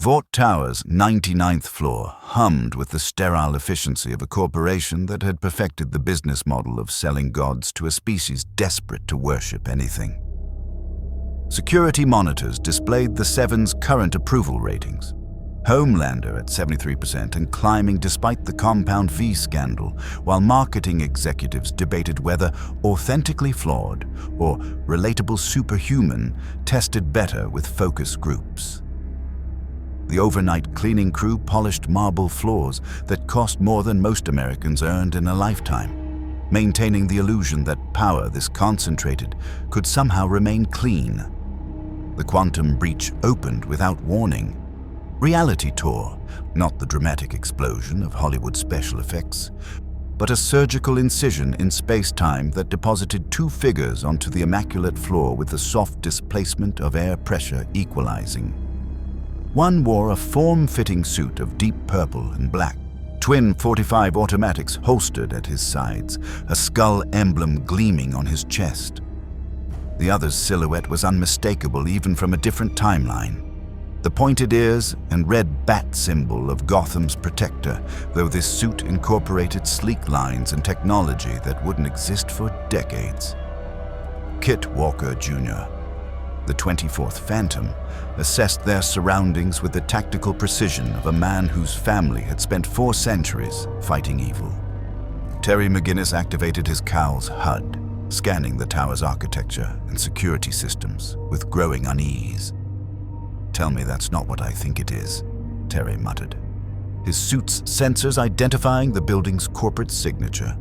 Vought Tower's 99th floor hummed with the sterile efficiency of a corporation that had perfected the business model of selling gods to a species desperate to worship anything. Security monitors displayed the Seven's current approval ratings. Homelander at 73% and climbing despite the Compound V scandal, while marketing executives debated whether authentically flawed or relatable superhuman tested better with focus groups. The overnight cleaning crew polished marble floors that cost more than most Americans earned in a lifetime, maintaining the illusion that power this concentrated could somehow remain clean. The quantum breach opened without warning. Reality tore, not the dramatic explosion of Hollywood special effects, but a surgical incision in space-time that deposited two figures onto the immaculate floor with the soft displacement of air pressure equalizing. One wore a form-fitting suit of deep purple and black, twin .45 automatics holstered at his sides, a skull emblem gleaming on his chest. The other's silhouette was unmistakable even from a different timeline. The pointed ears and red bat symbol of Gotham's protector, though this suit incorporated sleek lines and technology that wouldn't exist for decades. Kit Walker Jr., the 24th Phantom, assessed their surroundings with the tactical precision of a man whose family had spent 4 centuries fighting evil. Terry McGinnis activated his cowl's HUD, scanning the tower's architecture and security systems with growing unease. "Tell me that's not what I think it is," Terry muttered, his suit's sensors identifying the building's corporate signature.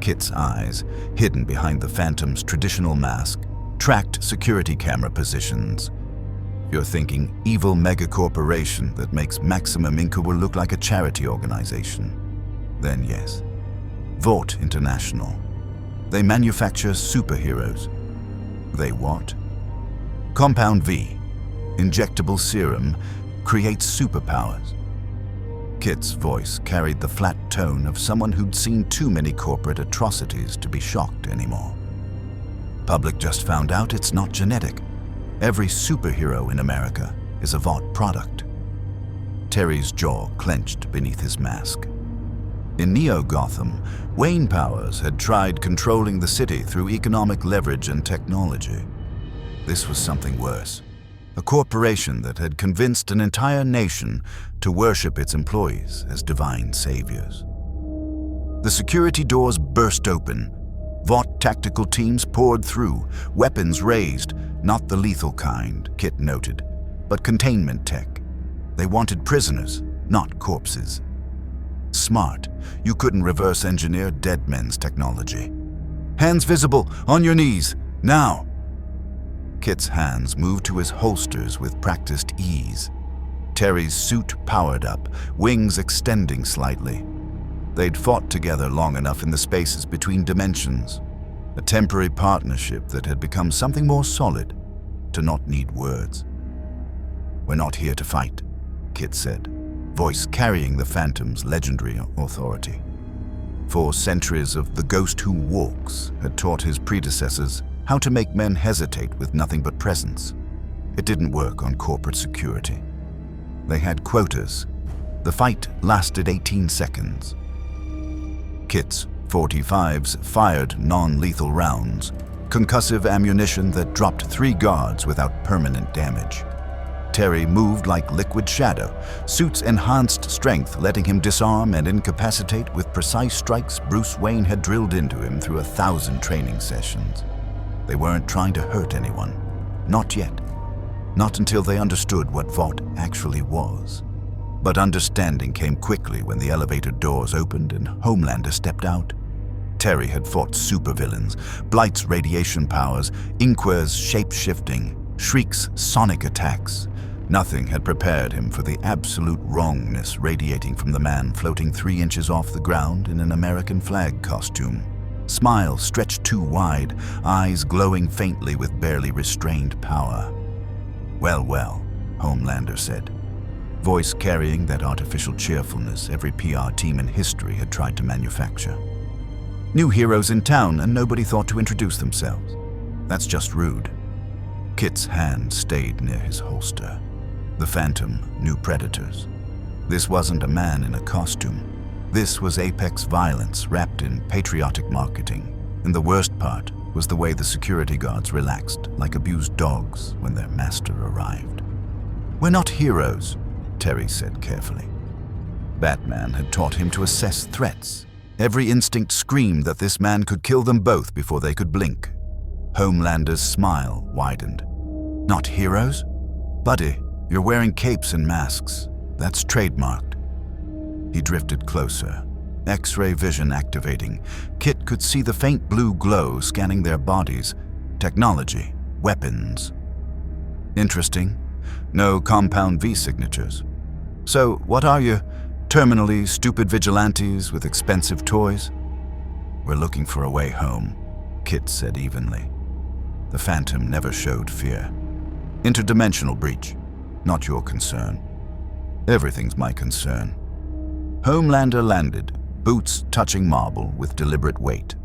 Kit's eyes, hidden behind the Phantom's traditional mask, tracked security camera positions. "You're thinking evil megacorporation that makes Maximum Inca look like a charity organization. Then yes. Vought International. They manufacture superheroes." "They what?" "Compound V. Injectable serum creates superpowers." Kit's voice carried the flat tone of someone who'd seen too many corporate atrocities to be shocked anymore. "Public just found out it's not genetic. Every superhero in America is a Vought product." Terry's jaw clenched beneath his mask. In Neo-Gotham, Wayne Powers had tried controlling the city through economic leverage and technology. This was something worse. A corporation that had convinced an entire nation to worship its employees as divine saviors. The security doors burst open. Vought tactical teams poured through, weapons raised, not the lethal kind, Kit noted, but containment tech. They wanted prisoners, not corpses. Smart, you couldn't reverse engineer dead men's technology. "Hands visible, on your knees, now!" Kit's hands moved to his holsters with practiced ease. Terry's suit powered up, wings extending slightly. They'd fought together long enough in the spaces between dimensions, a temporary partnership that had become something more solid, to not need words. "We're not here to fight," Kit said, voice carrying the Phantom's legendary authority. 4 centuries of the ghost who walks had taught his predecessors how to make men hesitate with nothing but presence. It didn't work on corporate security. They had quotas. The fight lasted 18 seconds. Kit's .45s fired non-lethal rounds, concussive ammunition that dropped 3 guards without permanent damage. Terry moved like liquid shadow, suit's enhanced strength letting him disarm and incapacitate with precise strikes Bruce Wayne had drilled into him through 1,000 training sessions. They weren't trying to hurt anyone. Not yet. Not until they understood what Vought actually was. But understanding came quickly when the elevator doors opened and Homelander stepped out. Terry had fought supervillains, Blight's radiation powers, Inqua's shape-shifting, Shriek's sonic attacks. Nothing had prepared him for the absolute wrongness radiating from the man floating 3 inches off the ground in an American flag costume. Smile stretched too wide, eyes glowing faintly with barely restrained power. "Well, well," Homelander said, voice carrying that artificial cheerfulness every PR team in history had tried to manufacture. "New heroes in town and nobody thought to introduce themselves. That's just rude." Kit's hand stayed near his holster. The Phantom knew predators. This wasn't a man in a costume. This was apex violence wrapped in patriotic marketing. And the worst part was the way the security guards relaxed like abused dogs when their master arrived. "We're not heroes," Terry said carefully. Batman had taught him to assess threats. Every instinct screamed that this man could kill them both before they could blink. Homelander's smile widened. "Not heroes? Buddy, you're wearing capes and masks. That's trademarked." He drifted closer, X-ray vision activating. Kit could see the faint blue glow scanning their bodies. Technology, weapons. Interesting. No compound V signatures. "So, what are you? Terminally stupid vigilantes with expensive toys?" "We're looking for a way home," Kit said evenly. The Phantom never showed fear. "Interdimensional breach. Not your concern." "Everything's my concern." Homelander landed, boots touching marble with deliberate weight.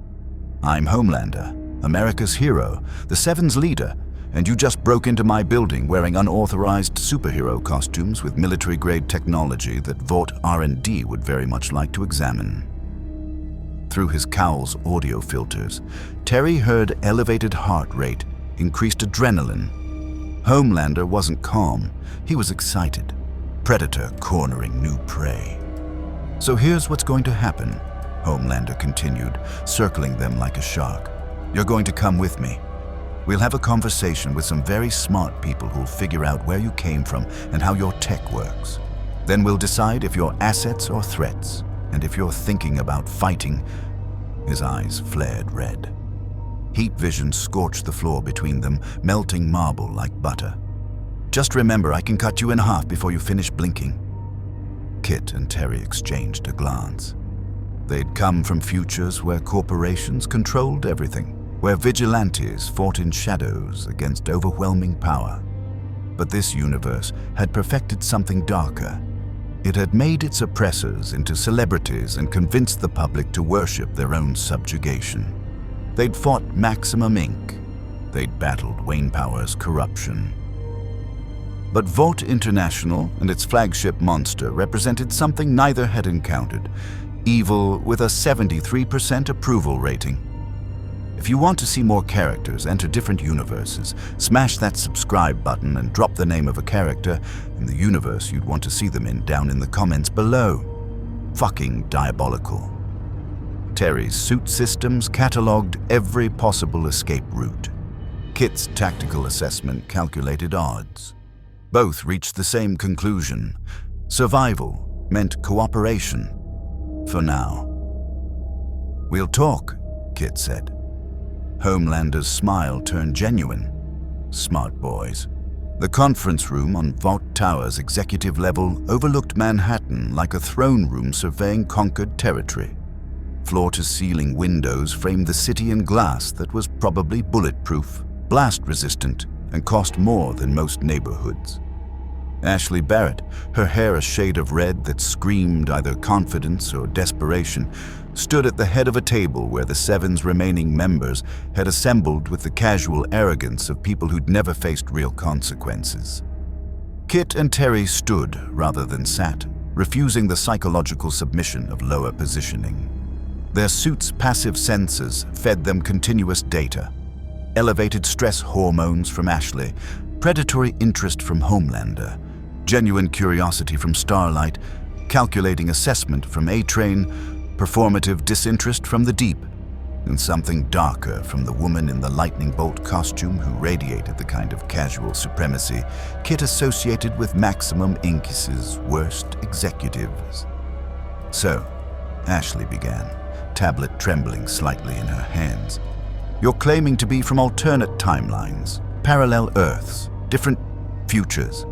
"I'm Homelander, America's hero, the Seven's leader, and you just broke into my building wearing unauthorized superhero costumes with military-grade technology that Vought R&D would very much like to examine." Through his cowl's audio filters, Terry heard elevated heart rate, increased adrenaline. Homelander wasn't calm, he was excited. Predator cornering new prey. "So here's what's going to happen," Homelander continued, circling them like a shark. "You're going to come with me. We'll have a conversation with some very smart people who'll figure out where you came from and how your tech works. Then we'll decide if you're assets or threats, and if you're thinking about fighting." His eyes flared red. Heat vision scorched the floor between them, melting marble like butter. "Just remember, I can cut you in half before you finish blinking." Kit and Terry exchanged a glance. They'd come from futures where corporations controlled everything, where vigilantes fought in shadows against overwhelming power. But this universe had perfected something darker. It had made its oppressors into celebrities and convinced the public to worship their own subjugation. They'd fought Maximum Inc. They'd battled Wayne Power's corruption. But Vought International and its flagship monster represented something neither had encountered: evil with a 73% approval rating. If you want to see more characters enter different universes, smash that subscribe button and drop the name of a character in the universe you'd want to see them in down in the comments below. Fucking diabolical. Terry's suit systems catalogued every possible escape route. Kit's tactical assessment calculated odds. Both reached the same conclusion. Survival meant cooperation. For now. "We'll talk," Kit said. Homelander's smile turned genuine. Smart boys. The conference room on Vought Tower's executive level overlooked Manhattan like a throne room surveying conquered territory. Floor-to-ceiling windows framed the city in glass that was probably bulletproof, blast-resistant, and cost more than most neighborhoods. Ashley Barrett, her hair a shade of red that screamed either confidence or desperation, stood at the head of a table where the Seven's remaining members had assembled with the casual arrogance of people who'd never faced real consequences. Kit and Terry stood rather than sat, refusing the psychological submission of lower positioning. Their suits' passive sensors fed them continuous data. Elevated stress hormones from Ashley, predatory interest from Homelander, genuine curiosity from Starlight, calculating assessment from A-Train, performative disinterest from the Deep, and something darker from the woman in the lightning bolt costume who radiated the kind of casual supremacy Kit associated with Maximum Inc.'s worst executives. "So," Ashley began, tablet trembling slightly in her hands, "you're claiming to be from alternate timelines, parallel Earths, different futures."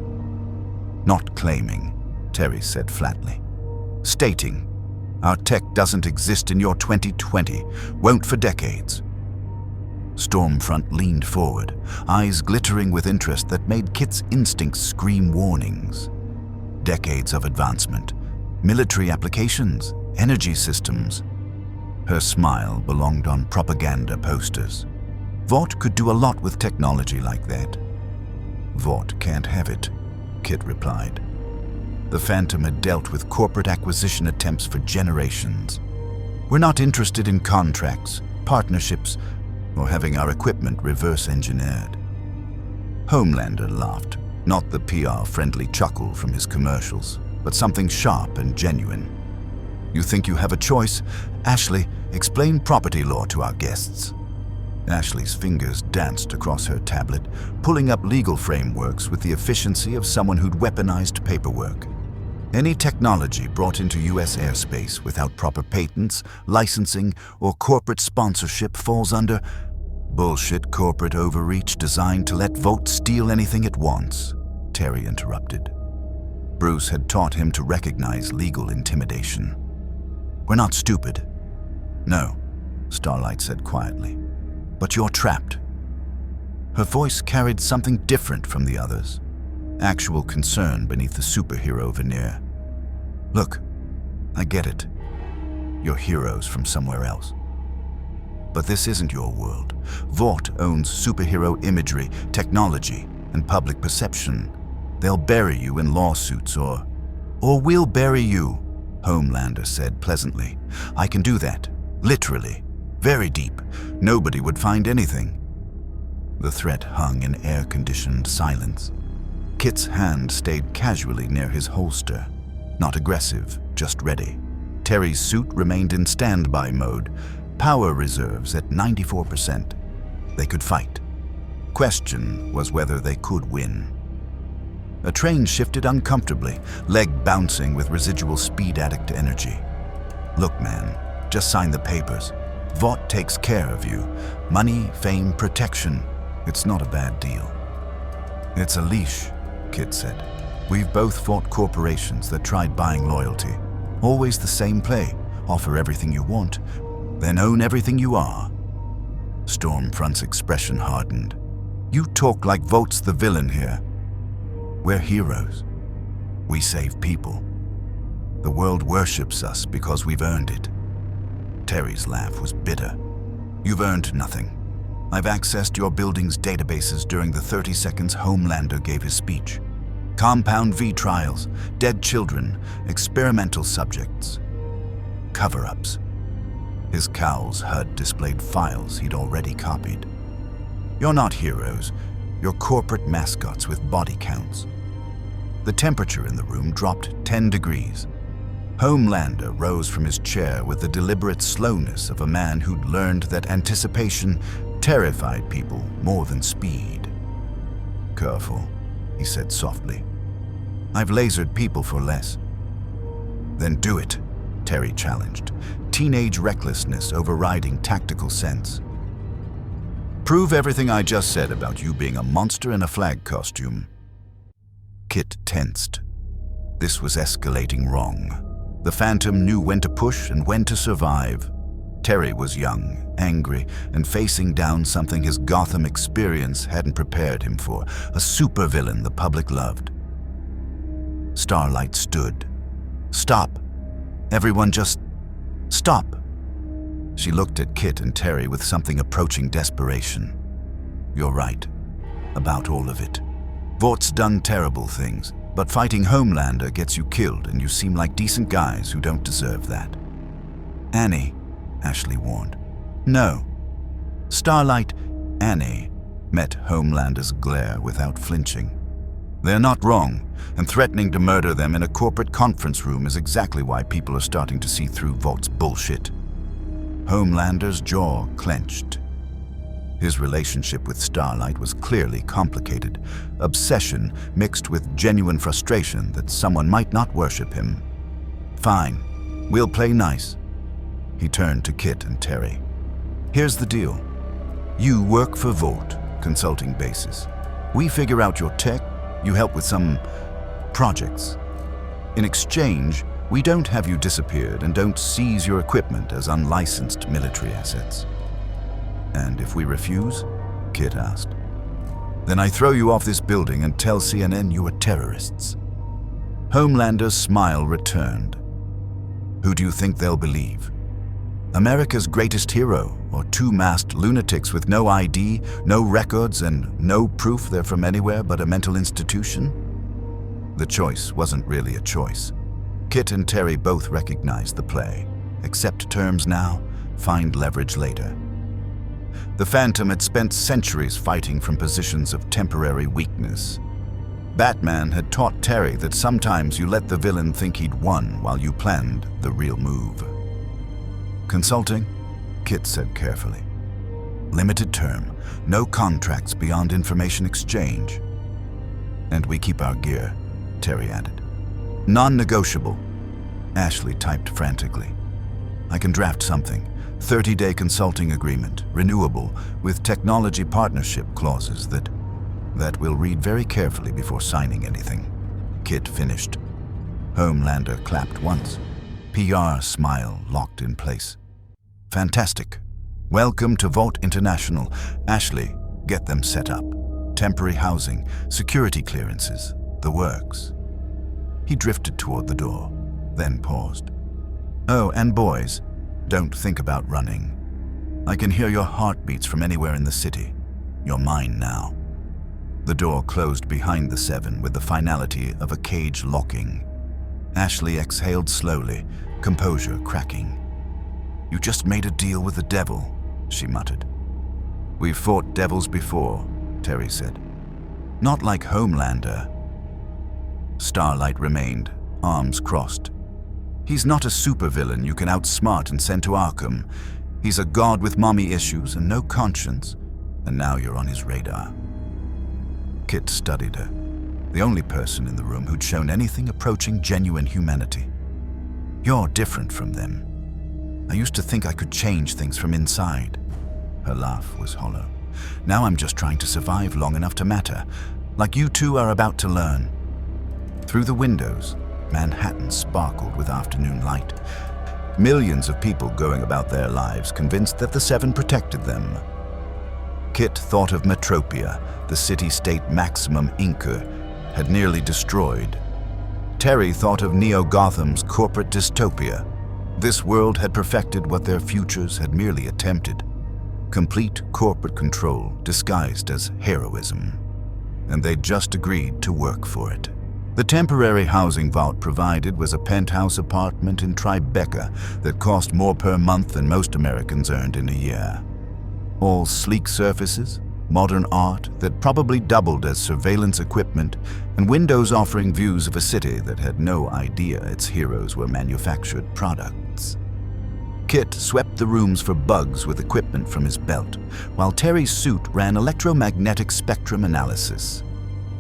"Not claiming," Terry said flatly. "Stating, our tech doesn't exist in your 2020, won't for decades." Stormfront leaned forward, eyes glittering with interest that made Kit's instincts scream warnings. Decades of advancement, military applications, energy systems. Her smile belonged on propaganda posters. Vought could do a lot with technology like that. Vought can't have it. Kit replied. The Phantom had dealt with corporate acquisition attempts for generations. We're not interested in contracts, partnerships, or having our equipment reverse-engineered. Homelander laughed, not the PR-friendly chuckle from his commercials, but something sharp and genuine. You think you have a choice? Ashley, explain property law to our guests. Ashley's fingers danced across her tablet, pulling up legal frameworks with the efficiency of someone who'd weaponized paperwork. Any technology brought into U.S. airspace without proper patents, licensing, or corporate sponsorship falls under bullshit corporate overreach designed to let Vought steal anything it wants, Terry interrupted. Bruce had taught him to recognize legal intimidation. We're not stupid. No, Starlight said quietly. But you're trapped. Her voice carried something different from the others. Actual concern beneath the superhero veneer. Look, I get it. You're heroes from somewhere else. But this isn't your world. Vought owns superhero imagery, technology, and public perception. They'll bury you in lawsuits or we'll bury you, Homelander said pleasantly. I can do that, literally, very deep. Nobody would find anything. The threat hung in air-conditioned silence. Kit's hand stayed casually near his holster. Not aggressive, just ready. Terry's suit remained in standby mode, power reserves at 94%. They could fight. Question was whether they could win. A train shifted uncomfortably, leg bouncing with residual speed addict energy. Look, man, just sign the papers. Vought takes care of you. Money, fame, protection. It's not a bad deal. It's a leash, Kit said. We've both fought corporations that tried buying loyalty. Always the same play. Offer everything you want, then own everything you are. Stormfront's expression hardened. You talk like Vought's the villain here. We're heroes. We save people. The world worships us because we've earned it. Terry's laugh was bitter. You've earned nothing. I've accessed your building's databases during the 30 seconds Homelander gave his speech. Compound V trials, dead children, experimental subjects, cover-ups. His cowl's HUD displayed files he'd already copied. You're not heroes. You're corporate mascots with body counts. The temperature in the room dropped 10 degrees. Homelander rose from his chair with the deliberate slowness of a man who'd learned that anticipation terrified people more than speed. Careful, he said softly. I've lasered people for less. Then do it, Terry challenged, teenage recklessness overriding tactical sense. Prove everything I just said about you being a monster in a flag costume. Kit tensed. This was escalating wrong. The Phantom knew when to push and when to survive. Terry was young, angry, and facing down something his Gotham experience hadn't prepared him for, a supervillain the public loved. Starlight stood. Stop. Everyone just stop. She looked at Kit and Terry with something approaching desperation. You're right. About all of it. Vaught's done terrible things, but fighting Homelander gets you killed and you seem like decent guys who don't deserve that. Annie, Ashley warned. No. Starlight, Annie, met Homelander's glare without flinching. They're not wrong, and threatening to murder them in a corporate conference room is exactly why people are starting to see through Vaught's bullshit. Homelander's jaw clenched. His relationship with Starlight was clearly complicated, obsession mixed with genuine frustration that someone might not worship him. Fine, we'll play nice. He turned to Kit and Terry. Here's the deal. You work for Vought, consulting basis. We figure out your tech, you help with some projects. In exchange, we don't have you disappeared and don't seize your equipment as unlicensed military assets. And if we refuse? Kit asked. Then I throw you off this building and tell CNN you are terrorists. Homelander's smile returned. Who do you think they'll believe? America's greatest hero, or two masked lunatics with no ID, no records, and no proof they're from anywhere but a mental institution? The choice wasn't really a choice. Kit and Terry both recognized the play. Accept terms now, find leverage later. The Phantom had spent centuries fighting from positions of temporary weakness. Batman had taught Terry that sometimes you let the villain think he'd won while you planned the real move. Consulting? Kit said carefully. Limited term, no contracts beyond information exchange. And we keep our gear, Terry added. Non-negotiable. Ashley typed frantically. I can draft something. 30-day consulting agreement, renewable, with technology partnership clauses that we'll read very carefully before signing anything. Kit finished. Homelander clapped once. PR smile locked in place. Fantastic. Welcome to Vought International. Ashley, get them set up. Temporary housing, security clearances, the works. He drifted toward the door, then paused. Oh, and boys, don't think about running. I can hear your heartbeats from anywhere in the city. You're mine now. The door closed behind the seven with the finality of a cage locking. Ashley exhaled slowly, composure cracking. You just made a deal with the devil, she muttered. We've fought devils before, Terry said. Not like Homelander. Starlight remained, arms crossed. He's not a supervillain you can outsmart and send to Arkham. He's a god with mommy issues and no conscience, and now you're on his radar. Kit studied her, the only person in the room who'd shown anything approaching genuine humanity. You're different from them. I used to think I could change things from inside. Her laugh was hollow. Now I'm just trying to survive long enough to matter, like you two are about to learn. Through the windows, Manhattan sparkled with afternoon light. Millions of people going about their lives convinced that the Seven protected them. Kit thought of Metropia, the city-state maximum Inca had nearly destroyed. Terry thought of Neo-Gotham's corporate dystopia. This world had perfected what their futures had merely attempted. Complete corporate control disguised as heroism. And they'd just agreed to work for it. The temporary housing Vought provided was a penthouse apartment in Tribeca that cost more per month than most Americans earned in a year. All sleek surfaces, modern art that probably doubled as surveillance equipment, and windows offering views of a city that had no idea its heroes were manufactured products. Kit swept the rooms for bugs with equipment from his belt, while Terry's suit ran electromagnetic spectrum analysis.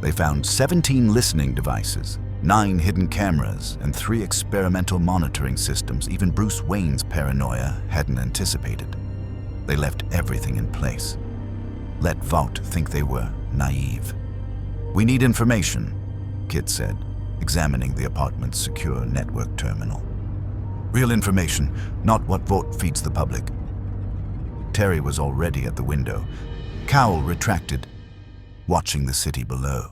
They found 17 listening devices, 9 hidden cameras, and 3 experimental monitoring systems even Bruce Wayne's paranoia hadn't anticipated. They left everything in place. Let Vought think they were naive. We need information, Kit said, examining the apartment's secure network terminal. Real information, not what Vought feeds the public. Terry was already at the window, cowl retracted, watching the city below.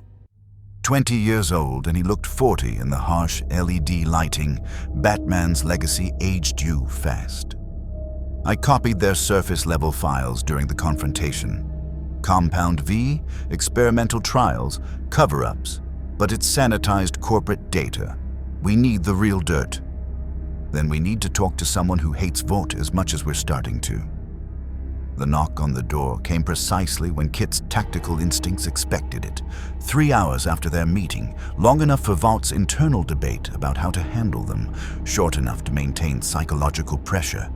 20 years old, and he looked 40 in the harsh LED lighting. Batman's legacy aged you fast. I copied their surface-level files during the confrontation. Compound V, experimental trials, cover-ups, but it's sanitized corporate data. We need the real dirt. Then we need to talk to someone who hates Vought as much as we're starting to. The knock on the door came precisely when Kit's tactical instincts expected it. 3 hours after their meeting, long enough for Vought's internal debate about how to handle them, short enough to maintain psychological pressure.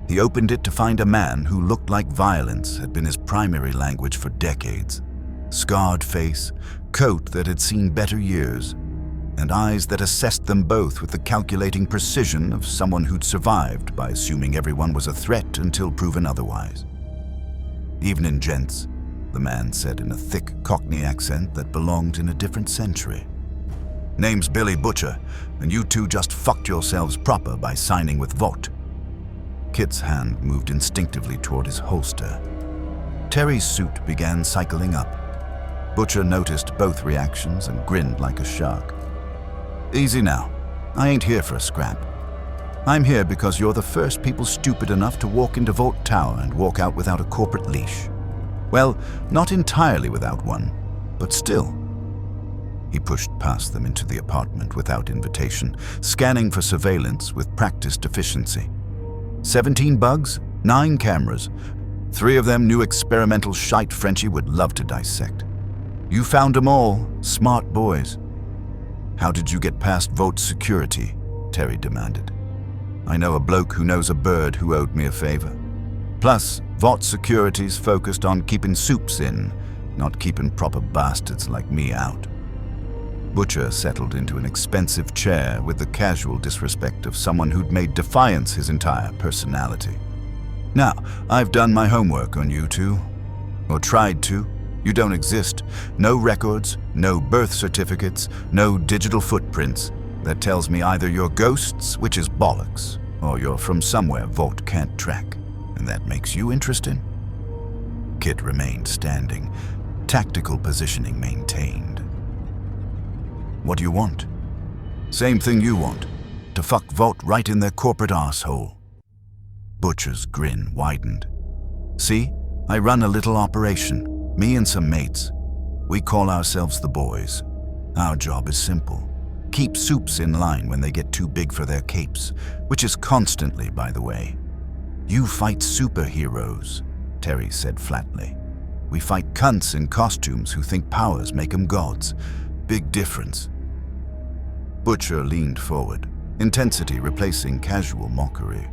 He opened it to find a man who looked like violence had been his primary language for decades. Scarred face, coat that had seen better years, and eyes that assessed them both with the calculating precision of someone who'd survived by assuming everyone was a threat until proven otherwise. Evening, gents, the man said in a thick Cockney accent that belonged in a different century. Name's Billy Butcher, and you two just fucked yourselves proper by signing with Vought. Kit's hand moved instinctively toward his holster. Terry's suit began cycling up. Butcher noticed both reactions and grinned like a shark. Easy now. I ain't here for a scrap. I'm here because you're the first people stupid enough to walk into Vought Tower and walk out without a corporate leash. Well, not entirely without one, but still. He pushed past them into the apartment without invitation, scanning for surveillance with practiced efficiency. 17 bugs, 9 cameras. 3 of them new experimental shite Frenchie would love to dissect. You found them all, smart boys. How did you get past Vought security? Terry demanded. I know a bloke who knows a bird who owed me a favor. Plus, Vought security's focused on keeping supes in, not keeping proper bastards like me out. Butcher settled into an expensive chair with the casual disrespect of someone who'd made defiance his entire personality. Now, I've done my homework on you two. Or tried to. You don't exist. No records, no birth certificates, no digital footprints. That tells me either you're ghosts, which is bollocks, or you're from somewhere Vought can't track. And that makes you interesting? Kit remained standing, tactical positioning maintained. What do you want? Same thing you want. To fuck Vought right in their corporate arsehole. Butcher's grin widened. See, I run a little operation. Me and some mates. We call ourselves the Boys. Our job is simple. Keep supes in line when they get too big for their capes, which is constantly, by the way. You fight superheroes, Terry said flatly. We fight cunts in costumes who think powers make them gods. Big difference. Butcher leaned forward, intensity replacing casual mockery.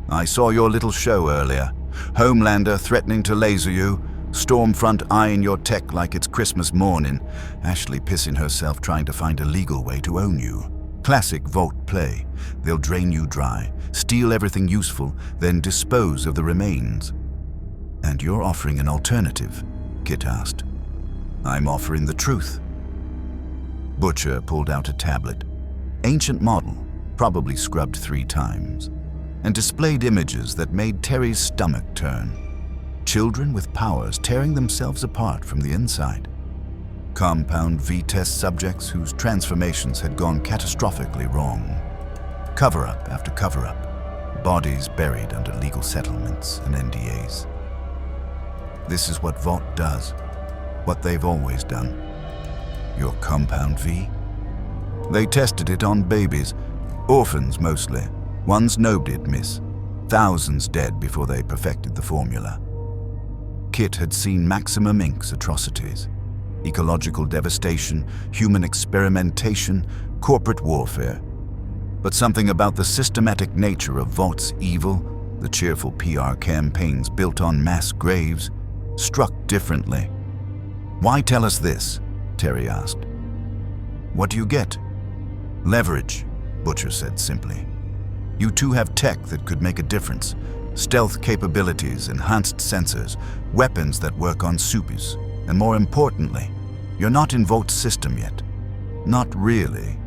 I saw your little show earlier. Homelander threatening to laser you, Stormfront eyeing your tech like it's Christmas morning, Ashley pissing herself trying to find a legal way to own you. Classic Vought play. They'll drain you dry, steal everything useful, then dispose of the remains. And you're offering an alternative, Kit asked. I'm offering the truth. Butcher pulled out a tablet. Ancient model, probably scrubbed 3 times, and displayed images that made Terry's stomach turn. Children with powers tearing themselves apart from the inside. Compound V-test subjects whose transformations had gone catastrophically wrong. Cover-up after cover-up. Bodies buried under legal settlements and NDAs. This is what Vought does. What they've always done. Your Compound V? They tested it on babies. Orphans mostly. Ones nobody'd miss. Thousands dead before they perfected the formula. Kit had seen Maximum Inc.'s atrocities. Ecological devastation, human experimentation, corporate warfare. But something about the systematic nature of Vaught's evil, the cheerful PR campaigns built on mass graves, struck differently. Why tell us this? Terry asked. What do you get? Leverage, Butcher said simply. You two have tech that could make a difference. Stealth capabilities, enhanced sensors, weapons that work on supes, and more importantly, you're not in Vaught's system yet. Not really.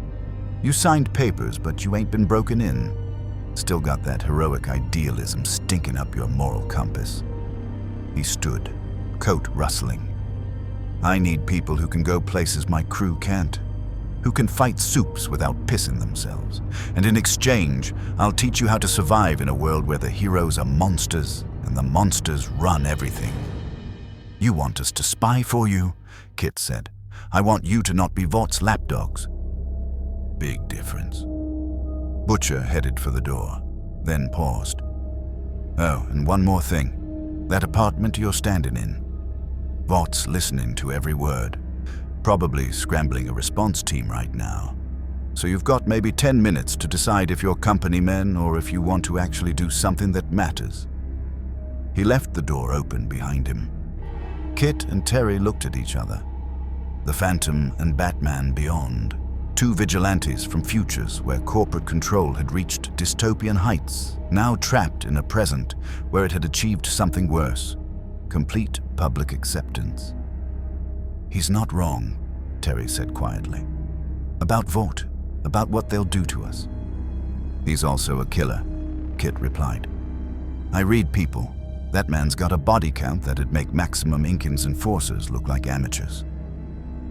You signed papers, but you ain't been broken in. Still got that heroic idealism stinking up your moral compass. He stood, coat rustling. I need people who can go places my crew can't. Who can fight supes without pissing themselves. And in exchange, I'll teach you how to survive in a world where the heroes are monsters and the monsters run everything. You want us to spy for you? Kit said. I want you to not be Vaught's lapdogs. Big difference. Butcher headed for the door, then paused. Oh, and one more thing. That apartment you're standing in. Vaught's listening to every word. Probably scrambling a response team right now. So you've got maybe 10 minutes to decide if you're company men or if you want to actually do something that matters. He left the door open behind him. Kit and Terry looked at each other. The Phantom and Batman beyond. 2 vigilantes from futures where corporate control had reached dystopian heights, now trapped in a present where it had achieved something worse. Complete public acceptance. He's not wrong, Terry said quietly. About Vought, about what they'll do to us. He's also a killer, Kit replied. I read people. That man's got a body count that'd make Maximum Inc.'s enforcers look like amateurs.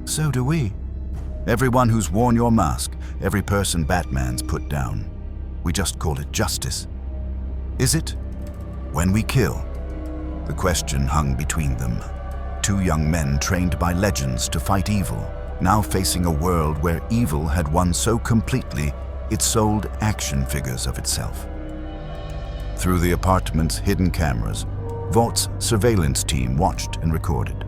So do we. Everyone who's worn your mask, every person Batman's put down. We just call it justice. Is it? When we kill. The question hung between them. 2 young men trained by legends to fight evil, now facing a world where evil had won so completely it sold action figures of itself. Through the apartment's hidden cameras, Vaught's surveillance team watched and recorded.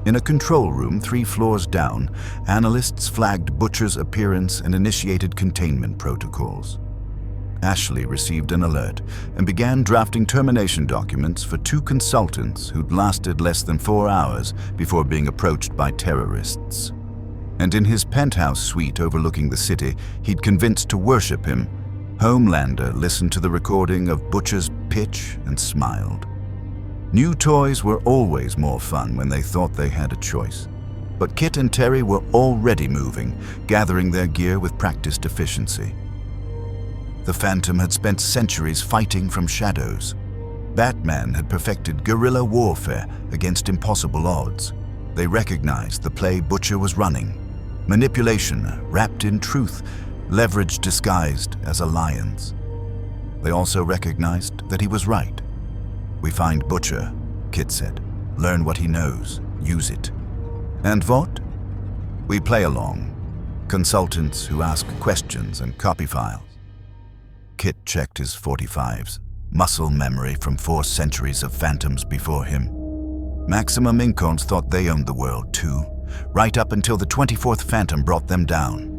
In a control room 3 floors down, analysts flagged Butcher's appearance and initiated containment protocols. Ashley received an alert and began drafting termination documents for 2 consultants who'd lasted less than 4 hours before being approached by terrorists. And in his penthouse suite overlooking the city he'd convinced to worship him, Homelander listened to the recording of Butcher's pitch and smiled. New toys were always more fun when they thought they had a choice. But Kit and Terry were already moving, gathering their gear with practiced efficiency. The Phantom had spent centuries fighting from shadows. Batman had perfected guerrilla warfare against impossible odds. They recognized the play Butcher was running. Manipulation wrapped in truth, leverage disguised as a lion's. They also recognized that he was right. "We find Butcher," Kit said. "Learn what he knows, use it." "And Vought?" "We play along. Consultants who ask questions and copy files." Kit checked his 45s, muscle memory from 4 centuries of Phantoms before him. Maximum Incons thought they owned the world too, right up until the 24th Phantom brought them down.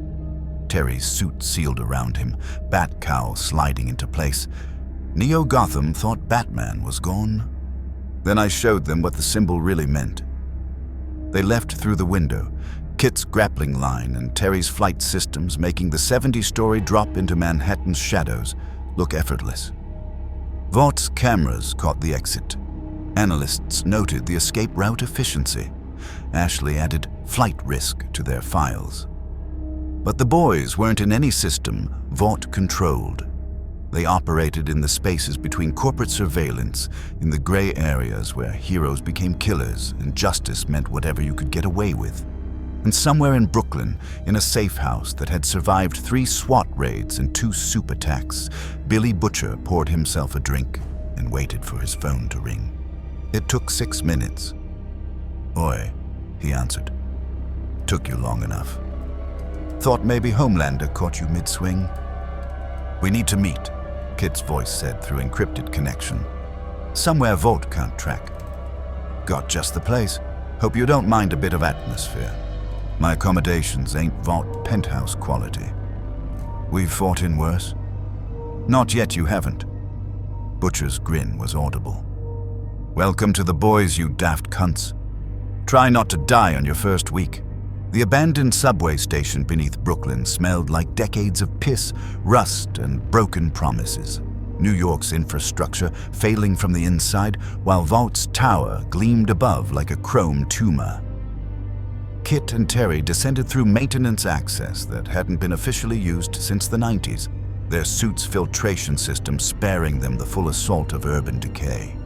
Terry's suit sealed around him, bat cowl sliding into place. Neo Gotham thought Batman was gone. Then I showed them what the symbol really meant. They left through the window, Kit's grappling line and Terry's flight systems making the 70-story drop into Manhattan's shadows look effortless. Vaught's cameras caught the exit. Analysts noted the escape route efficiency. Ashley added flight risk to their files. But the boys weren't in any system Vought controlled. They operated in the spaces between corporate surveillance, in the gray areas where heroes became killers and justice meant whatever you could get away with. And somewhere in Brooklyn, in a safe house that had survived 3 SWAT raids and 2 supe attacks, Billy Butcher poured himself a drink and waited for his phone to ring. It took 6 minutes. "Oi," he answered. "Took you long enough. Thought maybe Homelander caught you mid-swing." "We need to meet," Kit's voice said through encrypted connection. "Somewhere Vought can't track." "Got just the place. Hope you don't mind a bit of atmosphere. My accommodations ain't Vought penthouse quality." "We've fought in worse." "Not yet, you haven't." Butcher's grin was audible. "Welcome to the boys, you daft cunts. Try not to die on your first week." The abandoned subway station beneath Brooklyn smelled like decades of piss, rust, and broken promises. New York's infrastructure failing from the inside, while Vaught's tower gleamed above like a chrome tumor. Kit and Terry descended through maintenance access that hadn't been officially used since the 90s, their suit's filtration system sparing them the full assault of urban decay.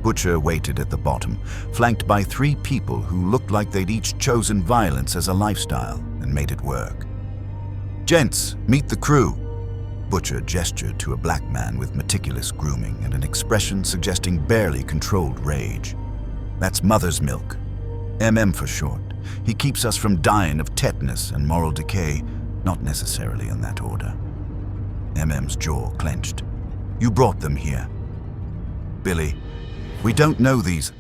Butcher waited at the bottom, flanked by 3 people who looked like they'd each chosen violence as a lifestyle and made it work. "Gents, meet the crew." Butcher gestured to a black man with meticulous grooming and an expression suggesting barely controlled rage. "That's Mother's Milk. MM for short. He keeps us from dying of tetanus and moral decay, not necessarily in that order." MM's jaw clenched. "You brought them here." "Billy, we don't know these."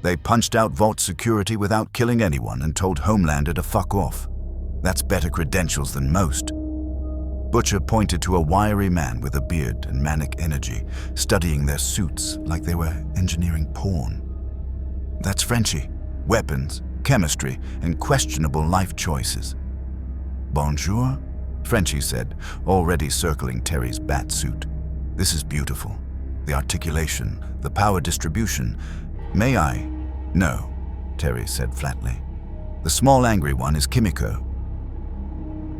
"They punched out Vault security without killing anyone and told Homelander to fuck off. That's better credentials than most." Butcher pointed to a wiry man with a beard and manic energy, studying their suits like they were engineering porn. "That's Frenchie. Weapons, chemistry, and questionable life choices." "Bonjour," Frenchie said, already circling Terry's bat suit. "This is beautiful. The articulation, the power distribution. May I?" "No," Terry said flatly. "The small angry one is Kimiko."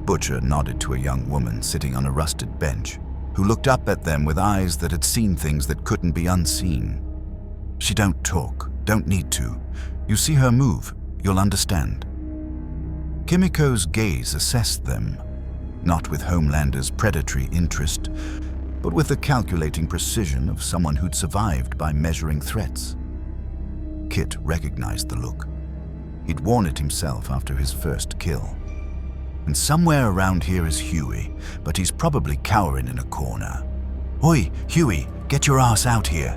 Butcher nodded to a young woman sitting on a rusted bench, who looked up at them with eyes that had seen things that couldn't be unseen. "She don't talk, don't need to. You see her move, you'll understand." Kimiko's gaze assessed them, not with Homelander's predatory interest, but with the calculating precision of someone who'd survived by measuring threats. Kit recognized the look. He'd worn it himself after his first kill. And somewhere around here is Huey, but he's probably cowering in a corner. "Oi, Huey, get your ass out here."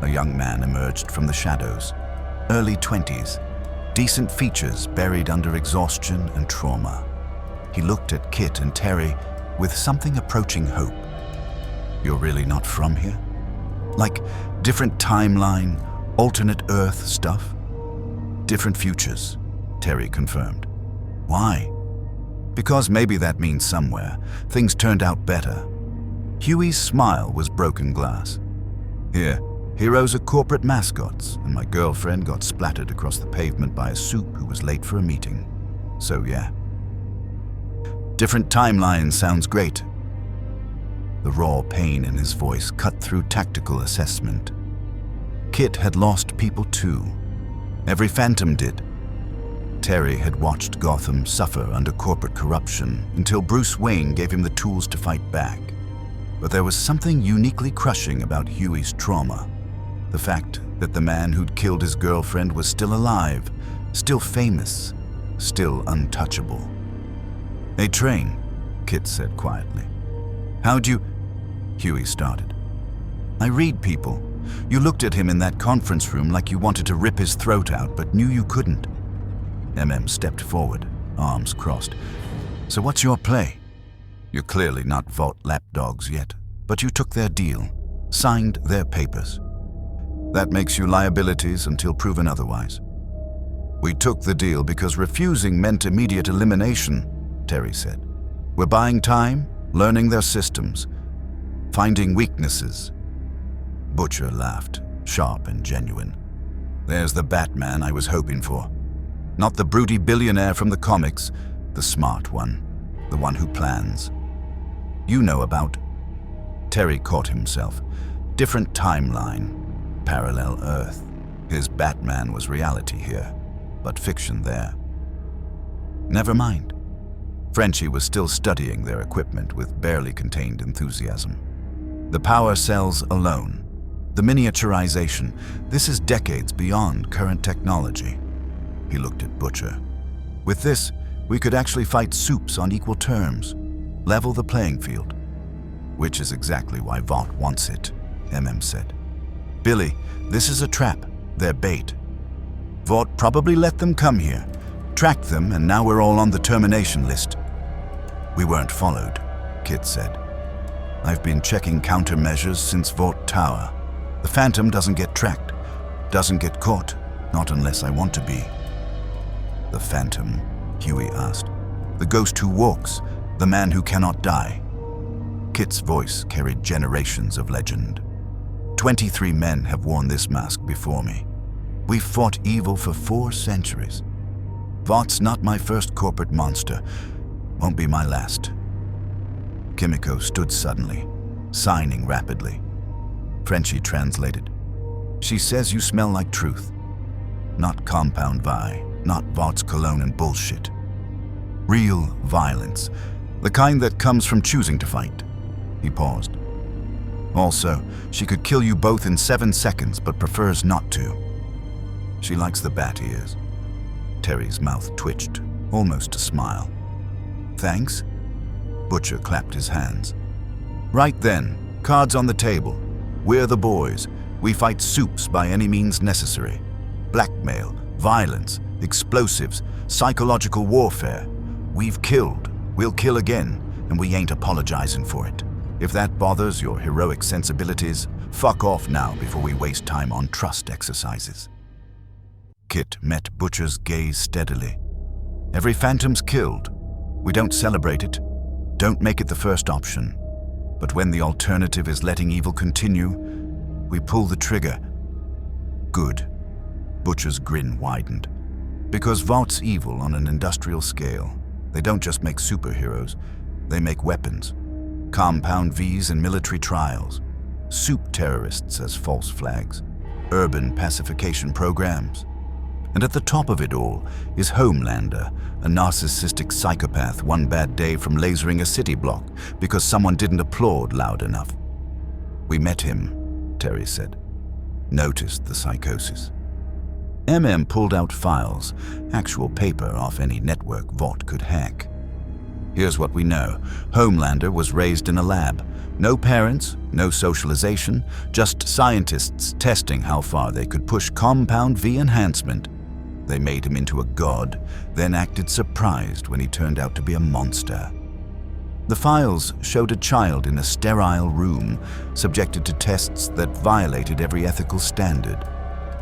A young man emerged from the shadows, early 20s, decent features buried under exhaustion and trauma. He looked at Kit and Terry with something approaching hope. "You're really not from here? Like different timeline, alternate Earth stuff?" "Different futures," Terry confirmed. "Why?" "Because maybe that means somewhere things turned out better." Huey's smile was broken glass. "Here, heroes are corporate mascots, and my girlfriend got splattered across the pavement by a supe who was late for a meeting. So yeah. Different timeline sounds great." The raw pain in his voice cut through tactical assessment. Kit had lost people too. Every phantom did. Terry had watched Gotham suffer under corporate corruption until Bruce Wayne gave him the tools to fight back. But there was something uniquely crushing about Huey's trauma. The fact that the man who'd killed his girlfriend was still alive, still famous, still untouchable. "Hey, Train," Kit said quietly. "How'd you—" Huey started. "I read people. You looked at him in that conference room like you wanted to rip his throat out, but knew you couldn't." MM stepped forward, arms crossed. "So what's your play? You're clearly not Vought lapdogs yet, but you took their deal, signed their papers. That makes you liabilities until proven otherwise." "We took the deal because refusing meant immediate elimination," Terry said. "We're buying time, learning their systems, finding weaknesses." Butcher laughed, sharp and genuine. "There's the Batman I was hoping for. Not the broody billionaire from the comics, the smart one, the one who plans. You know about—" Terry caught himself. Different timeline, parallel Earth. His Batman was reality here, but fiction there. Never mind. Frenchie was still studying their equipment with barely contained enthusiasm. The power cells alone, the miniaturization, this is decades beyond current technology. He looked at Butcher. "With this, we could actually fight supes on equal terms, level the playing field." "Which is exactly why Vought wants it," MM said. "Billy, this is a trap. They're bait. Vought probably let them come here, tracked them, and now we're all on the termination list." "We weren't followed," Kit said. "I've been checking countermeasures since Vought Tower. The Phantom doesn't get tracked, doesn't get caught, not unless I want to be." "The Phantom?" Huey asked. "The ghost who walks, the man who cannot die." Kit's voice carried generations of legend. 23 men have worn this mask before me. We've fought evil for 4 centuries. Vought's not my first corporate monster, won't be my last." Kimiko stood suddenly, signing rapidly. Frenchie translated. "She says you smell like truth. Not compound vi, not Vought's cologne and bullshit. Real violence, the kind that comes from choosing to fight." He paused. "Also, she could kill you both in 7 seconds, but prefers not to. She likes the bat ears." Terry's mouth twitched, almost a smile. "Thanks?" Butcher clapped his hands. "Right then, cards on the table. We're the boys. We fight supes by any means necessary. Blackmail, violence, explosives, psychological warfare. We've killed, we'll kill again, and we ain't apologizing for it. If that bothers your heroic sensibilities, fuck off now before we waste time on trust exercises." Kit met Butcher's gaze steadily. "Every phantom's killed. We don't celebrate it, don't make it the first option. But when the alternative is letting evil continue, we pull the trigger." "Good." Butcher's grin widened. "Because Vought's evil on an industrial scale. They don't just make superheroes, they make weapons. Compound Vs in military trials. Supe terrorists as false flags. Urban pacification programs. And at the top of it all is Homelander, a narcissistic psychopath one bad day from lasering a city block because someone didn't applaud loud enough. We met him," Terry said. "Noticed the psychosis. pulled out files, actual paper off any network Vought could hack. Here's what we know. Homelander was raised in a lab. No parents, no socialization, just scientists testing how far they could push compound V enhancement. They made him into a god, then acted surprised when he turned out to be a monster. The files showed a child in a sterile room, subjected to tests that violated every ethical standard,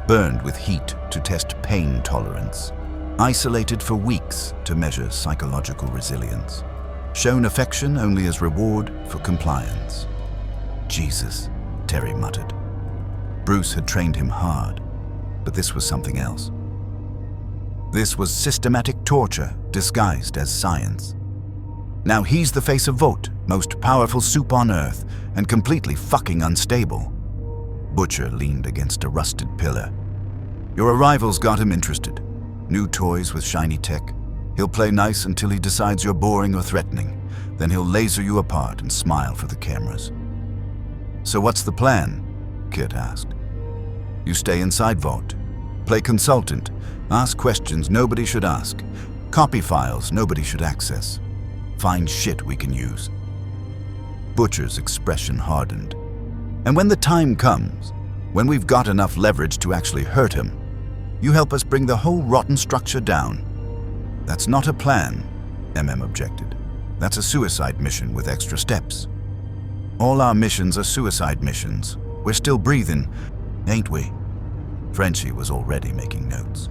burned with heat to test pain tolerance, isolated for weeks to measure psychological resilience, shown affection only as reward for compliance. Jesus, Terry muttered. Bruce had trained him hard, but this was something else. This was systematic torture disguised as science. Now he's the face of Vought, most powerful supe on Earth, and completely fucking unstable. Butcher leaned against a rusted pillar. Your arrival's got him interested. New toys with shiny tech. He'll play nice until he decides you're boring or threatening. Then he'll laser you apart and smile for the cameras. So what's the plan? Kit asked. You stay inside Vought. Play consultant. Ask questions nobody should ask. Copy files nobody should access. Find shit we can use. Butcher's expression hardened. And when the time comes, when we've got enough leverage to actually hurt him, you help us bring the whole rotten structure down. That's not a plan, objected. That's a suicide mission with extra steps. All our missions are suicide missions. We're still breathing, ain't we? Frenchie was already making notes.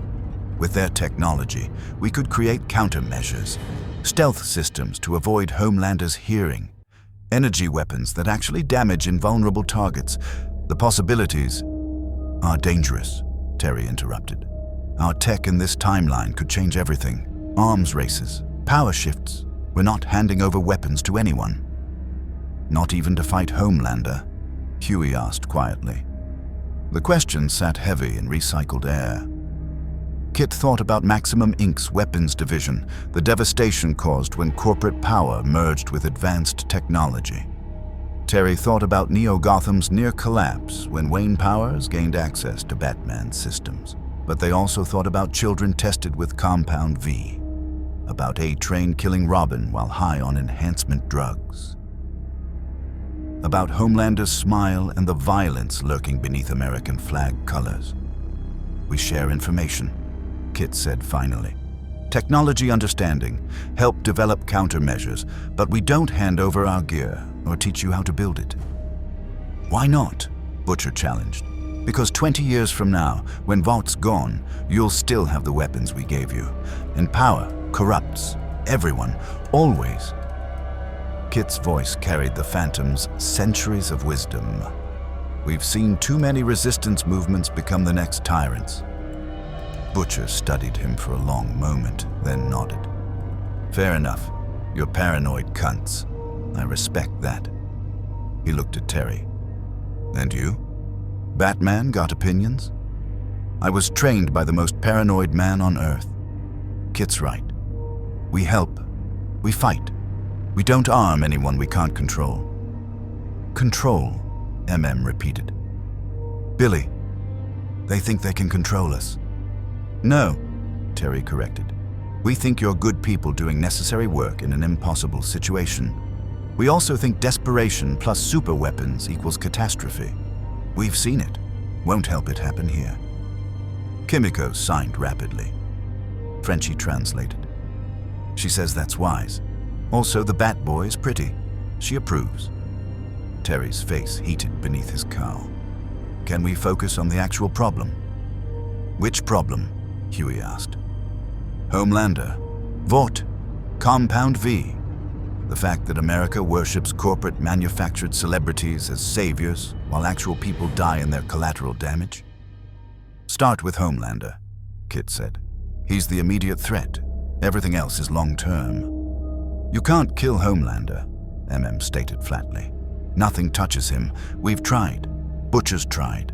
With their technology, we could create countermeasures, stealth systems to avoid Homelander's hearing, energy weapons that actually damage invulnerable targets. The possibilities are dangerous, Terry interrupted. Our tech in this timeline could change everything. Arms races, power shifts. We're not handing over weapons to anyone. Not even to fight Homelander? Huey asked quietly. The question sat heavy in recycled air. Kit thought about Maximum Inc.'s weapons division, the devastation caused when corporate power merged with advanced technology. Terry thought about Neo-Gotham's near collapse when Wayne Powers gained access to Batman's systems. But they also thought about children tested with Compound V, about A-Train killing Robin while high on enhancement drugs, about Homelander's smile and the violence lurking beneath American flag colors. We share information, Kit said finally. Technology understanding, help develop countermeasures, but we don't hand over our gear or teach you how to build it. Why not? Butcher challenged. Because 20 years from now, when Vought's gone, you'll still have the weapons we gave you. And power corrupts everyone, always. Kit's voice carried the Phantom's centuries of wisdom. We've seen too many resistance movements become the next tyrants. Butcher studied him for a long moment, then nodded. Fair enough. You're paranoid cunts. I respect that. He looked at Terry. And you? Batman got opinions? I was trained by the most paranoid man on Earth. Kit's right. We help. We fight. We don't arm anyone we can't control. Control, repeated. Billy, they think they can control us. No, Terry corrected. We think you're good people doing necessary work in an impossible situation. We also think desperation plus super weapons equals catastrophe. We've seen it. Won't help it happen here. Kimiko signed rapidly. Frenchie translated. She says that's wise. Also, the Batboy's pretty. She approves. Terry's face heated beneath his cowl. Can we focus on the actual problem? Which problem? Huey asked. Homelander. Vought. Compound V. The fact that America worships corporate manufactured celebrities as saviors while actual people die in their collateral damage? Start with Homelander, Kit said. He's the immediate threat. Everything else is long-term. You can't kill Homelander, stated flatly. Nothing touches him. We've tried. Butcher's tried.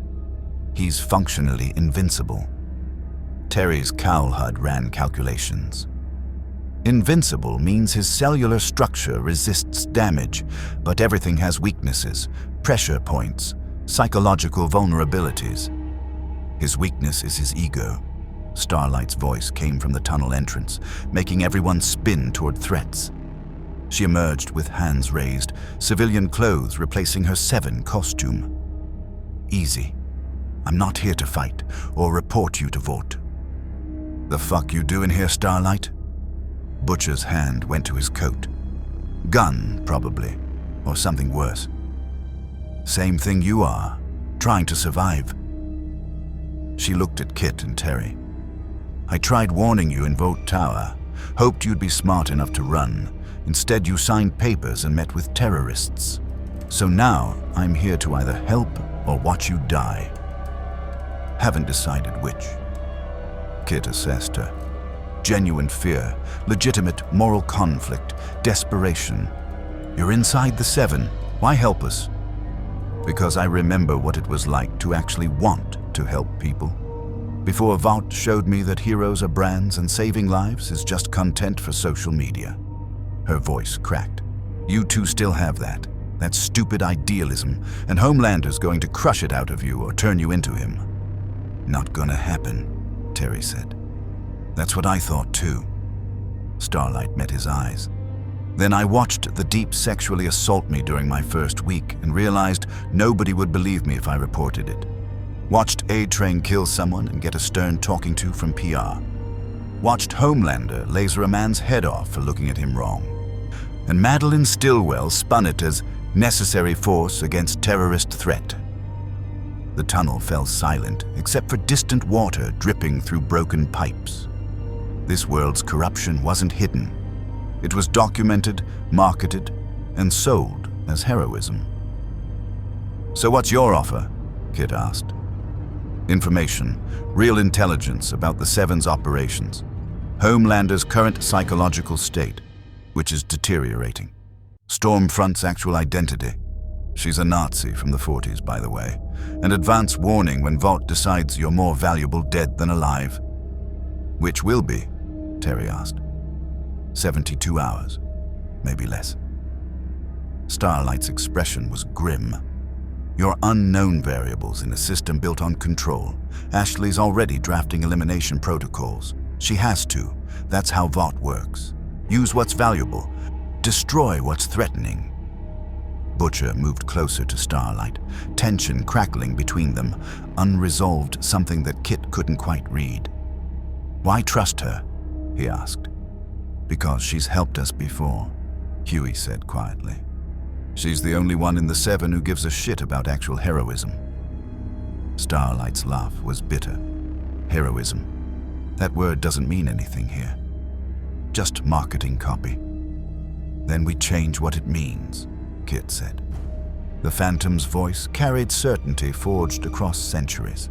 He's functionally invincible. Terry's cowl HUD ran calculations. Invincible means his cellular structure resists damage, but everything has weaknesses, pressure points, psychological vulnerabilities. His weakness is his ego. Starlight's voice came from the tunnel entrance, making everyone spin toward threats. She emerged with hands raised, civilian clothes replacing her Seven costume. Easy. I'm not here to fight or report you to Vought. The fuck you doing here, Starlight? Butcher's hand went to his coat. Gun, probably, or something worse. Same thing you are, trying to survive. She looked at Kit and Terry. I tried warning you in Vought Tower, hoped you'd be smart enough to run. Instead, you signed papers and met with terrorists. So now, I'm here to either help or watch you die. Haven't decided which. Kit assessed her. Genuine fear, legitimate moral conflict, desperation. You're inside the Seven. Why help us? Because I remember what it was like to actually want to help people. Before Vought showed me that heroes are brands and saving lives is just content for social media. Her voice cracked. You two still have that stupid idealism, and Homelander's going to crush it out of you or turn you into him. Not gonna happen, Terry said. That's what I thought too. Starlight met his eyes. Then I watched the Deep sexually assault me during my first week and realized nobody would believe me if I reported it. Watched A-Train kill someone and get a stern talking to from PR. Watched Homelander laser a man's head off for looking at him wrong. And Madeline Stillwell spun it as necessary force against terrorist threat. The tunnel fell silent except for distant water dripping through broken pipes. This world's corruption wasn't hidden. It was documented, marketed, and sold as heroism. So what's your offer? Kit asked. Information, real intelligence about the Seven's operations. Homelander's current psychological state, which is deteriorating. Stormfront's actual identity. She's a Nazi from the 40s, by the way. An advance warning when Vought decides you're more valuable dead than alive. Which will be? Terry asked. 72 hours, maybe less. Starlight's expression was grim. You're unknown variables in a system built on control. Ashley's already drafting elimination protocols. She has to. That's how Vought works. Use what's valuable. Destroy what's threatening. Butcher moved closer to Starlight, tension crackling between them, unresolved, something that Kit couldn't quite read. Why trust her? He asked. Because she's helped us before, Huey said quietly. She's the only one in the Seven who gives a shit about actual heroism. Starlight's laugh was bitter. Heroism. That word doesn't mean anything here. Just marketing copy. Then we change what it means, Kit said. The Phantom's voice carried certainty forged across centuries.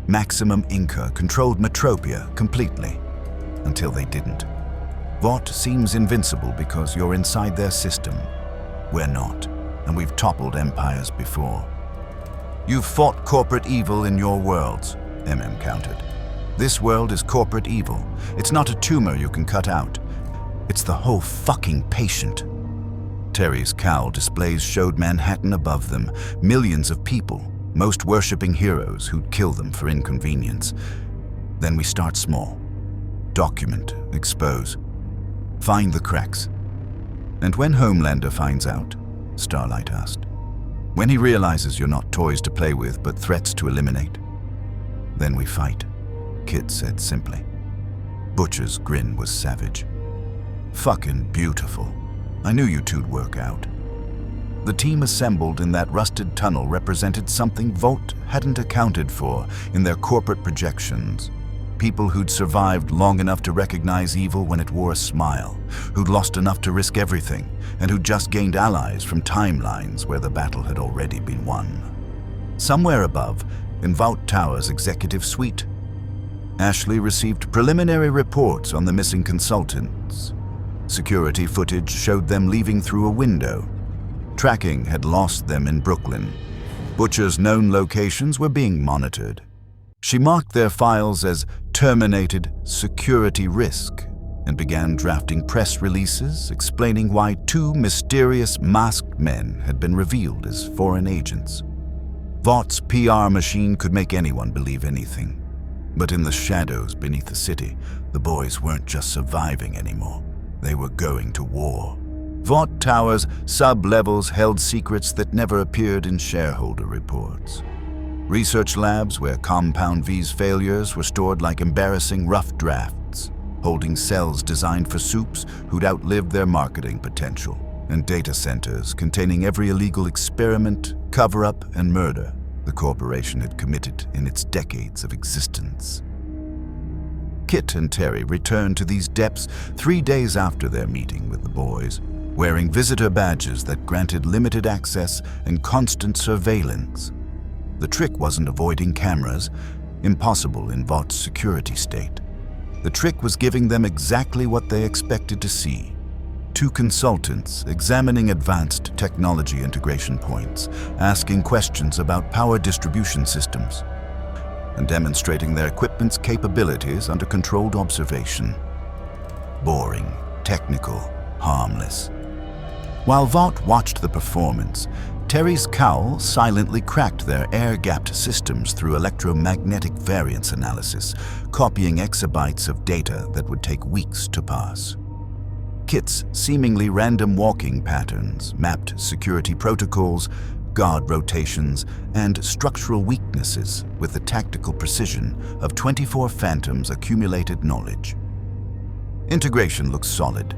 Maximum Inca controlled Metropia completely, until they didn't. Vought seems invincible because you're inside their system. We're not, and we've toppled empires before. You've fought corporate evil in your worlds, MM countered. This world is corporate evil. It's not a tumor you can cut out. It's the whole fucking patient. Terry's cowl displays showed Manhattan above them, millions of people, most worshipping heroes who'd kill them for inconvenience. Then we start small. Document, expose. Find the cracks. And when Homelander finds out, Starlight asked, when he realizes you're not toys to play with but threats to eliminate, then we fight, Kit said simply. Butcher's grin was savage. Fucking beautiful. I knew you two'd work out. The team assembled in that rusted tunnel represented something Vought hadn't accounted for in their corporate projections. People who'd survived long enough to recognize evil when it wore a smile, who'd lost enough to risk everything, and who'd just gained allies from timelines where the battle had already been won. Somewhere above, in Vought Tower's executive suite, Ashley received preliminary reports on the missing consultants. Security footage showed them leaving through a window. Tracking had lost them in Brooklyn. Butcher's known locations were being monitored. She marked their files as terminated security risk and began drafting press releases explaining why 2 mysterious masked men had been revealed as foreign agents. Vought's PR machine could make anyone believe anything. But in the shadows beneath the city, the boys weren't just surviving anymore. They were going to war. Vought Tower's sub-levels held secrets that never appeared in shareholder reports. Research labs where Compound V's failures were stored like embarrassing rough drafts, holding cells designed for supes who'd outlived their marketing potential, and data centers containing every illegal experiment, cover-up, and murder the corporation had committed in its decades of existence. Kit and Terry returned to these depths 3 days after their meeting with the boys, wearing visitor badges that granted limited access and constant surveillance. The trick wasn't avoiding cameras, impossible in Vought's security state. The trick was giving them exactly what they expected to see. 2 consultants examining advanced technology integration points, asking questions about power distribution systems, and demonstrating their equipment's capabilities under controlled observation. Boring, technical, harmless. While Vought watched the performance, Terry's cowl silently cracked their air-gapped systems through electromagnetic variance analysis, copying exabytes of data that would take weeks to parse. Kit's seemingly random walking patterns mapped security protocols, guard rotations, and structural weaknesses with the tactical precision of 24 Phantoms' accumulated knowledge. Integration looks solid,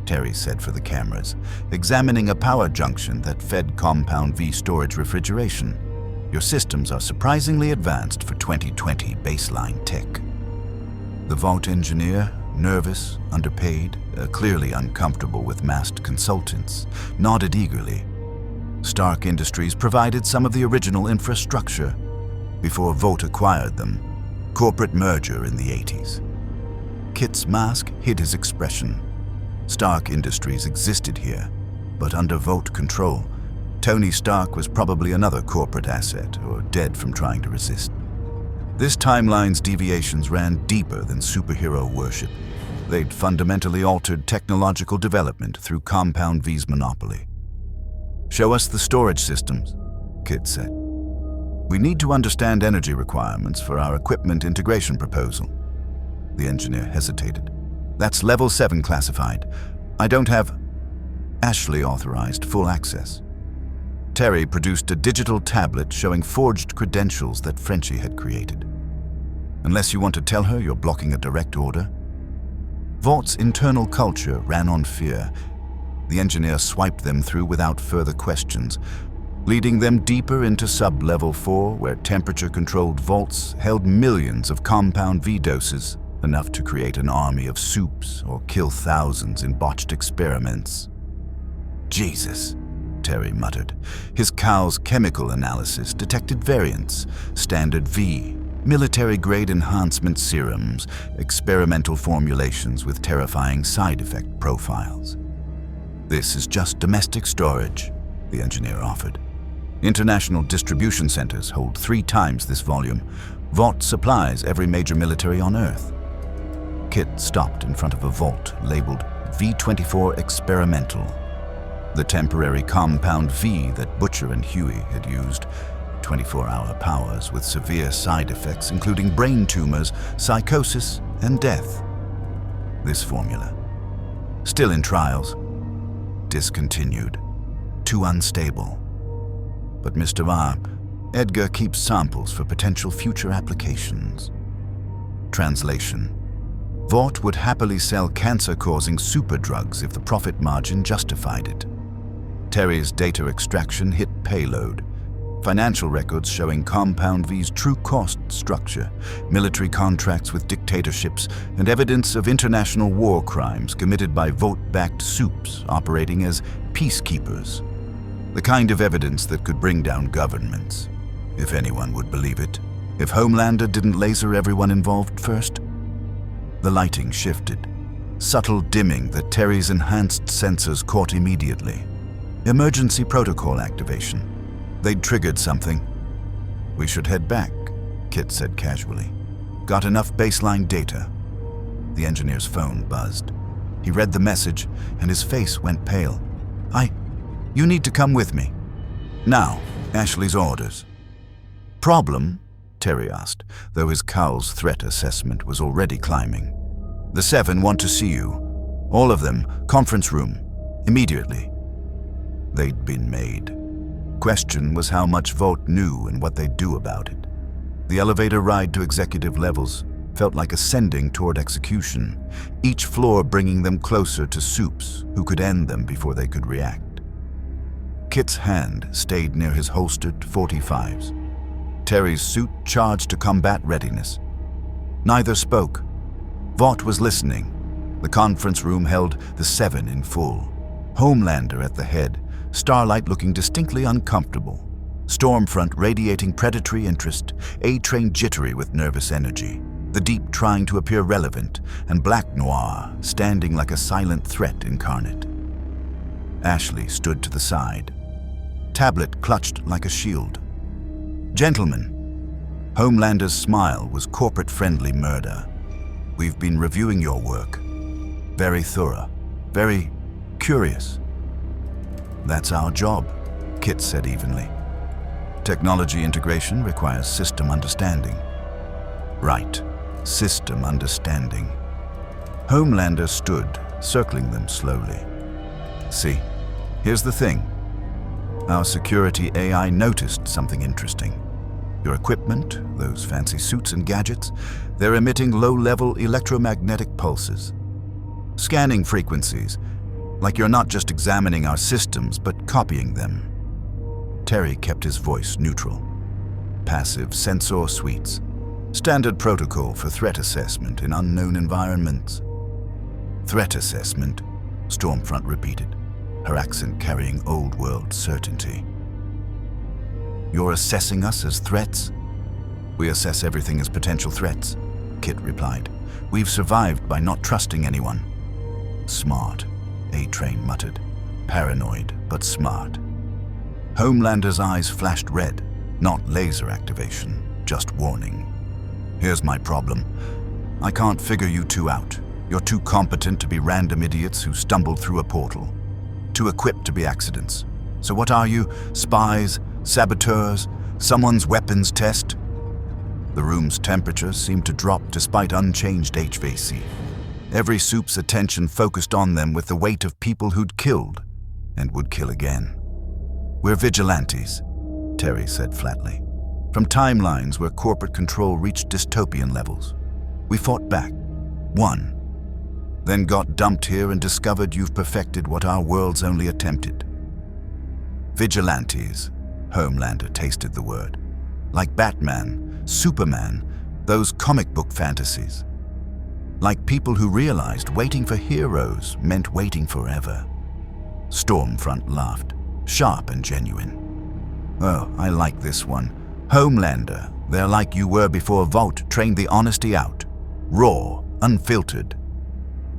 Terry said for the cameras, examining a power junction that fed Compound V storage refrigeration. Your systems are surprisingly advanced for 2020 baseline tech. The Vought engineer, nervous, underpaid, clearly uncomfortable with masked consultants, nodded eagerly. Stark Industries provided some of the original infrastructure before Vought acquired them. Corporate merger in the 80s. Kit's mask hid his expression. Stark Industries existed here, but under Vought control, Tony Stark was probably another corporate asset or dead from trying to resist. This timeline's deviations ran deeper than superhero worship. They'd fundamentally altered technological development through Compound V's monopoly. "Show us the storage systems," Kit said. "We need to understand energy requirements for our equipment integration proposal." The engineer hesitated. "That's level 7 classified. I don't have..." Ashley authorized full access. Terry produced a digital tablet showing forged credentials that Frenchie had created. "Unless you want to tell her you're blocking a direct order." Vaught's internal culture ran on fear. The engineer swiped them through without further questions, leading them deeper into sub-level 4, where temperature-controlled vaults held millions of Compound V doses, enough to create an army of supes or kill thousands in botched experiments. "Jesus," Terry muttered. His cow's chemical analysis detected variants, standard V, military-grade enhancement serums, experimental formulations with terrifying side effect profiles. "This is just domestic storage," the engineer offered. "International distribution centers hold 3 times this volume. Vought supplies every major military on Earth." Kit stopped in front of a vault labeled V24 Experimental, the temporary Compound V that Butcher and Huey had used. 24-hour powers with severe side effects, including brain tumors, psychosis, and death. This formula, still in trials, discontinued, too unstable. But Mr. R. Edgar keeps samples for potential future applications. Translation: Vought would happily sell cancer-causing superdrugs if the profit margin justified it. Terry's data extraction hit payload. Financial records showing Compound V's true cost structure, military contracts with dictatorships, and evidence of international war crimes committed by Vought-backed supes operating as peacekeepers. The kind of evidence that could bring down governments, if anyone would believe it, if Homelander didn't laser everyone involved first. The lighting shifted, subtle dimming that Terry's enhanced sensors caught immediately. Emergency protocol activation. They'd triggered something. "We should head back," Kit said casually. "Got enough baseline data." The engineer's phone buzzed. He read the message, and his face went pale. You need to come with me. Now, Ashley's orders." "Problem?" Terry asked, though his cowl's threat assessment was already climbing. "The 7 want to see you. All of them, conference room, immediately." They'd been made. Question was how much Vought knew and what they'd do about it. The elevator ride to executive levels felt like ascending toward execution, each floor bringing them closer to supes who could end them before they could react. Kit's hand stayed near his holstered .45s. Terry's suit charged to combat readiness. Neither spoke. Vought was listening. The conference room held the 7 in full. Homelander at the head, Starlight looking distinctly uncomfortable, Stormfront radiating predatory interest, A-Train jittery with nervous energy, the Deep trying to appear relevant, and Black Noir standing like a silent threat incarnate. Ashley stood to the side. Tablet clutched like a shield. "Gentlemen," Homelander's smile was corporate-friendly murder. "We've been reviewing your work. Very thorough, very curious." "That's our job," Kit said evenly. "Technology integration requires system understanding." "Right, system understanding." Homelander stood, circling them slowly. "See, here's the thing. Our security AI noticed something interesting. Your equipment, those fancy suits and gadgets, they're emitting low-level electromagnetic pulses. Scanning frequencies, like you're not just examining our systems, but copying them." Terry kept his voice neutral. "Passive sensor suites. Standard protocol for threat assessment in unknown environments." "Threat assessment," Stormfront repeated, her accent carrying old-world certainty. "You're assessing us as threats?" "We assess everything as potential threats," Kit replied. "We've survived by not trusting anyone." "Smart," A-Train muttered. "Paranoid, but smart." Homelander's eyes flashed red, not laser activation, just warning. "Here's my problem. I can't figure you two out. You're too competent to be random idiots who stumbled through a portal. Too equipped to be accidents. So what are you? Spies? Saboteurs? Someone's weapons test?" The room's temperature seemed to drop despite unchanged HVAC. Every soup's attention focused on them with the weight of people who'd killed and would kill again. "We're vigilantes," Terry said flatly. "From timelines where corporate control reached dystopian levels. We fought back, won, then got dumped here and discovered you've perfected what our worlds only attempted." Vigilantes, Homelander tasted the word. Like Batman, Superman, those comic book fantasies. Like people who realized waiting for heroes meant waiting forever. Stormfront laughed, sharp and genuine. "Oh, I like this one. Homelander, they're like you were before Vought trained the honesty out. Raw, unfiltered."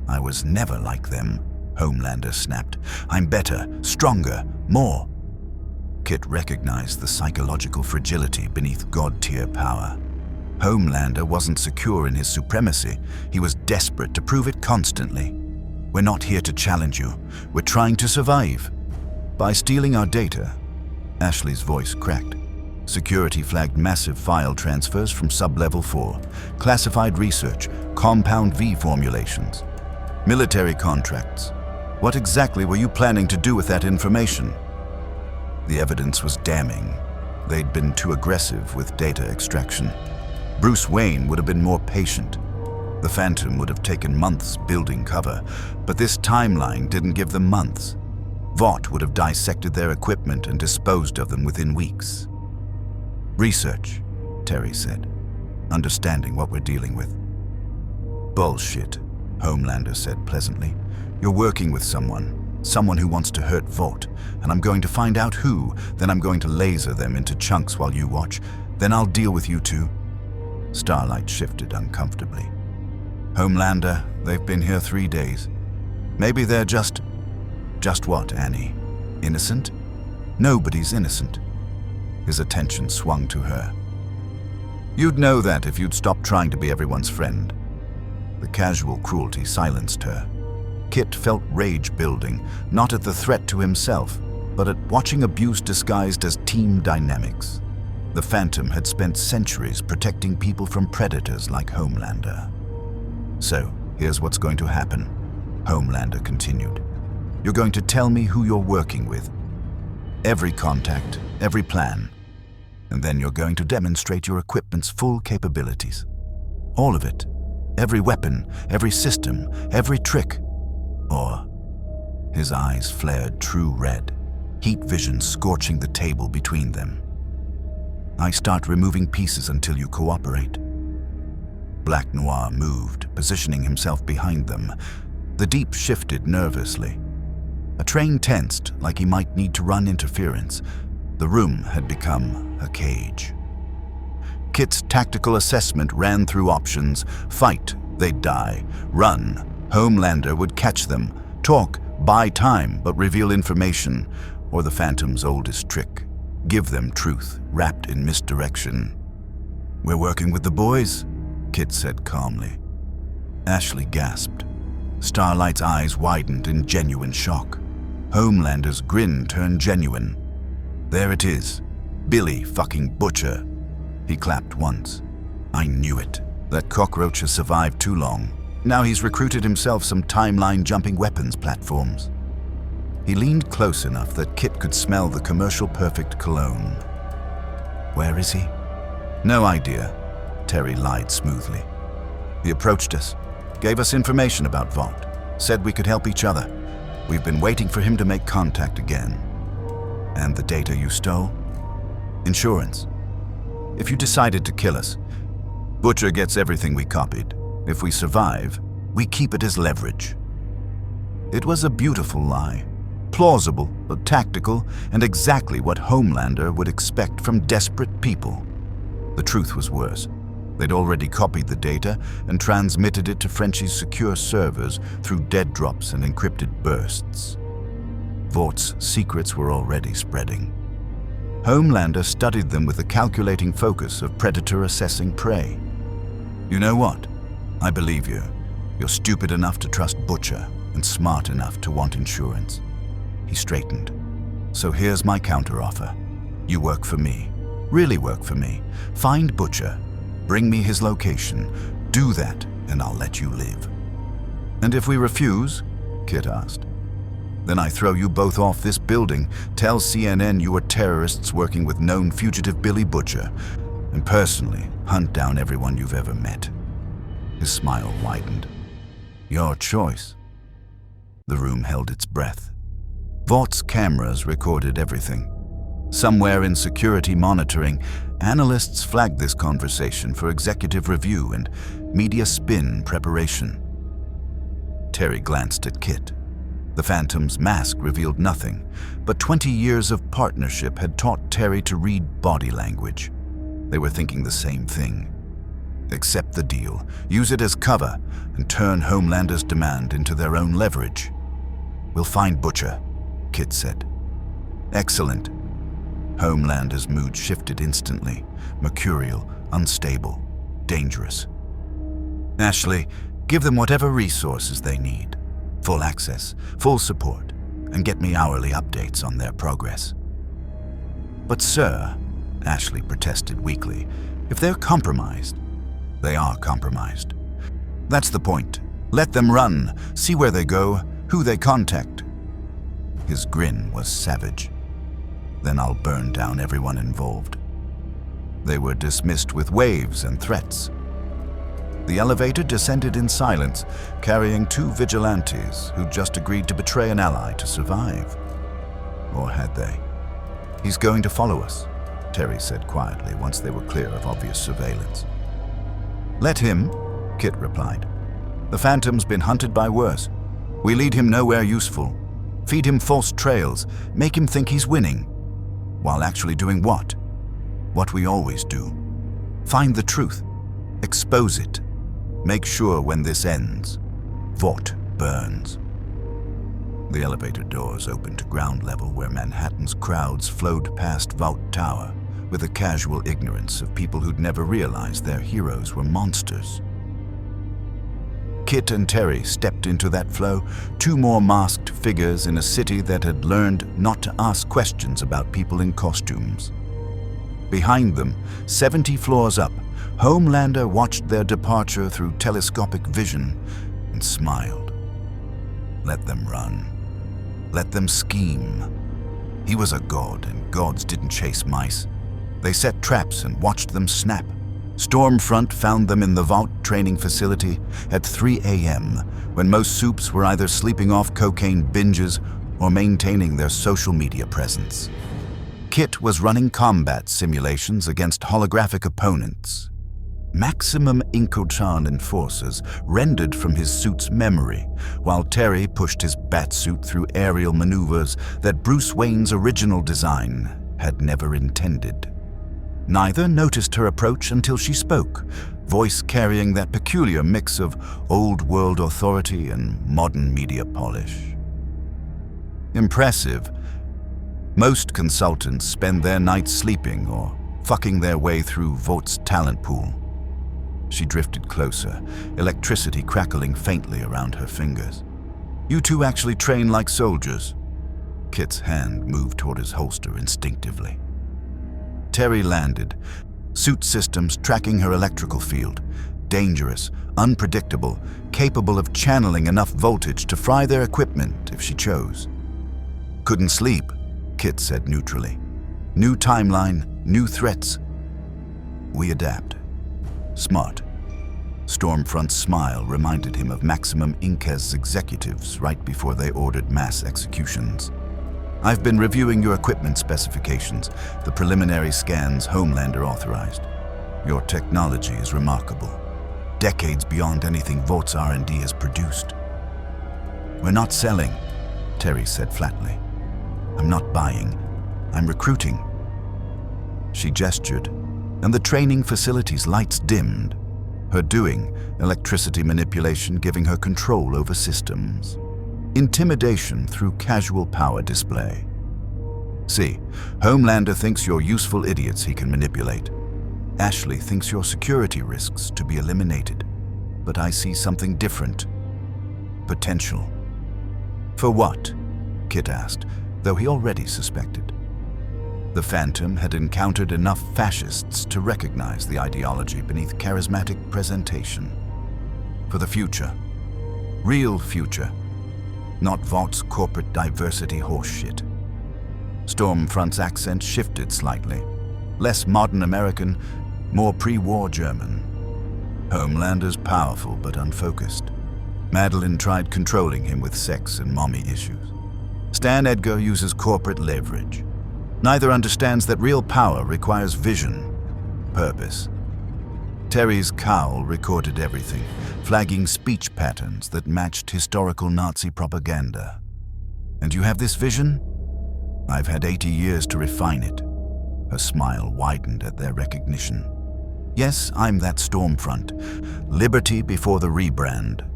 "I was never like them," Homelander snapped. "I'm better, stronger, more." Kit recognized the psychological fragility beneath God-tier power. Homelander wasn't secure in his supremacy. He was desperate to prove it constantly. "We're not here to challenge you. We're trying to survive." By stealing our data, Ashley's voice cracked. Security flagged massive file transfers from Sub-Level 4, classified research, Compound V formulations, military contracts. What exactly were you planning to do with that information? The evidence was damning. They'd been too aggressive with data extraction. Bruce Wayne would have been more patient. The Phantom would have taken months building cover, but this timeline didn't give them months. Vought would have dissected their equipment and disposed of them within weeks. "Research," Terry said, understanding what we're dealing with. "Bullshit," Homelander said pleasantly. "You're working with someone who wants to hurt Vought, and I'm going to find out who, then I'm going to laser them into chunks while you watch, then I'll deal with you two." Starlight shifted uncomfortably. "Homelander, they've been here 3 days. Maybe they're just what, Annie? Innocent? Nobody's innocent." His attention swung to her. "You'd know that if you'd stopped trying to be everyone's friend." The casual cruelty silenced her. Kit felt rage building, not at the threat to himself, but at watching abuse disguised as team dynamics. The Phantom had spent centuries protecting people from predators like Homelander. So, here's what's going to happen, Homelander continued. You're going to tell me who you're working with. Every contact, every plan. And then you're going to demonstrate your equipment's full capabilities. All of it. Every weapon, every system, every trick. Or... His eyes flared true red, heat vision scorching the table between them. I start removing pieces until you cooperate. Black Noir moved, positioning himself behind them. The Deep shifted nervously. A train tensed, like he might need to run interference. The room had become a cage. Kit's tactical assessment ran through options. Fight, they'd die. Run, Homelander would catch them. Talk, buy time, but reveal information. Or the Phantom's oldest trick. Give them truth, wrapped in misdirection. We're working with the boys, Kit said calmly. Ashley gasped. Starlight's eyes widened in genuine shock. Homelander's grin turned genuine. There it is. Billy fucking Butcher. He clapped once. I knew it. That cockroach has survived too long. Now he's recruited himself some timeline-jumping weapons platforms. He leaned close enough that Kit could smell the commercial-perfect cologne. Where is he? No idea, Terry lied smoothly. He approached us, gave us information about Vought, said we could help each other. We've been waiting for him to make contact again. And the data you stole? Insurance. If you decided to kill us, Butcher gets everything we copied. If we survive, we keep it as leverage. It was a beautiful lie. Plausible, but tactical, and exactly what Homelander would expect from desperate people. The truth was worse. They'd already copied the data and transmitted it to Frenchie's secure servers through dead drops and encrypted bursts. Vaught's secrets were already spreading. Homelander studied them with the calculating focus of predator assessing prey. You know what? I believe you. You're stupid enough to trust Butcher and smart enough to want insurance. He straightened. So here's my counteroffer. You work for me. Really work for me. Find Butcher. Bring me his location. Do that, and I'll let you live. And if we refuse? Kit asked. Then I throw you both off this building, tell CNN you are terrorists working with known fugitive Billy Butcher, and personally hunt down everyone you've ever met. His smile widened. Your choice. The room held its breath. Vaught's cameras recorded everything. Somewhere in security monitoring, analysts flagged this conversation for executive review and media spin preparation. Terry glanced at Kit. The Phantom's mask revealed nothing, but 20 years of partnership had taught Terry to read body language. They were thinking the same thing. Accept the deal, use it as cover, and turn Homelander's demand into their own leverage. We'll find Butcher, Kit said. Excellent. Homelander's mood shifted instantly, mercurial, unstable, dangerous. Ashley, give them whatever resources they need. Full access, full support, and get me hourly updates on their progress. But sir, Ashley protested weakly, if they're compromised, they are compromised. That's the point. Let them run, see where they go, who they contact. His grin was savage. Then I'll burn down everyone involved. They were dismissed with waves and threats. The elevator descended in silence, carrying 2 vigilantes who'd just agreed to betray an ally to survive. Or had they? He's going to follow us, Terry said quietly once they were clear of obvious surveillance. Let him, Kit replied. The Phantom's been hunted by worse. We lead him nowhere useful. Feed him false trails, make him think he's winning. While actually doing what? What we always do. Find the truth. Expose it. Make sure when this ends, Vought burns. The elevator doors opened to ground level where Manhattan's crowds flowed past Vought Tower with the casual ignorance of people who'd never realized their heroes were monsters. Kit and Terry stepped into that flow, 2 more masked figures in a city that had learned not to ask questions about people in costumes. Behind them, 70 floors up, Homelander watched their departure through telescopic vision and smiled. Let them run. Let them scheme. He was a god, and gods didn't chase mice. They set traps and watched them snap. Stormfront found them in the Vought training facility at 3 a.m., when most supes were either sleeping off cocaine binges or maintaining their social media presence. Kit was running combat simulations against holographic opponents. Maximum Incochan enforcers rendered from his suit's memory, while Terry pushed his batsuit through aerial maneuvers that Bruce Wayne's original design had never intended. Neither noticed her approach until she spoke, voice carrying that peculiar mix of old-world authority and modern media polish. Impressive. Most consultants spend their nights sleeping or fucking their way through Vought's talent pool. She drifted closer, electricity crackling faintly around her fingers. You two actually train like soldiers. Kit's hand moved toward his holster instinctively. Terry landed, suit systems tracking her electrical field. Dangerous, unpredictable, capable of channeling enough voltage to fry their equipment if she chose. Couldn't sleep, Kit said neutrally. New timeline, new threats. We adapt. Smart. Stormfront's smile reminded him of Maximum Inquez's executives right before they ordered mass executions. I've been reviewing your equipment specifications, the preliminary scans Homelander authorized. Your technology is remarkable. Decades beyond anything Vought's R&D has produced. We're not selling, Terry said flatly. I'm not buying. I'm recruiting. She gestured, and the training facility's lights dimmed. Her doing, electricity manipulation giving her control over systems. Intimidation through casual power display. See, Homelander thinks you're useful idiots he can manipulate. Ashley thinks you're security risks to be eliminated. But I see something different. Potential. For what? Kit asked, though he already suspected. The Phantom had encountered enough fascists to recognize the ideology beneath charismatic presentation. For the future. Real future. Not Vaught's corporate diversity horseshit. Stormfront's accent shifted slightly. Less modern American, more pre-war German. Homelander's powerful but unfocused. Madeline tried controlling him with sex and mommy issues. Stan Edgar uses corporate leverage. Neither understands that real power requires vision, purpose. Terry's cowl recorded everything, flagging speech patterns that matched historical Nazi propaganda. And you have this vision? I've had 80 years to refine it. Her smile widened at their recognition. Yes, I'm that Stormfront. Liberty before the rebrand.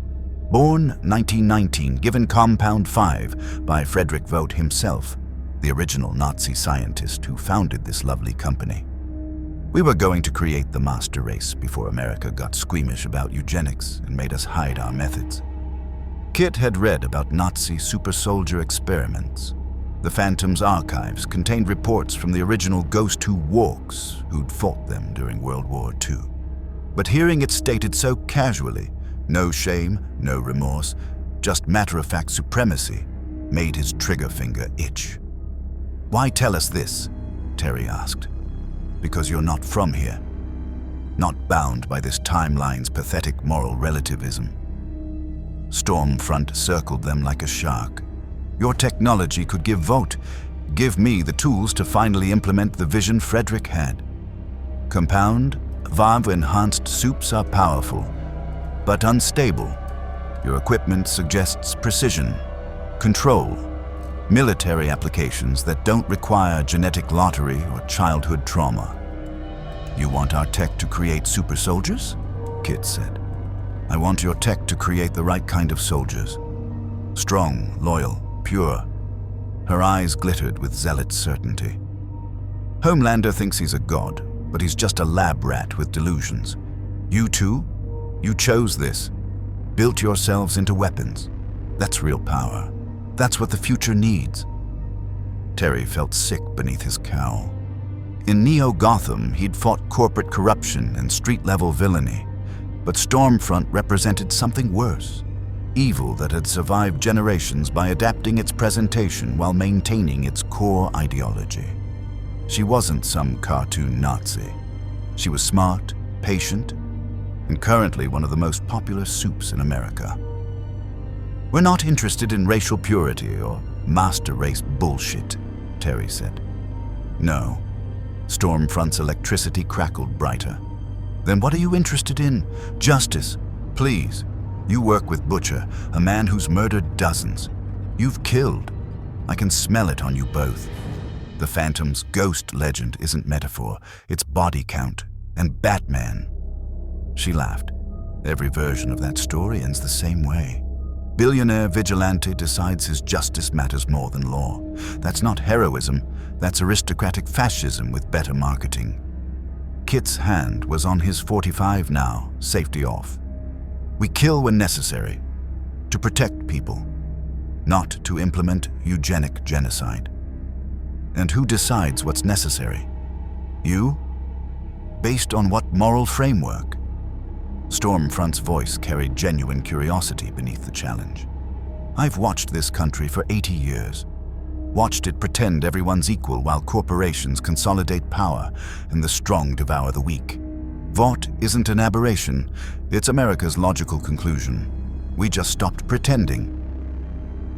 Born 1919, given Compound 5 by Frederick Vought himself, the original Nazi scientist who founded this lovely company. We were going to create the master race before America got squeamish about eugenics and made us hide our methods. Kit had read about Nazi super soldier experiments. The Phantom's archives contained reports from the original Ghost Who Walks who'd fought them during World War II. But hearing it stated so casually, no shame, no remorse, just matter-of-fact supremacy, made his trigger finger itch. Why tell us this? Terry asked. Because you're not from here. Not bound by this timeline's pathetic moral relativism. Stormfront circled them like a shark. Your technology could give Vought, give me the tools to finally implement the vision Frederick had. Compound, VAV-enhanced supes are powerful, but unstable. Your equipment suggests precision, control, military applications that don't require genetic lottery or childhood trauma. You want our tech to create super soldiers? Kit said. I want your tech to create the right kind of soldiers. Strong, loyal, pure. Her eyes glittered with zealot certainty. Homelander thinks he's a god, but he's just a lab rat with delusions. You too? You chose this. Built yourselves into weapons. That's real power. That's what the future needs. Terry felt sick beneath his cowl. In Neo-Gotham, he'd fought corporate corruption and street-level villainy, but Stormfront represented something worse. Evil that had survived generations by adapting its presentation while maintaining its core ideology. She wasn't some cartoon Nazi. She was smart, patient, and currently one of the most popular supes in America. "We're not interested in racial purity or master race bullshit," Terry said. "No." Stormfront's electricity crackled brighter. "Then what are you interested in? Justice, please. You work with Butcher, a man who's murdered dozens. You've killed. I can smell it on you both. The Phantom's ghost legend isn't metaphor, it's body count. And Batman." She laughed. "Every version of that story ends the same way. Billionaire vigilante decides his justice matters more than law. That's not heroism, that's aristocratic fascism with better marketing." Kit's hand was on his .45 now, safety off. "We kill when necessary, to protect people, not to implement eugenic genocide. And who decides what's necessary? You? Based on what moral framework?" Stormfront's voice carried genuine curiosity beneath the challenge. "I've watched this country for 80 years. Watched it pretend everyone's equal while corporations consolidate power and the strong devour the weak. Vought isn't an aberration, it's America's logical conclusion. We just stopped pretending."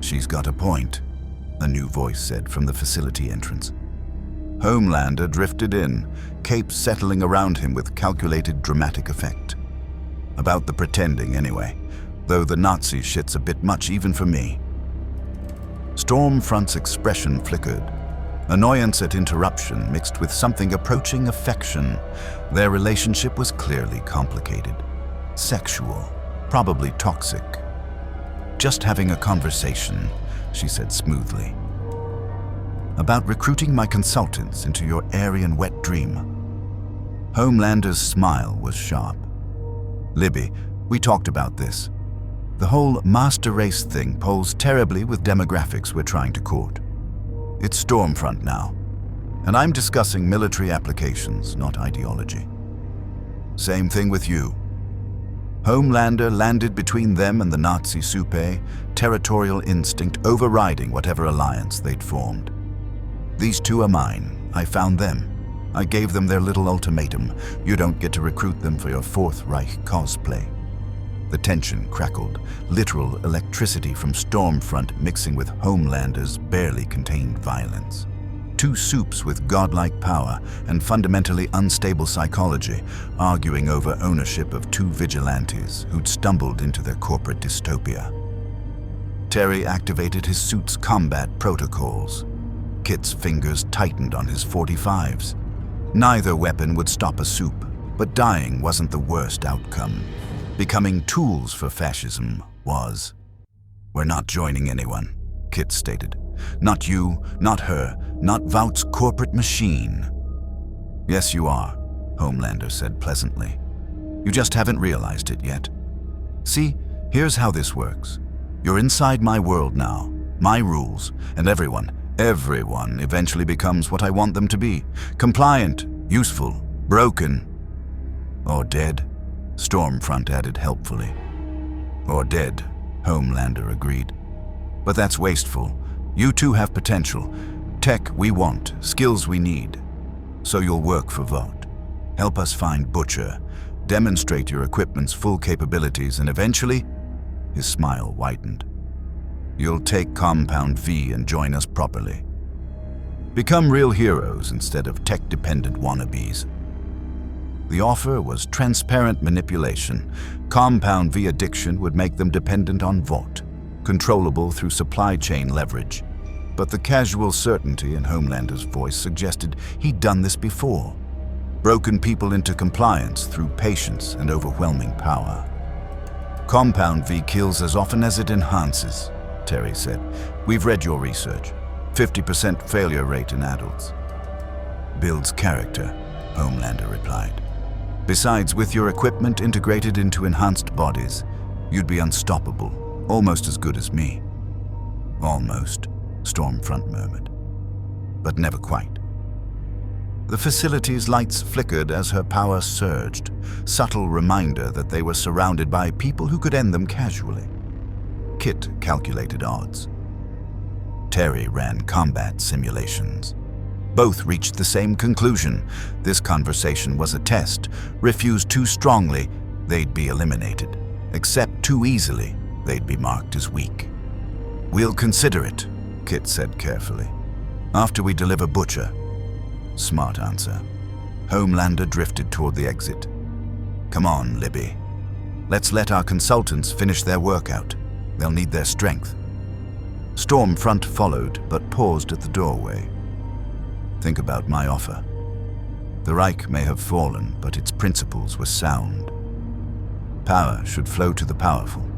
"She's got a point," a new voice said from the facility entrance. Homelander drifted in, cape settling around him with calculated dramatic effect. "About the pretending anyway, though the Nazi shit's a bit much even for me." Stormfront's expression flickered. Annoyance at interruption mixed with something approaching affection. Their relationship was clearly complicated. Sexual, probably toxic. "Just having a conversation," she said smoothly. "About recruiting my consultants into your airy and wet dream." Homelander's smile was sharp. "Libby, we talked about this. The whole master race thing polls terribly with demographics we're trying to court. It's Stormfront now, and I'm discussing military applications, not ideology. Same thing with you." Homelander landed between them and the Nazi supe, territorial instinct overriding whatever alliance they'd formed. "These two are mine. I found them. I gave them their little ultimatum. You don't get to recruit them for your Fourth Reich cosplay." The tension crackled, literal electricity from Stormfront mixing with Homelander's barely contained violence. Two supes with godlike power and fundamentally unstable psychology arguing over ownership of two vigilantes who'd stumbled into their corporate dystopia. Terry activated his suit's combat protocols. Kit's fingers tightened on his .45s. Neither weapon would stop a supe, but dying wasn't the worst outcome. Becoming tools for fascism was. "We're not joining anyone," Kit stated. "Not you, not her, not Vought's corporate machine." "Yes, you are," Homelander said pleasantly. "You just haven't realized it yet. See, here's how this works. You're inside my world now, my rules, and everyone eventually becomes what I want them to be. Compliant, useful, broken, or dead," Stormfront added helpfully. "Or dead," Homelander agreed. "But that's wasteful. You two have potential. Tech we want, skills we need. So you'll work for Vought. Help us find Butcher, demonstrate your equipment's full capabilities, and eventually," his smile widened, "you'll take Compound V and join us properly. Become real heroes instead of tech-dependent wannabes." The offer was transparent manipulation. Compound V addiction would make them dependent on Vought, controllable through supply chain leverage. But the casual certainty in Homelander's voice suggested he'd done this before. Broken people into compliance through patience and overwhelming power. "Compound V kills as often as it enhances," Terry said. "We've read your research. 50% failure rate in adults." "Builds character," Homelander replied. "Besides, with your equipment integrated into enhanced bodies, you'd be unstoppable, almost as good as me." "Almost," Stormfront murmured. "But never quite." The facility's lights flickered as her power surged, subtle reminder that they were surrounded by people who could end them casually. Kit calculated odds. Terry ran combat simulations. Both reached the same conclusion. This conversation was a test. Refuse too strongly, they'd be eliminated. Accept too easily, they'd be marked as weak. "We'll consider it," Kit said carefully. "After we deliver Butcher." Smart answer. Homelander drifted toward the exit. "Come on, Libby. Let's let our consultants finish their workout. They'll need their strength." Stormfront followed, but paused at the doorway. "Think about my offer. The Reich may have fallen, but its principles were sound. Power should flow to the powerful.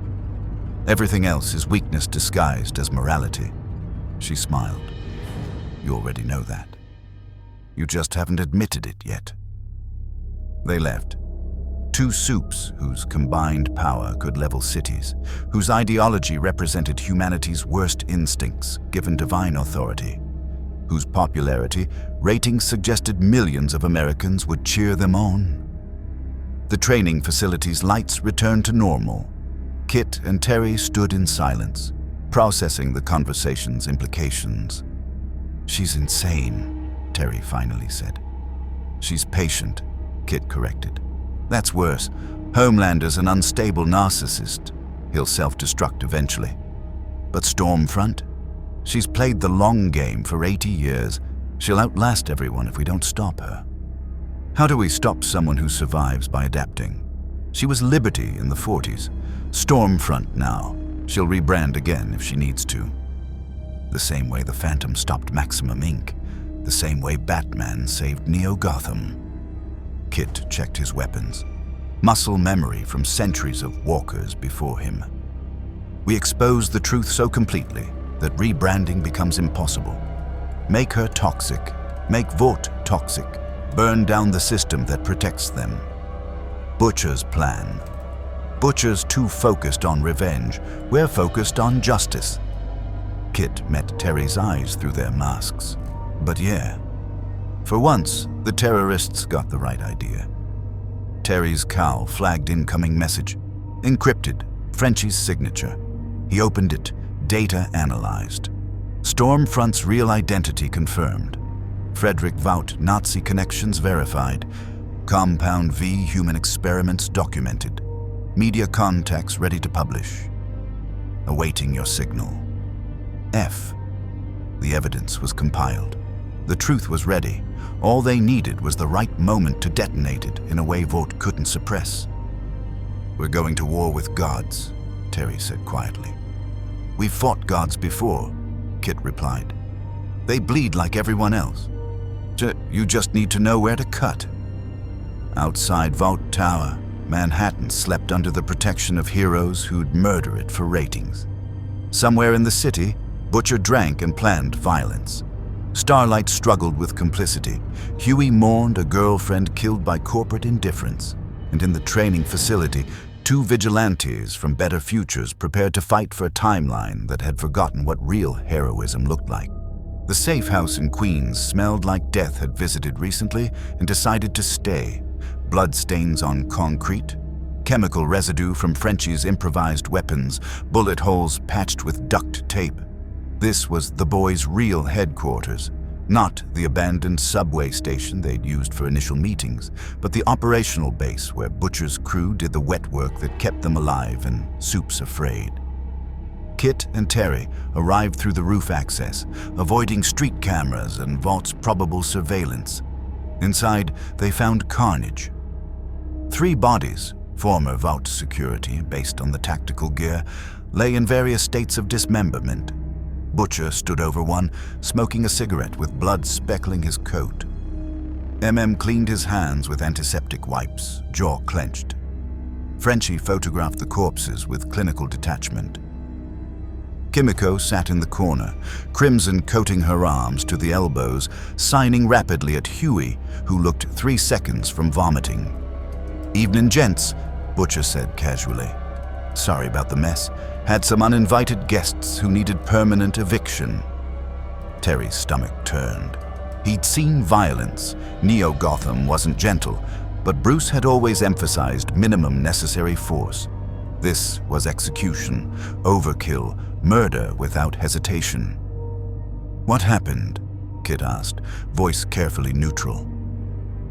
Everything else is weakness disguised as morality." She smiled. "You already know that. You just haven't admitted it yet." They left. Two supes whose combined power could level cities, whose ideology represented humanity's worst instincts given divine authority, whose popularity ratings suggested millions of Americans would cheer them on. The training facility's lights returned to normal. Kit and Terry stood in silence, processing the conversation's implications. "She's insane," Terry finally said. "She's patient," Kit corrected. "That's worse. Homelander's an unstable narcissist. He'll self-destruct eventually. But Stormfront? She's played the long game for 80 years. She'll outlast everyone if we don't stop her. How do we stop someone who survives by adapting? She was Liberty in the 40s. Stormfront now. She'll rebrand again if she needs to. The same way the Phantom stopped Maximum Inc. The same way Batman saved Neo Gotham." Kit checked his weapons. Muscle memory from centuries of walkers before him. "We expose the truth so completely that rebranding becomes impossible. Make her toxic. Make Vought toxic. Burn down the system that protects them. Butcher's plan. Butcher's too focused on revenge. We're focused on justice." Kit met Terry's eyes through their masks. "But yeah, for once, the terrorists got the right idea." Terry's cowl flagged incoming message. Encrypted, Frenchie's signature. He opened it, data analyzed. Stormfront's real identity confirmed. Frederick Vought Nazi connections verified. Compound V human experiments documented. Media contacts ready to publish. Awaiting your signal. F. The evidence was compiled. The truth was ready. All they needed was the right moment to detonate it in a way Vought couldn't suppress. "We're going to war with gods," Terry said quietly. "We've fought gods before," Kit replied. "They bleed like everyone else. You just need to know where to cut." Outside Vought Tower, Manhattan slept under the protection of heroes who'd murder it for ratings. Somewhere in the city, Butcher drank and planned violence. Starlight struggled with complicity. Huey mourned a girlfriend killed by corporate indifference. And in the training facility, two vigilantes from Better Futures prepared to fight for a timeline that had forgotten what real heroism looked like. The safe house in Queens smelled like death had visited recently and decided to stay. Bloodstains on concrete, chemical residue from Frenchie's improvised weapons, bullet holes patched with duct tape. This was the boys' real headquarters, not the abandoned subway station they'd used for initial meetings, but the operational base where Butcher's crew did the wet work that kept them alive and supes afraid. Kit and Terry arrived through the roof access, avoiding street cameras and Vaught's probable surveillance. Inside, they found carnage. 3 bodies, former Vought security based on the tactical gear, lay in various states of dismemberment. Butcher stood over one, smoking a cigarette with blood speckling his coat. MM cleaned his hands with antiseptic wipes, jaw clenched. Frenchie photographed the corpses with clinical detachment. Kimiko sat in the corner, crimson coating her arms to the elbows, signing rapidly at Huey, who looked 3 seconds from vomiting. "Evening, gents," Butcher said casually. "Sorry about the mess. Had some uninvited guests who needed permanent eviction." Terry's stomach turned. He'd seen violence. Neo-Gotham wasn't gentle, but Bruce had always emphasized minimum necessary force. This was execution, overkill, murder without hesitation. "What happened?" Kit asked, voice carefully neutral.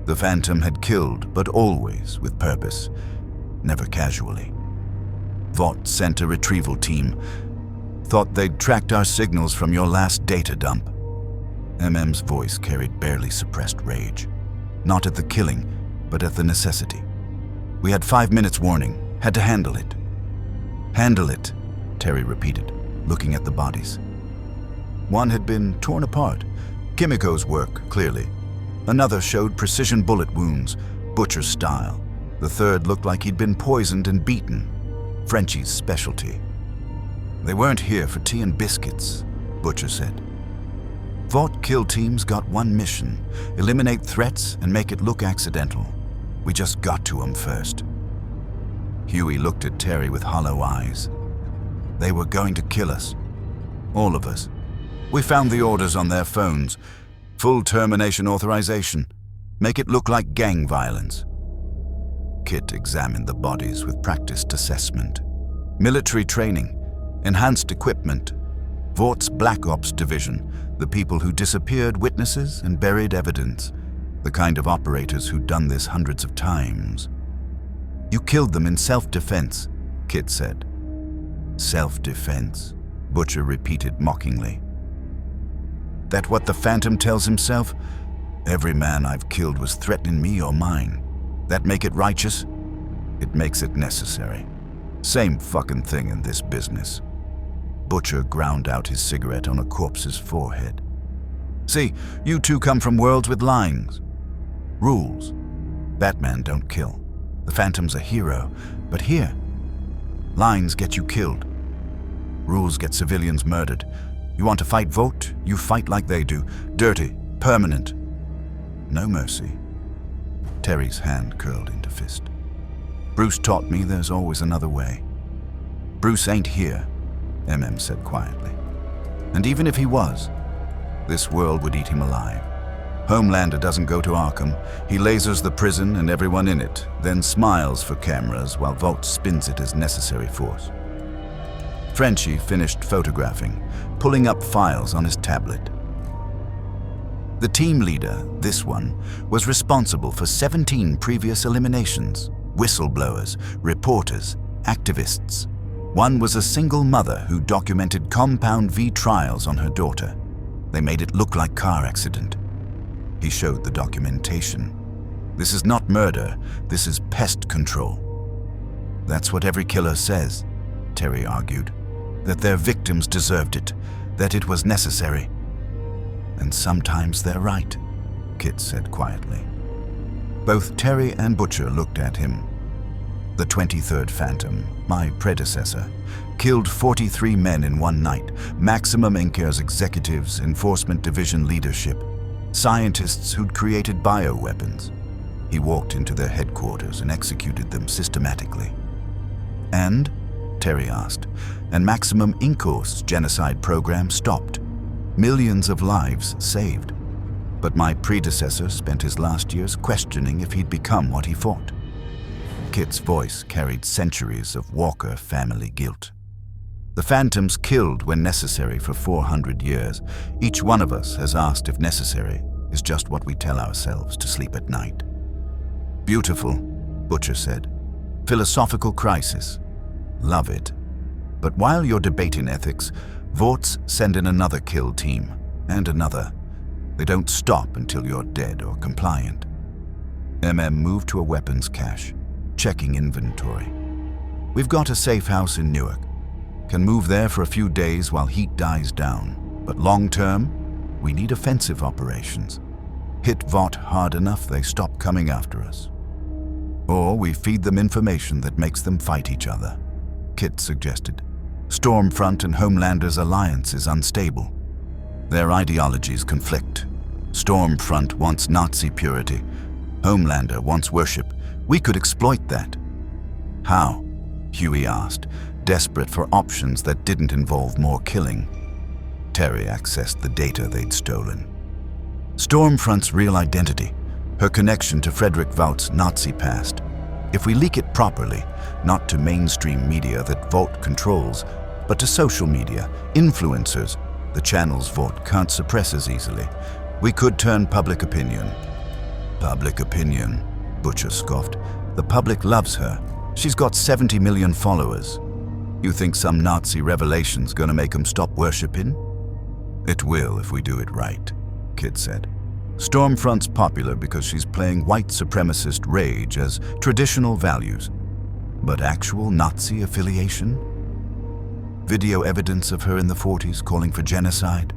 The Phantom had killed, but always with purpose, never casually. Vought sent a retrieval team. Thought they'd tracked our signals from your last data dump. MM's voice carried barely suppressed rage. Not at the killing, but at the necessity. We had 5 minutes warning, had to handle it. "Handle it," Terry repeated, looking at the bodies. One had been torn apart. Kimiko's work, clearly. Another showed precision bullet wounds, butcher style. The third looked like he'd been poisoned and beaten. Frenchie's specialty. "They weren't here for tea and biscuits," Butcher said. Vought kill teams got one mission: eliminate threats and make it look accidental. We just got to them first. Huey looked at Terry with hollow eyes. "They were going to kill us. All of us. We found the orders on their phones. Full termination authorization. Make it look like gang violence." Kit examined the bodies with practiced assessment. Military training, enhanced equipment, Vaught's Black Ops division, the people who disappeared witnesses and buried evidence, the kind of operators who'd done this hundreds of times. "You killed them in self-defense," Kit said. "Self-defense," Butcher repeated mockingly. "That what the Phantom tells himself? Every man I've killed was threatening me or mine. That make it righteous? It makes it necessary. Same fucking thing in this business." Butcher ground out his cigarette on a corpse's forehead. "See, you two come from worlds with lines. Rules. Batman don't kill. The Phantom's a hero. But here, lines get you killed. Rules get civilians murdered. You want to fight Vought? You fight like they do. Dirty. Permanent. No mercy." Terry's hand curled into fist. "Bruce taught me there's always another way." "Bruce ain't here," MM said quietly. "And even if he was, this world would eat him alive. Homelander doesn't go to Arkham. He lasers the prison and everyone in it, then smiles for cameras while Vought spins it as necessary force." Frenchie finished photographing, pulling up files on his tablet. The team leader, this one, was responsible for 17 previous eliminations. Whistleblowers, reporters, activists. One was a single mother who documented Compound V trials on her daughter. They made it look like car accident. He showed the documentation. "This is not murder, this is pest control." "That's what every killer says," Terry argued. "That their victims deserved it, that it was necessary." "And sometimes they're right," Kit said quietly. Both Terry and Butcher looked at him. "The 23rd Phantom, my predecessor, killed 43 men in one night, Maximum Incare's executives, Enforcement Division leadership, scientists who'd created bioweapons. He walked into their headquarters and executed them systematically." "And?" Terry asked. "And Maximum Incor's genocide program stopped. Millions of lives saved. But my predecessor spent his last years questioning if he'd become what he fought." Kit's voice carried centuries of Walker family guilt. "The Phantoms killed when necessary for 400 years. Each one of us has asked if necessary is just what we tell ourselves to sleep at night." "Beautiful," Butcher said. "Philosophical crisis. Love it. But while you're debating ethics, Vaught's send in another kill team, and another. They don't stop until you're dead or compliant." MM moved to a weapons cache, checking inventory. "We've got a safe house in Newark. Can move there for a few days while heat dies down. But long term, we need offensive operations. Hit Vought hard enough they stop coming after us. Or we feed them information that makes them fight each other," Kit suggested. "Stormfront and Homelander's alliance is unstable. Their ideologies conflict. Stormfront wants Nazi purity. Homelander wants worship. We could exploit that." "How?" Huey asked, desperate for options that didn't involve more killing. Terry accessed the data they'd stolen. Stormfront's real identity, her connection to Frederick Vought's Nazi past. If we leak it properly, not to mainstream media that Vought controls, but to social media, influencers, the channels Vought can't suppress as easily, we could turn public opinion. Public opinion, Butcher scoffed. The public loves her. She's got 70 million followers. You think some Nazi revelation's gonna make them stop worshipping? It will if we do it right, Kid said. Stormfront's popular because she's playing white supremacist rage as traditional values. But actual Nazi affiliation? Video evidence of her in the 40s calling for genocide?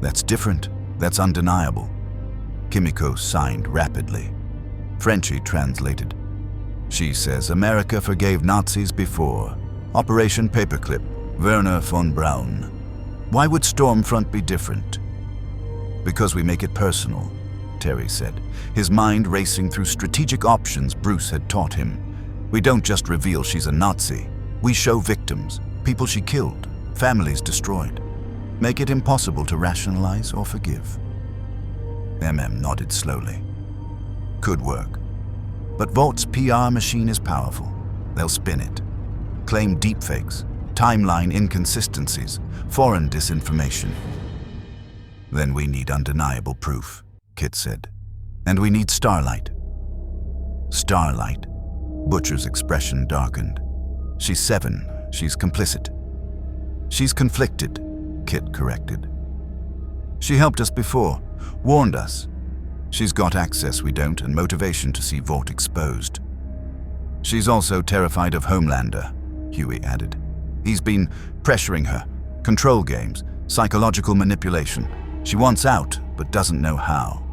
That's different. That's undeniable. Kimiko signed rapidly. Frenchie translated. She says America forgave Nazis before. Operation Paperclip, Werner von Braun. Why would Stormfront be different? Because we make it personal, Terry said, his mind racing through strategic options Bruce had taught him. We don't just reveal she's a Nazi. We show victims, people she killed, families destroyed. Make it impossible to rationalize or forgive. Nodded slowly. Could work. But Vaught's PR machine is powerful. They'll spin it. Claim deepfakes, timeline inconsistencies, foreign disinformation. Then we need undeniable proof, Kit said. And we need Starlight. Starlight. Butcher's expression darkened. She's 7. She's complicit. She's conflicted, Kit corrected. She helped us before, warned us. She's got access we don't and motivation to see Vought exposed. She's also terrified of Homelander, Huey added. He's been pressuring her. Control games, psychological manipulation. She wants out, but doesn't know how.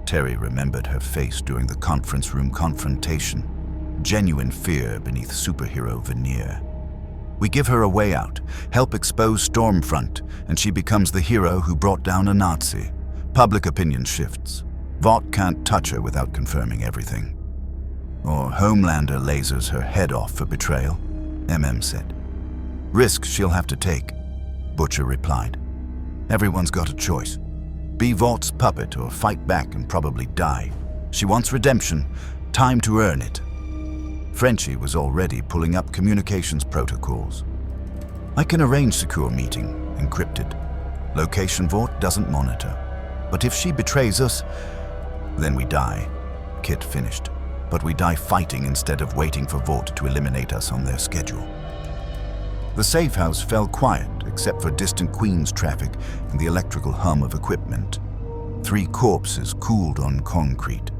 Terry remembered her face during the conference room confrontation. Genuine fear beneath superhero veneer. We give her a way out, help expose Stormfront, and she becomes the hero who brought down a Nazi. Public opinion shifts. Vought can't touch her without confirming everything. Or Homelander lasers her head off for betrayal, said. Risk she'll have to take, Butcher replied. Everyone's got a choice. Be Vaught's puppet or fight back and probably die. She wants redemption, time to earn it. Frenchie was already pulling up communications protocols. I can arrange secure meeting, encrypted. Location Vought doesn't monitor. But if she betrays us, then we die, Kit finished. But we die fighting instead of waiting for Vought to eliminate us on their schedule. The safe house fell quiet except for distant Queens traffic and the electrical hum of equipment. 3 corpses cooled on concrete.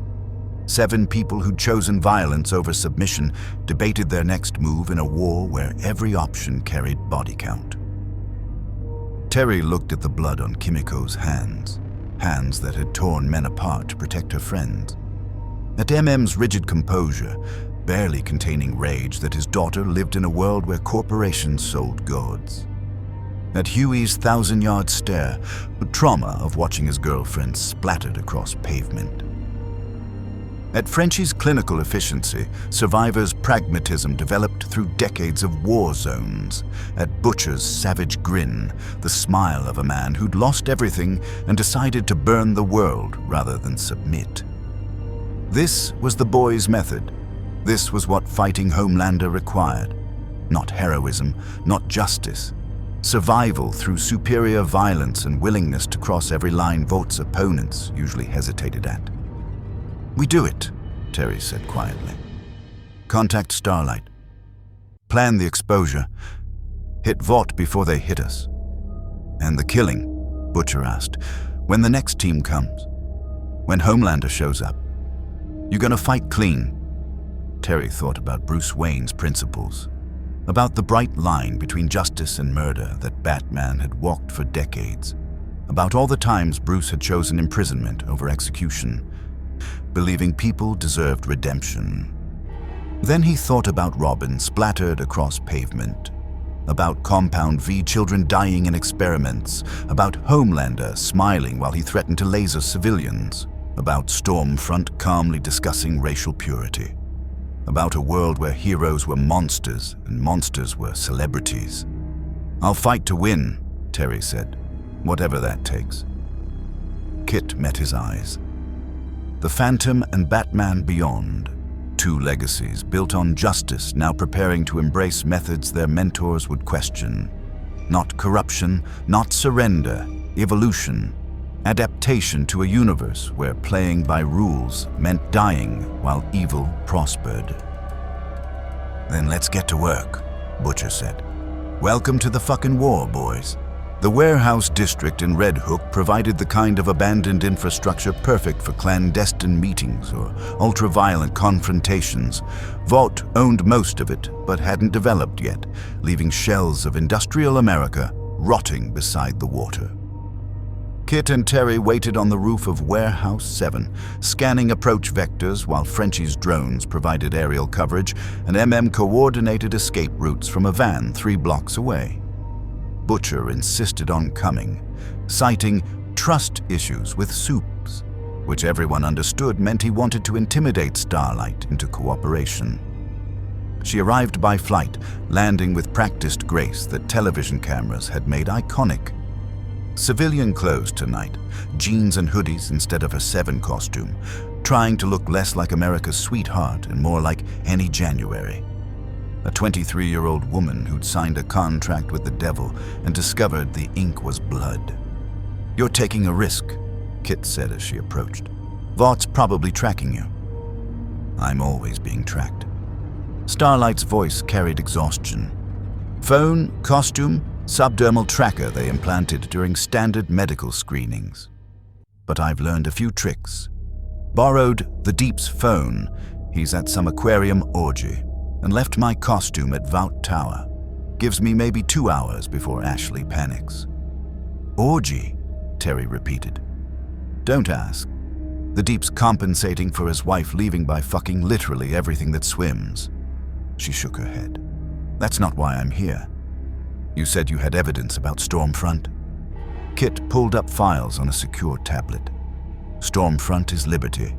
7 people who'd chosen violence over submission debated their next move in a war where every option carried body count. Terry looked at the blood on Kimiko's hands, hands that had torn men apart to protect her friends. At MM's rigid composure, barely containing rage that his daughter lived in a world where corporations sold gods. At Huey's 1,000-yard stare, the trauma of watching his girlfriend splattered across pavement. At Frenchie's clinical efficiency, survivors' pragmatism developed through decades of war zones. At Butcher's savage grin, the smile of a man who'd lost everything and decided to burn the world rather than submit. This was the boy's method. This was what fighting Homelander required. Not heroism, not justice. Survival through superior violence and willingness to cross every line Vaught's opponents usually hesitated at. We do it, Terry said quietly. Contact Starlight. Plan the exposure. Hit Vought before they hit us. And the killing, Butcher asked, when the next team comes. When Homelander shows up. You're gonna fight clean. Terry thought about Bruce Wayne's principles. About the bright line between justice and murder that Batman had walked for decades. About all the times Bruce had chosen imprisonment over execution. Believing people deserved redemption. Then he thought about Robin splattered across pavement, about Compound V children dying in experiments, about Homelander smiling while he threatened to laser civilians, about Stormfront calmly discussing racial purity, about a world where heroes were monsters and monsters were celebrities. I'll fight to win, Terry said, whatever that takes. Kit met his eyes. The Phantom and Batman Beyond, two legacies built on justice, now preparing to embrace methods their mentors would question. Not corruption, not surrender, evolution, adaptation to a universe where playing by rules meant dying while evil prospered. "Then let's get to work," Butcher said. "Welcome to the fucking war, boys." The warehouse district in Red Hook provided the kind of abandoned infrastructure perfect for clandestine meetings or ultra-violent confrontations. Vought owned most of it, but hadn't developed yet, leaving shells of industrial America rotting beside the water. Kit and Terry waited on the roof of Warehouse 7, scanning approach vectors while Frenchie's drones provided aerial coverage and MM coordinated escape routes from a van 3 blocks away. Butcher insisted on coming, citing trust issues with supes, which everyone understood meant he wanted to intimidate Starlight into cooperation. She arrived by flight, landing with practiced grace that television cameras had made iconic. Civilian clothes tonight, jeans and hoodies instead of a 7 costume, trying to look less like America's sweetheart and more like Annie January. A 23-year-old woman who'd signed a contract with the devil and discovered the ink was blood. "You're taking a risk," Kit said as she approached. "Vought's probably tracking you." "I'm always being tracked." Starlight's voice carried exhaustion. "Phone, costume, subdermal tracker they implanted during standard medical screenings. But I've learned a few tricks. Borrowed the Deep's phone, he's at some aquarium orgy, and left my costume at Vought Tower. Gives me maybe 2 hours before Ashley panics." "Orgy?" Terry repeated. "Don't ask. The Deep's compensating for his wife leaving by fucking literally everything that swims." She shook her head. "That's not why I'm here. You said you had evidence about Stormfront?" Kit pulled up files on a secure tablet. "Stormfront is liberty.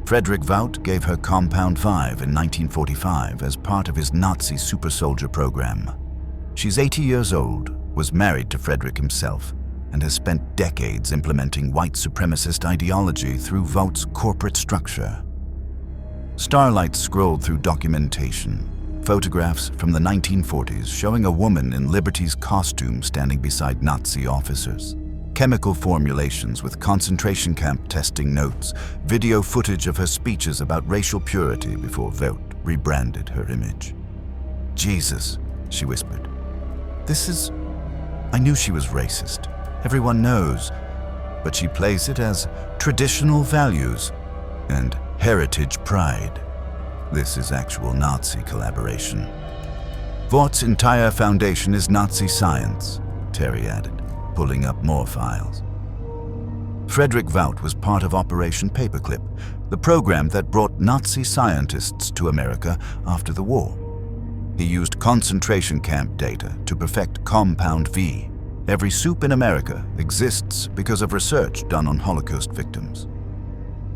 Frederick Vought gave her Compound 5 in 1945 as part of his Nazi super soldier program. She's 80 years old, was married to Frederick himself, and has spent decades implementing white supremacist ideology through Vought's corporate structure." Starlight scrolled through documentation, photographs from the 1940s showing a woman in Liberty's costume standing beside Nazi officers. Chemical formulations with concentration camp testing notes, video footage of her speeches about racial purity before Vought rebranded her image. "Jesus," she whispered. I knew she was racist. Everyone knows. But she plays it as traditional values and heritage pride. This is actual Nazi collaboration." "Vaught's entire foundation is Nazi science," Terry added, pulling up more files. Frederick Vought was part of Operation Paperclip, the program that brought Nazi scientists to America after the war. He used concentration camp data to perfect Compound V. Every supe in America exists because of research done on Holocaust victims.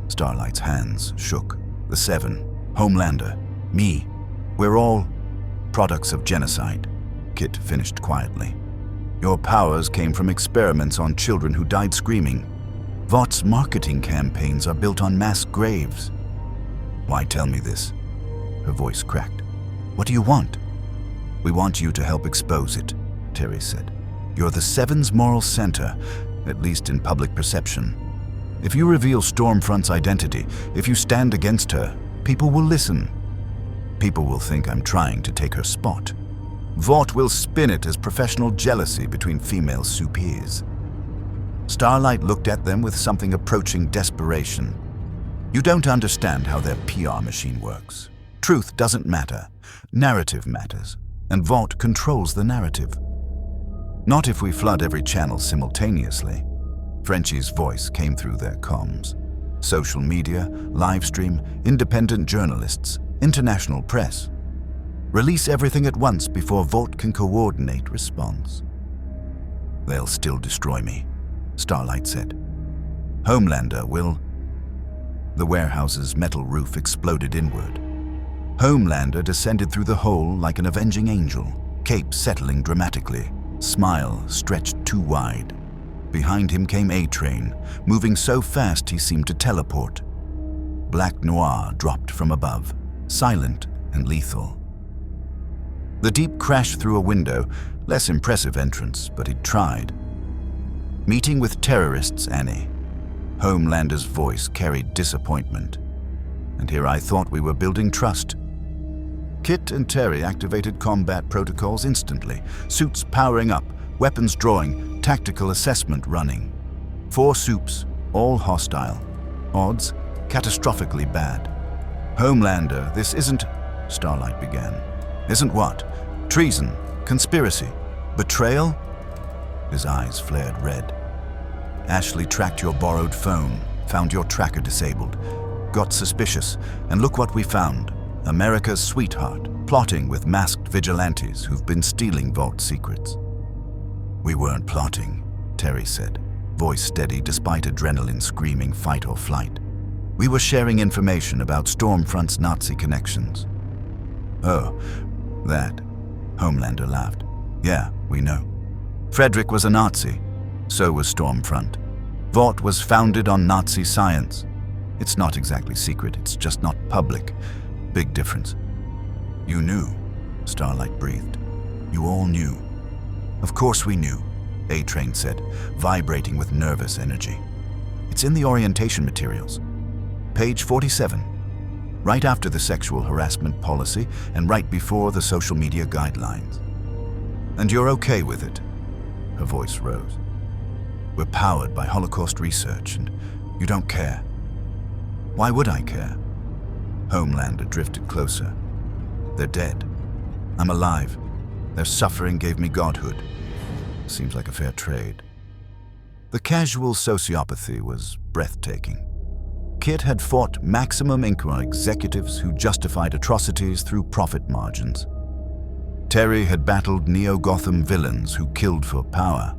Starlight's hands shook. "The 7, Homelander, me, we're all products of genocide," Kit finished quietly. "Your powers came from experiments on children who died screaming. Vaught's marketing campaigns are built on mass graves." "Why tell me this?" Her voice cracked. "What do you want?" "We want you to help expose it," Terry said. "You're the 7's moral center, at least in public perception. If you reveal Stormfront's identity, if you stand against her, people will listen. People will think I'm trying to take her spot. Vought will spin it as professional jealousy between female supes." Starlight looked at them with something approaching desperation. "You don't understand how their PR machine works. Truth doesn't matter. Narrative matters, and Vought controls the narrative. Not if we flood every channel simultaneously." Frenchie's voice came through their comms. "Social media, live stream, independent journalists, international press. Release everything at once before Vought can coordinate response." "They'll still destroy me," Starlight said. "Homelander will..." The warehouse's metal roof exploded inward. Homelander descended through the hole like an avenging angel, cape settling dramatically, smile stretched too wide. Behind him came A-Train, moving so fast he seemed to teleport. Black Noir dropped from above, silent and lethal. The Deep crashed through a window, less impressive entrance, but he'd tried. Meeting with terrorists, Annie. Homelander's voice carried disappointment. And here I thought we were building trust. Kit and Terry activated combat protocols instantly, suits powering up, weapons drawing, tactical assessment running. 4 supes, all hostile. Odds, catastrophically bad. Homelander, this isn't... Starlight began. Isn't what? Treason, conspiracy, betrayal? His eyes flared red. Ashley tracked your borrowed phone, found your tracker disabled, got suspicious, and look what we found. America's sweetheart, plotting with masked vigilantes who've been stealing Vought secrets. We weren't plotting, Terry said, voice steady despite adrenaline screaming fight or flight. We were sharing information about Stormfront's Nazi connections. Oh, that. Homelander laughed. Yeah, we know. Frederick was a Nazi. So was Stormfront. Vought was founded on Nazi science. It's not exactly secret, it's just not public. Big difference. You knew, Starlight breathed. You all knew. Of course we knew, A-Train said, vibrating with nervous energy. It's in the orientation materials. Page 47. Right after the sexual harassment policy and right before the social media guidelines. And you're okay with it? Her voice rose. We're powered by Holocaust research and you don't care. Why would I care? Homelander drifted closer. They're dead. I'm alive. Their suffering gave me godhood. Seems like a fair trade. The casual sociopathy was breathtaking. Kit had fought maximum income executives who justified atrocities through profit margins. Terry had battled Neo-Gotham villains who killed for power.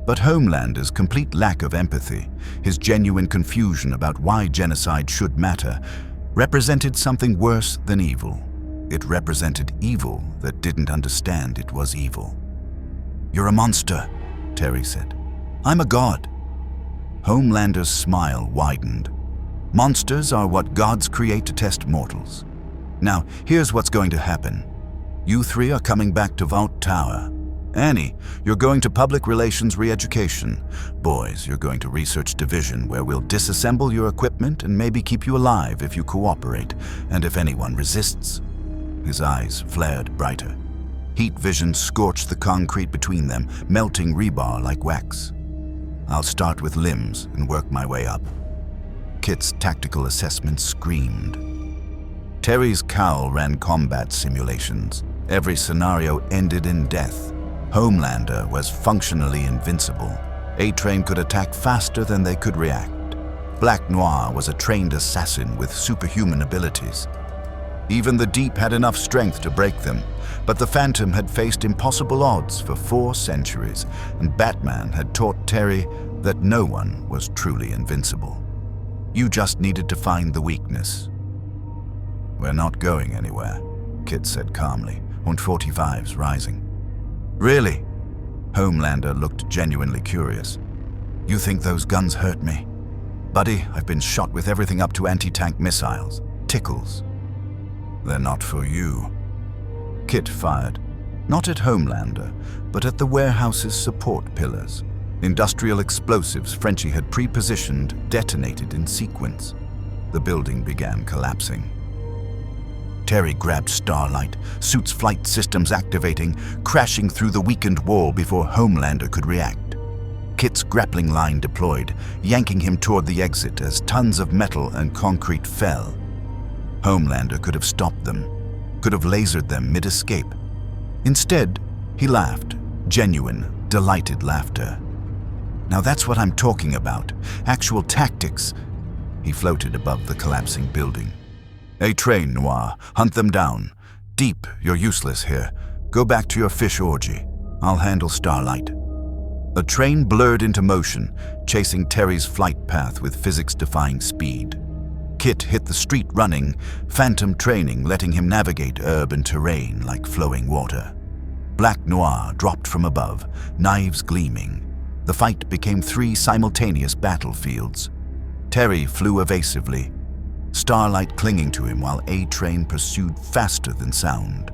But Homelander's complete lack of empathy, his genuine confusion about why genocide should matter, represented something worse than evil. It represented evil that didn't understand it was evil. You're a monster, Terry said. I'm a god. Homelander's smile widened. Monsters are what gods create to test mortals. Now, here's what's going to happen. You 3 are coming back to Vought Tower. Annie, you're going to public relations re-education. Boys, you're going to research division where we'll disassemble your equipment and maybe keep you alive if you cooperate, and if anyone resists. His eyes flared brighter. Heat vision scorched the concrete between them, melting rebar like wax. I'll start with limbs and work my way up. Kit's tactical assessment screamed. Terry's cowl ran combat simulations. Every scenario ended in death. Homelander was functionally invincible. A-Train could attack faster than they could react. Black Noir was a trained assassin with superhuman abilities. Even the Deep had enough strength to break them, but the Phantom had faced impossible odds for 4 centuries, and Batman had taught Terry that no one was truly invincible. You just needed to find the weakness. We're not going anywhere, Kit said calmly, und 45's rising. Really? Homelander looked genuinely curious. You think those guns hurt me? Buddy, I've been shot with everything up to anti-tank missiles. Tickles. They're not for you. Kit fired. Not at Homelander, but at the warehouse's support pillars. Industrial explosives Frenchie had pre-positioned detonated in sequence. The building began collapsing. Terry grabbed Starlight, suit's flight systems activating, crashing through the weakened wall before Homelander could react. Kit's grappling line deployed, yanking him toward the exit as tons of metal and concrete fell. Homelander could have stopped them, could have lasered them mid-escape. Instead, he laughed, genuine, delighted laughter. Now that's what I'm talking about, actual tactics. He floated above the collapsing building. A-Train, Noir, hunt them down. Deep, you're useless here. Go back to your fish orgy. I'll handle Starlight. A train blurred into motion, chasing Terry's flight path with physics-defying speed. Kit hit the street running, Phantom training letting him navigate urban terrain like flowing water. Black Noir dropped from above, knives gleaming. The fight became 3 simultaneous battlefields. Terry flew evasively, Starlight clinging to him while A-Train pursued faster than sound.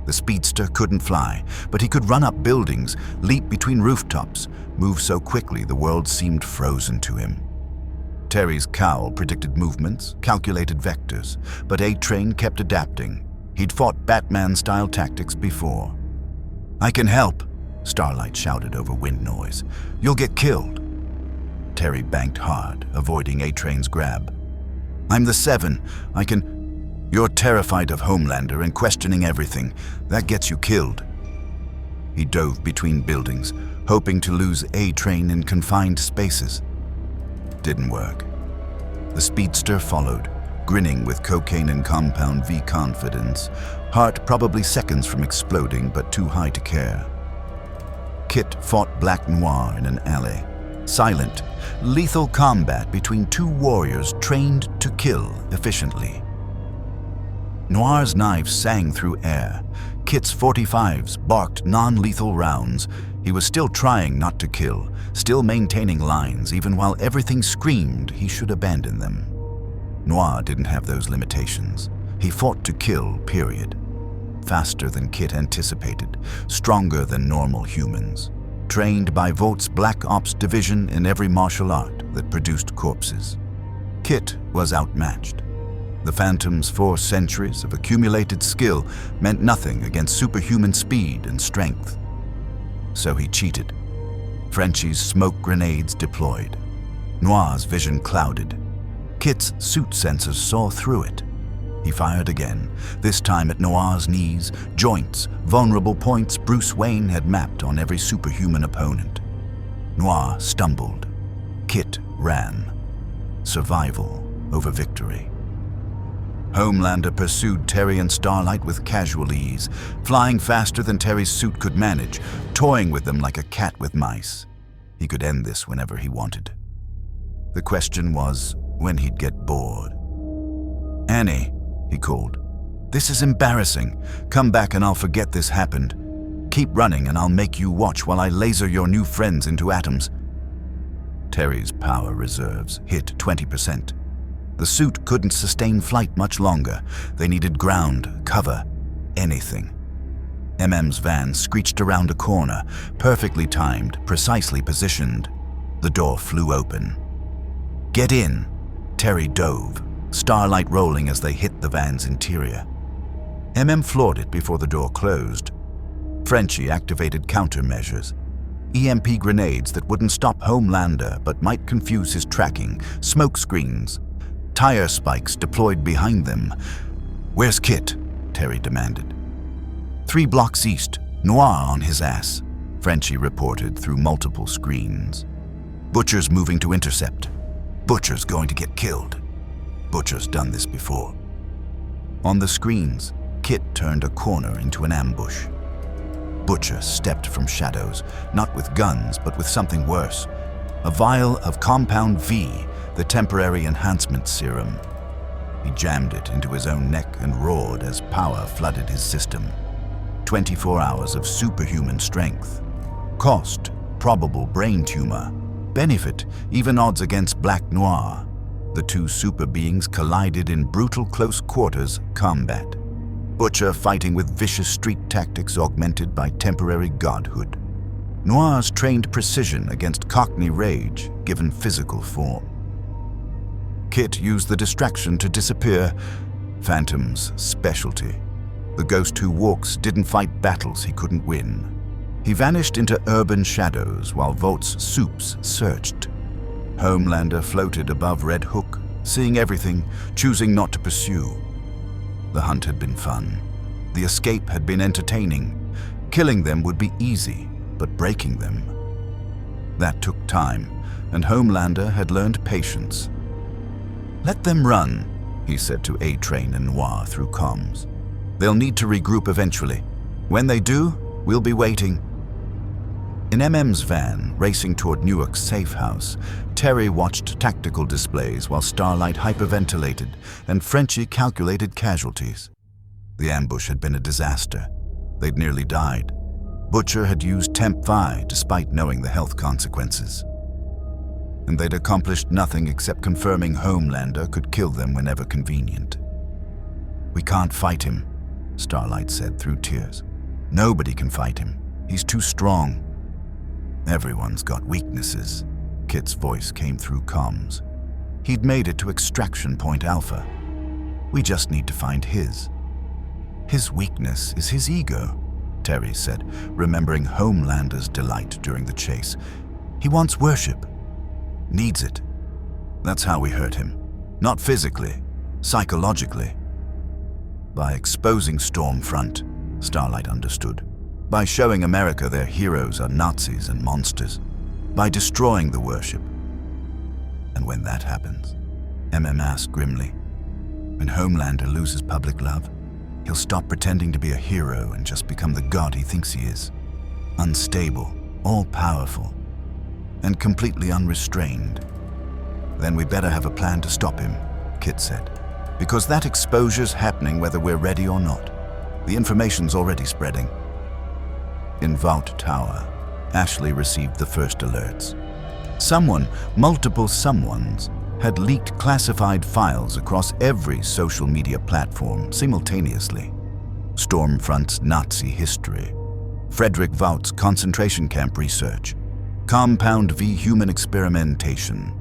The speedster couldn't fly, but he could run up buildings, leap between rooftops, move so quickly the world seemed frozen to him. Terry's cowl predicted movements, calculated vectors, but A-Train kept adapting. He'd fought Batman-style tactics before. "I can help," Starlight shouted over wind noise. "You'll get killed." Terry banked hard, avoiding A-Train's grab. "I'm the 7. I can..." "You're terrified of Homelander and questioning everything. That gets you killed." He dove between buildings, hoping to lose A-Train in confined spaces. Didn't work. The speedster followed, grinning with cocaine and compound V confidence, heart probably seconds from exploding but too high to care. Kit fought Black Noir in an alley. Silent, lethal combat between 2 warriors trained to kill efficiently. Noir's knives sang through air. Kit's .45s barked non-lethal rounds. He was still trying not to kill, still maintaining lines even while everything screamed he should abandon them. Noir didn't have those limitations. He fought to kill, period. Faster than Kit anticipated, stronger than normal humans. Trained by Vought's Black Ops division in every martial art that produced corpses. Kit was outmatched. The Phantom's 4 centuries of accumulated skill meant nothing against superhuman speed and strength. So he cheated. Frenchie's smoke grenades deployed. Noir's vision clouded. Kit's suit sensors saw through it. He fired again, this time at Noir's knees, joints, vulnerable points Bruce Wayne had mapped on every superhuman opponent. Noir stumbled. Kit ran. Survival over victory. Homelander pursued Terry and Starlight with casual ease, flying faster than Terry's suit could manage, toying with them like a cat with mice. He could end this whenever he wanted. The question was when he'd get bored. "Annie," he called. "This is embarrassing. Come back and I'll forget this happened. Keep running and I'll make you watch while I laser your new friends into atoms." Terry's power reserves hit 20%. The suit couldn't sustain flight much longer. They needed ground, cover, anything. MM's van screeched around a corner, perfectly timed, precisely positioned. The door flew open. "Get in!" Terry dove, Starlight rolling as they hit the van's interior. MM floored it before the door closed. Frenchie activated countermeasures. EMP grenades that wouldn't stop Homelander but might confuse his tracking, smoke screens. Tire spikes deployed behind them. "Where's Kit?" Terry demanded. 3 blocks east, Noir on his ass, Frenchie reported through multiple screens. "Butcher's moving to intercept. Butcher's going to get killed. Butcher's done this before." On the screens, Kit turned a corner into an ambush. Butcher stepped from shadows, not with guns, but with something worse. A vial of Compound V, the temporary enhancement serum. He jammed it into his own neck and roared as power flooded his system. 24 hours of superhuman strength. Cost, probable brain tumor. Benefit, even odds against Black Noir. The 2 super beings collided in brutal close quarters combat. Butcher fighting with vicious street tactics augmented by temporary godhood. Noir's trained precision against Cockney rage given physical form. Kit used the distraction to disappear, Phantom's specialty. The ghost who walks didn't fight battles he couldn't win. He vanished into urban shadows while Vought's supes searched. Homelander floated above Red Hook, seeing everything, choosing not to pursue. The hunt had been fun. The escape had been entertaining. Killing them would be easy, but breaking them. That took time, and Homelander had learned patience. "Let them run," he said to A-Train and Noir through comms. "They'll need to regroup eventually. When they do, we'll be waiting." In MM's van, racing toward Newark's safe house, Terry watched tactical displays while Starlight hyperventilated and Frenchie calculated casualties. The ambush had been a disaster. They'd nearly died. Butcher had used Temp Vi despite knowing the health consequences. And they'd accomplished nothing except confirming Homelander could kill them whenever convenient. "We can't fight him," Starlight said through tears. "Nobody can fight him. He's too strong." "Everyone's got weaknesses," Kit's voice came through comms. "He'd made it to Extraction Point Alpha. We just need to find his." "His weakness is his ego," Terry said, remembering Homelander's delight during the chase. "He wants worship. Needs it. That's how we hurt him. Not physically, psychologically." By exposing Stormfront, Starlight understood. By showing America their heroes are Nazis and monsters. By destroying the worship. "And when that happens," asked grimly, "when Homelander loses public love, he'll stop pretending to be a hero and just become the god he thinks he is. Unstable, all-powerful, and completely unrestrained. Then we better have a plan to stop him," Kit said. "Because that exposure's happening whether we're ready or not. The information's already spreading." In Vought Tower, Ashley received the first alerts. Someone, multiple someones, had leaked classified files across every social media platform simultaneously. Stormfront's Nazi history, Frederick Vought's concentration camp research, Compound V human experimentation,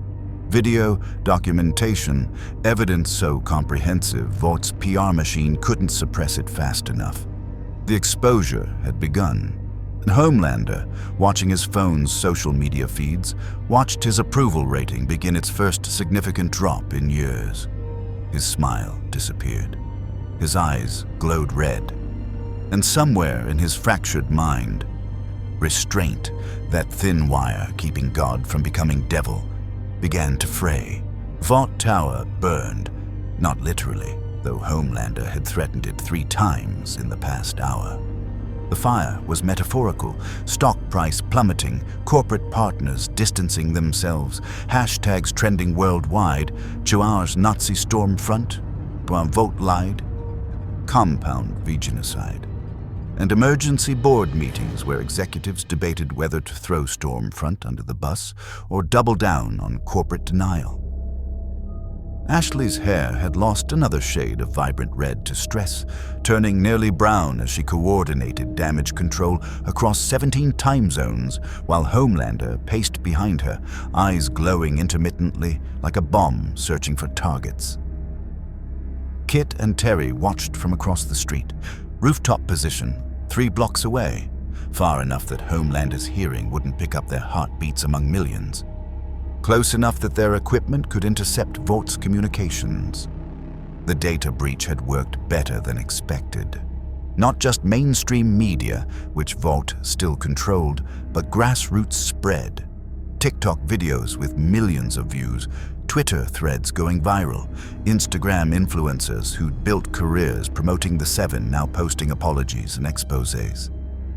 video, documentation, evidence so comprehensive Vought's PR machine couldn't suppress it fast enough. The exposure had begun, and Homelander, watching his phone's social media feeds, watched his approval rating begin its first significant drop in years. His smile disappeared. His eyes glowed red. And somewhere in his fractured mind, restraint, that thin wire keeping God from becoming devil, began to fray. Vought Tower burned, not literally, though Homelander had threatened it 3 times in the past hour. The fire was metaphorical, stock price plummeting, corporate partners distancing themselves, hashtags trending worldwide, Joar's Nazi Stormfront, Vought lied, compound vigilantes, and emergency board meetings where executives debated whether to throw Stormfront under the bus or double down on corporate denial. Ashley's hair had lost another shade of vibrant red to stress, turning nearly brown as she coordinated damage control across 17 time zones, while Homelander paced behind her, eyes glowing intermittently like a bomb searching for targets. Kit and Terry watched from across the street, rooftop position, 3 blocks away, far enough that Homelander's hearing wouldn't pick up their heartbeats among millions. Close enough that their equipment could intercept Vought's communications. The data breach had worked better than expected. Not just mainstream media, which Vought still controlled, but grassroots spread. TikTok videos with millions of views, Twitter threads going viral, Instagram influencers who'd built careers promoting the 7 now posting apologies and exposés.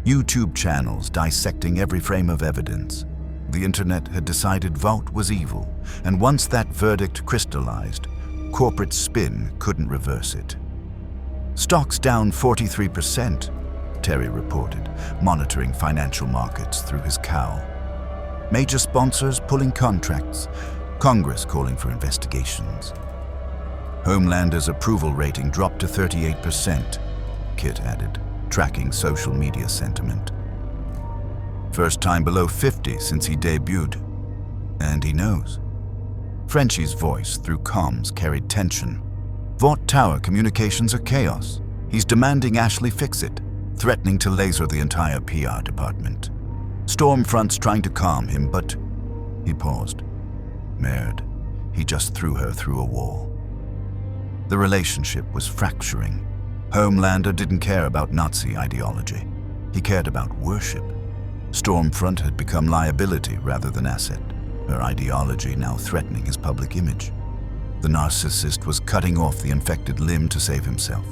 YouTube channels dissecting every frame of evidence. The internet had decided Vought was evil, and once that verdict crystallized, corporate spin couldn't reverse it. "Stocks down 43%, Terry reported, monitoring financial markets through his cowl. "Major sponsors pulling contracts, Congress calling for investigations." Homelander's approval rating dropped to 38%, Kit added, tracking social media sentiment. "First time below 50 since he debuted. And he knows." Frenchie's voice through comms carried tension. "Vought Tower communications are chaos. He's demanding Ashley fix it, threatening to laser the entire PR department. Stormfront's trying to calm him, but..." He paused. Merde, he just threw her through a wall. The relationship was fracturing. Homelander didn't care about Nazi ideology. He cared about worship. Stormfront had become liability rather than asset, her ideology now threatening his public image. The narcissist was cutting off the infected limb to save himself.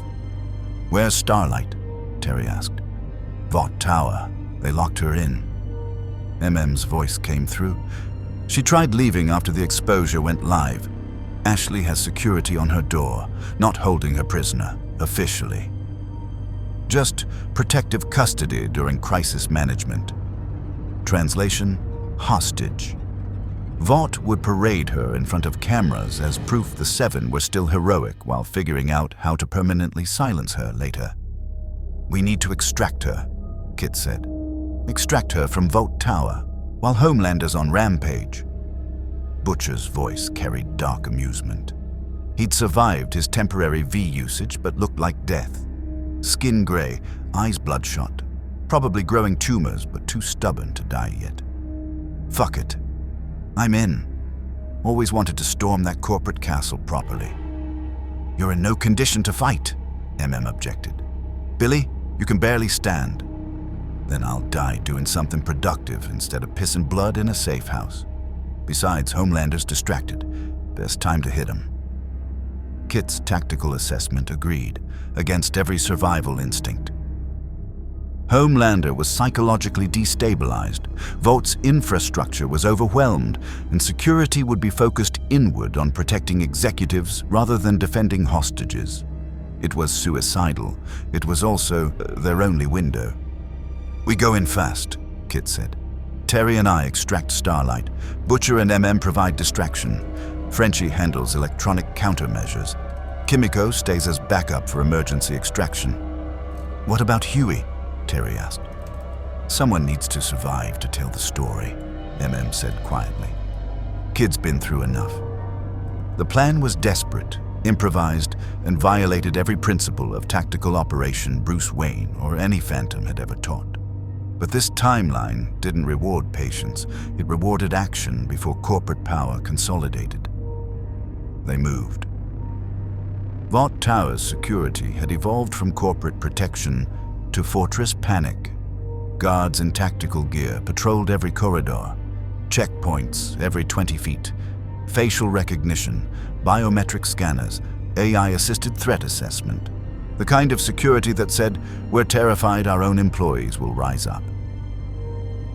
"Where's Starlight?" Terry asked. "Vought Tower. They locked her in." MM's voice came through. "She tried leaving after the exposure went live. Ashley has security on her door, not holding her prisoner, officially." Just protective custody during crisis management. Translation: hostage. Vought would parade her in front of cameras as proof the Seven were still heroic while figuring out how to permanently silence her later. "We need to extract her," Kit said. "Extract her from Vought Tower while Homelander's on rampage." Butcher's voice carried dark amusement. He'd survived his temporary V usage but looked like death. Skin gray, eyes bloodshot, probably growing tumors but too stubborn to die yet. "Fuck it. I'm in. Always wanted to storm that corporate castle properly." "You're in no condition to fight," MM objected. "Billy, you can barely stand." "Then I'll die doing something productive instead of pissing blood in a safe house. Besides, Homelander's distracted. Best time to hit him." Kit's tactical assessment agreed, against every survival instinct. Homelander was psychologically destabilized, Vaught's infrastructure was overwhelmed, and security would be focused inward on protecting executives rather than defending hostages. It was suicidal. It was also their only window. "We go in fast," Kit said. "Terry and I extract Starlight. Butcher and MM provide distraction. Frenchie handles electronic countermeasures. Kimiko stays as backup for emergency extraction." "What about Huey?" Terry asked. "Someone needs to survive to tell the story," MM said quietly. "Kid's been through enough." The plan was desperate, improvised, and violated every principle of tactical operation Bruce Wayne or any Phantom had ever taught. But this timeline didn't reward patience. It rewarded action before corporate power consolidated. They moved. Vought Tower's security had evolved from corporate protection to fortress panic. Guards in tactical gear patrolled every corridor, checkpoints every 20 feet, facial recognition, biometric scanners, AI-assisted threat assessment. The kind of security that said, "We're terrified our own employees will rise up."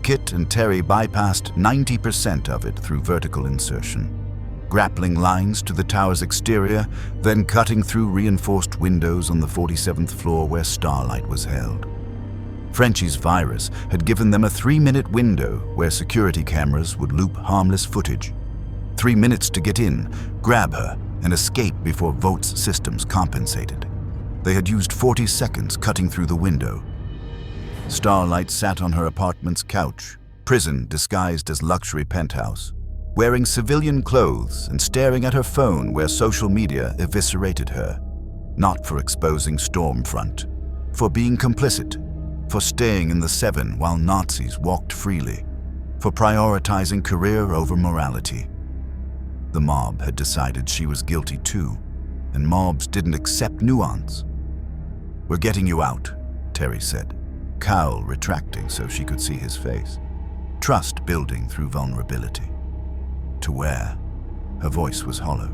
Kit and Terry bypassed 90% of it through vertical insertion, grappling lines to the tower's exterior, then cutting through reinforced windows on the 47th floor where Starlight was held. Frenchie's virus had given them a 3-minute window where security cameras would loop harmless footage. 3 minutes to get in, grab her, and escape before Vaught's systems compensated. They had used 40 seconds cutting through the window. Starlight sat on her apartment's couch, prison disguised as luxury penthouse, wearing civilian clothes and staring at her phone where social media eviscerated her. Not for exposing Stormfront, for being complicit, for staying in the Seven while Nazis walked freely, for prioritizing career over morality. The mob had decided she was guilty too, and mobs didn't accept nuance. "We're getting you out," Terry said, cowl retracting so she could see his face. Trust building through vulnerability. "To where?" Her voice was hollow.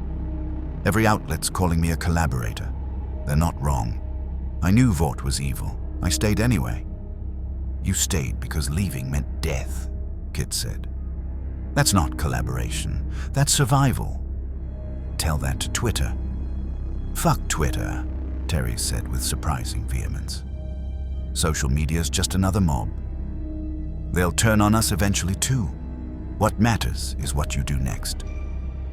"Every outlet's calling me a collaborator. They're not wrong. I knew Vought was evil. I stayed anyway." "You stayed because leaving meant death," Kit said. "That's not collaboration. That's survival." "Tell that to Twitter." "Fuck Twitter," Terry said with surprising vehemence. "Social media's just another mob. They'll turn on us eventually too. What matters is what you do next."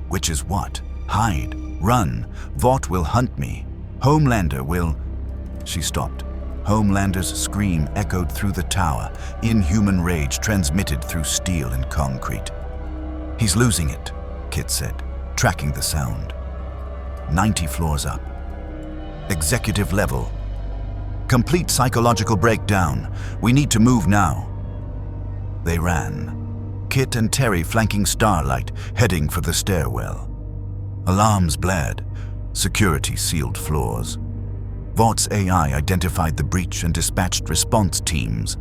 "Which is what? Hide, run. Vought will hunt me. Homelander will..." She stopped. Homelander's scream echoed through the tower, inhuman rage transmitted through steel and concrete. "He's losing it," Kit said, tracking the sound. 90 floors up. Executive level. "Complete psychological breakdown. We need to move now." They ran. Kit and Terry flanking Starlight, heading for the stairwell. Alarms blared. Security sealed floors. Vaught's AI identified the breach and dispatched response teams.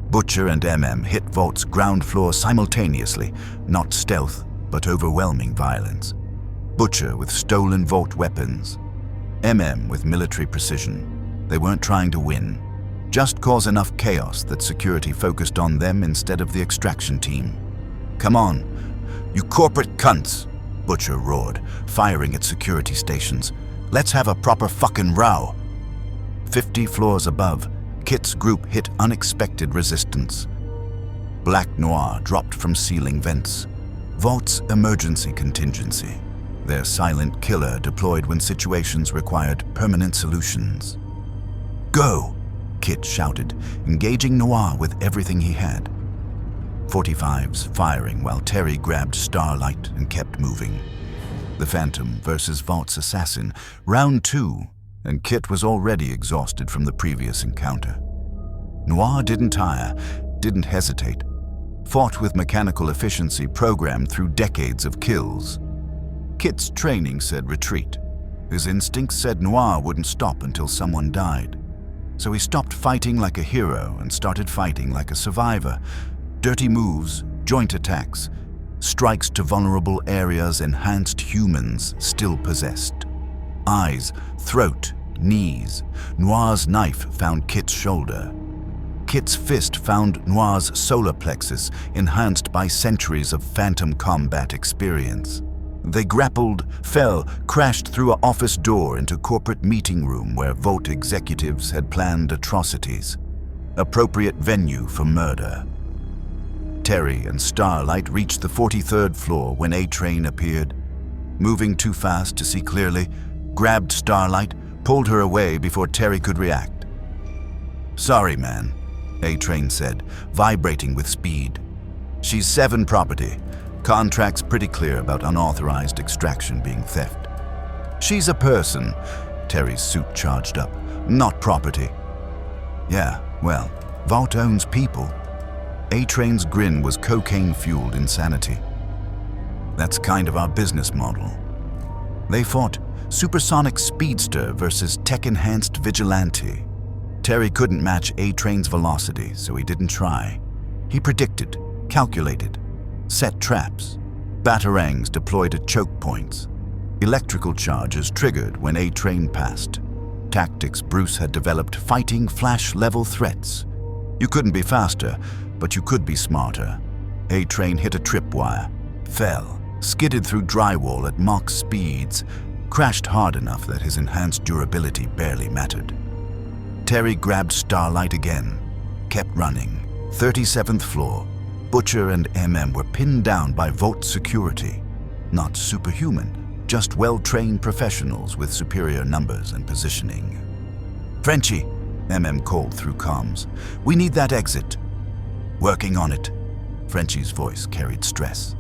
Butcher and MM hit Vaught's ground floor simultaneously, not stealth, but overwhelming violence. Butcher with stolen Vought weapons. MM with military precision. They weren't trying to win, just cause enough chaos that security focused on them instead of the extraction team. "Come on, you corporate cunts," Butcher roared, firing at security stations. "Let's have a proper fucking row." 50 floors above, Kit's group hit unexpected resistance. Black Noir dropped from ceiling vents. Vaught's emergency contingency, their silent killer deployed when situations required permanent solutions. "Go!" Kit shouted, engaging Noir with everything he had. 45s firing while Terry grabbed Starlight and kept moving. The Phantom versus Vaught's assassin, round 2, and Kit was already exhausted from the previous encounter. Noir didn't tire, didn't hesitate, fought with mechanical efficiency programmed through decades of kills. Kit's training said retreat. His instincts said Noir wouldn't stop until someone died. So he stopped fighting like a hero and started fighting like a survivor. Dirty moves, joint attacks, strikes to vulnerable areas enhanced humans still possessed. Eyes, throat, knees. Noir's knife found Kit's shoulder. Kit's fist found Noir's solar plexus, enhanced by centuries of phantom combat experience. They grappled, fell, crashed through an office door into corporate meeting room where Vought executives had planned atrocities. Appropriate venue for murder. Terry and Starlight reached the 43rd floor when A-Train appeared. Moving too fast to see clearly, grabbed Starlight, pulled her away before Terry could react. "Sorry, man," A-Train said, vibrating with speed. "She's 7 property. Contract's pretty clear about unauthorized extraction being theft." "She's a person," Terry's suit charged up, "not property." "Yeah, well, Vought owns people." A-Train's grin was cocaine-fueled insanity. "That's kind of our business model." They fought supersonic speedster versus tech-enhanced vigilante. Terry couldn't match A-Train's velocity, so he didn't try. He predicted, calculated, set traps. Batarangs deployed at choke points. Electrical charges triggered when A-Train passed. Tactics Bruce had developed fighting flash-level threats. You couldn't be faster, but you could be smarter. A-Train hit a tripwire, fell, skidded through drywall at Mach speeds, crashed hard enough that his enhanced durability barely mattered. Terry grabbed Starlight again, kept running. 37th floor. Butcher and MM were pinned down by Vought security. Not superhuman, just well-trained professionals with superior numbers and positioning. "Frenchie," MM called through comms, "we need that exit." "Working on it." Frenchie's voice carried stress.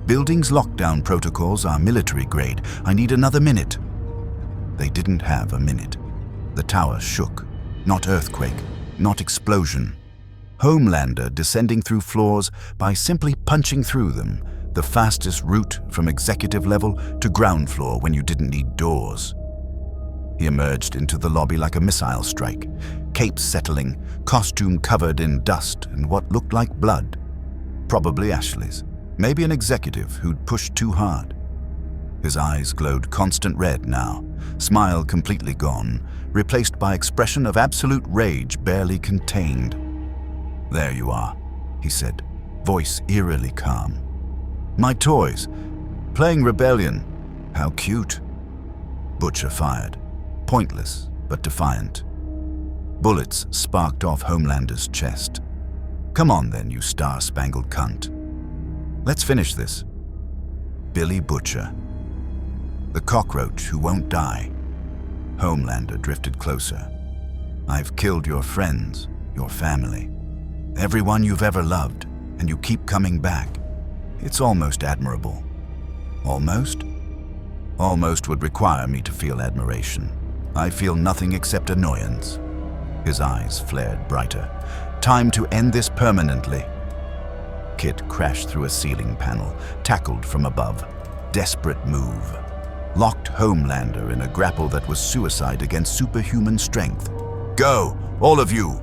"Building's lockdown protocols are military grade. I need another minute." They didn't have a minute. The tower shook. Not earthquake, not explosion. Homelander descending through floors by simply punching through them, the fastest route from executive level to ground floor when you didn't need doors. He emerged into the lobby like a missile strike, cape settling, costume covered in dust and what looked like blood. Probably Ashley's, maybe an executive who'd pushed too hard. His eyes glowed constant red now, smile completely gone, replaced by expression of absolute rage barely contained. "There you are," he said, voice eerily calm. "My toys. Playing rebellion. How cute." Butcher fired, pointless but defiant. Bullets sparked off Homelander's chest. "Come on then, you star-spangled cunt. Let's finish this." Billy Butcher. The cockroach who won't die. Homelander drifted closer. "I've killed your friends, your family. Everyone you've ever loved, and you keep coming back. It's almost admirable." "Almost?" "Almost would require me to feel admiration. I feel nothing except annoyance." His eyes flared brighter. "Time to end this permanently." Kit crashed through a ceiling panel, tackled from above. Desperate move. Locked Homelander in a grapple that was suicide against superhuman strength. "Go, all of you!"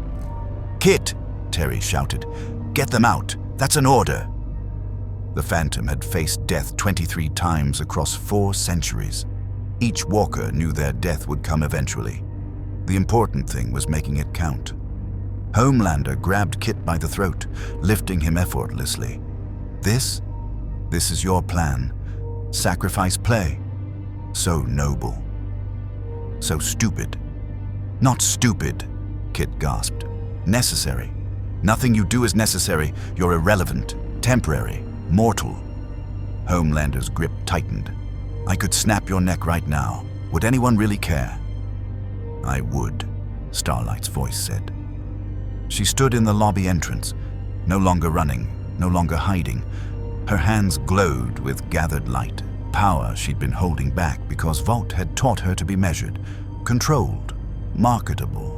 "Kit!" Terry shouted. "Get them out! That's an order!" The Phantom had faced death 23 times across 4 centuries. Each walker knew their death would come eventually. The important thing was making it count. Homelander grabbed Kit by the throat, lifting him effortlessly. This is your plan. Sacrifice play. So noble. So stupid. Not stupid, Kit gasped. Necessary. Nothing you do is necessary. You're irrelevant, temporary, mortal. Homelander's grip tightened. I could snap your neck right now. Would anyone really care? I would, Starlight's voice said. She stood in the lobby entrance, no longer running, no longer hiding. Her hands glowed with gathered light, power she'd been holding back because Vought had taught her to be measured, controlled, marketable.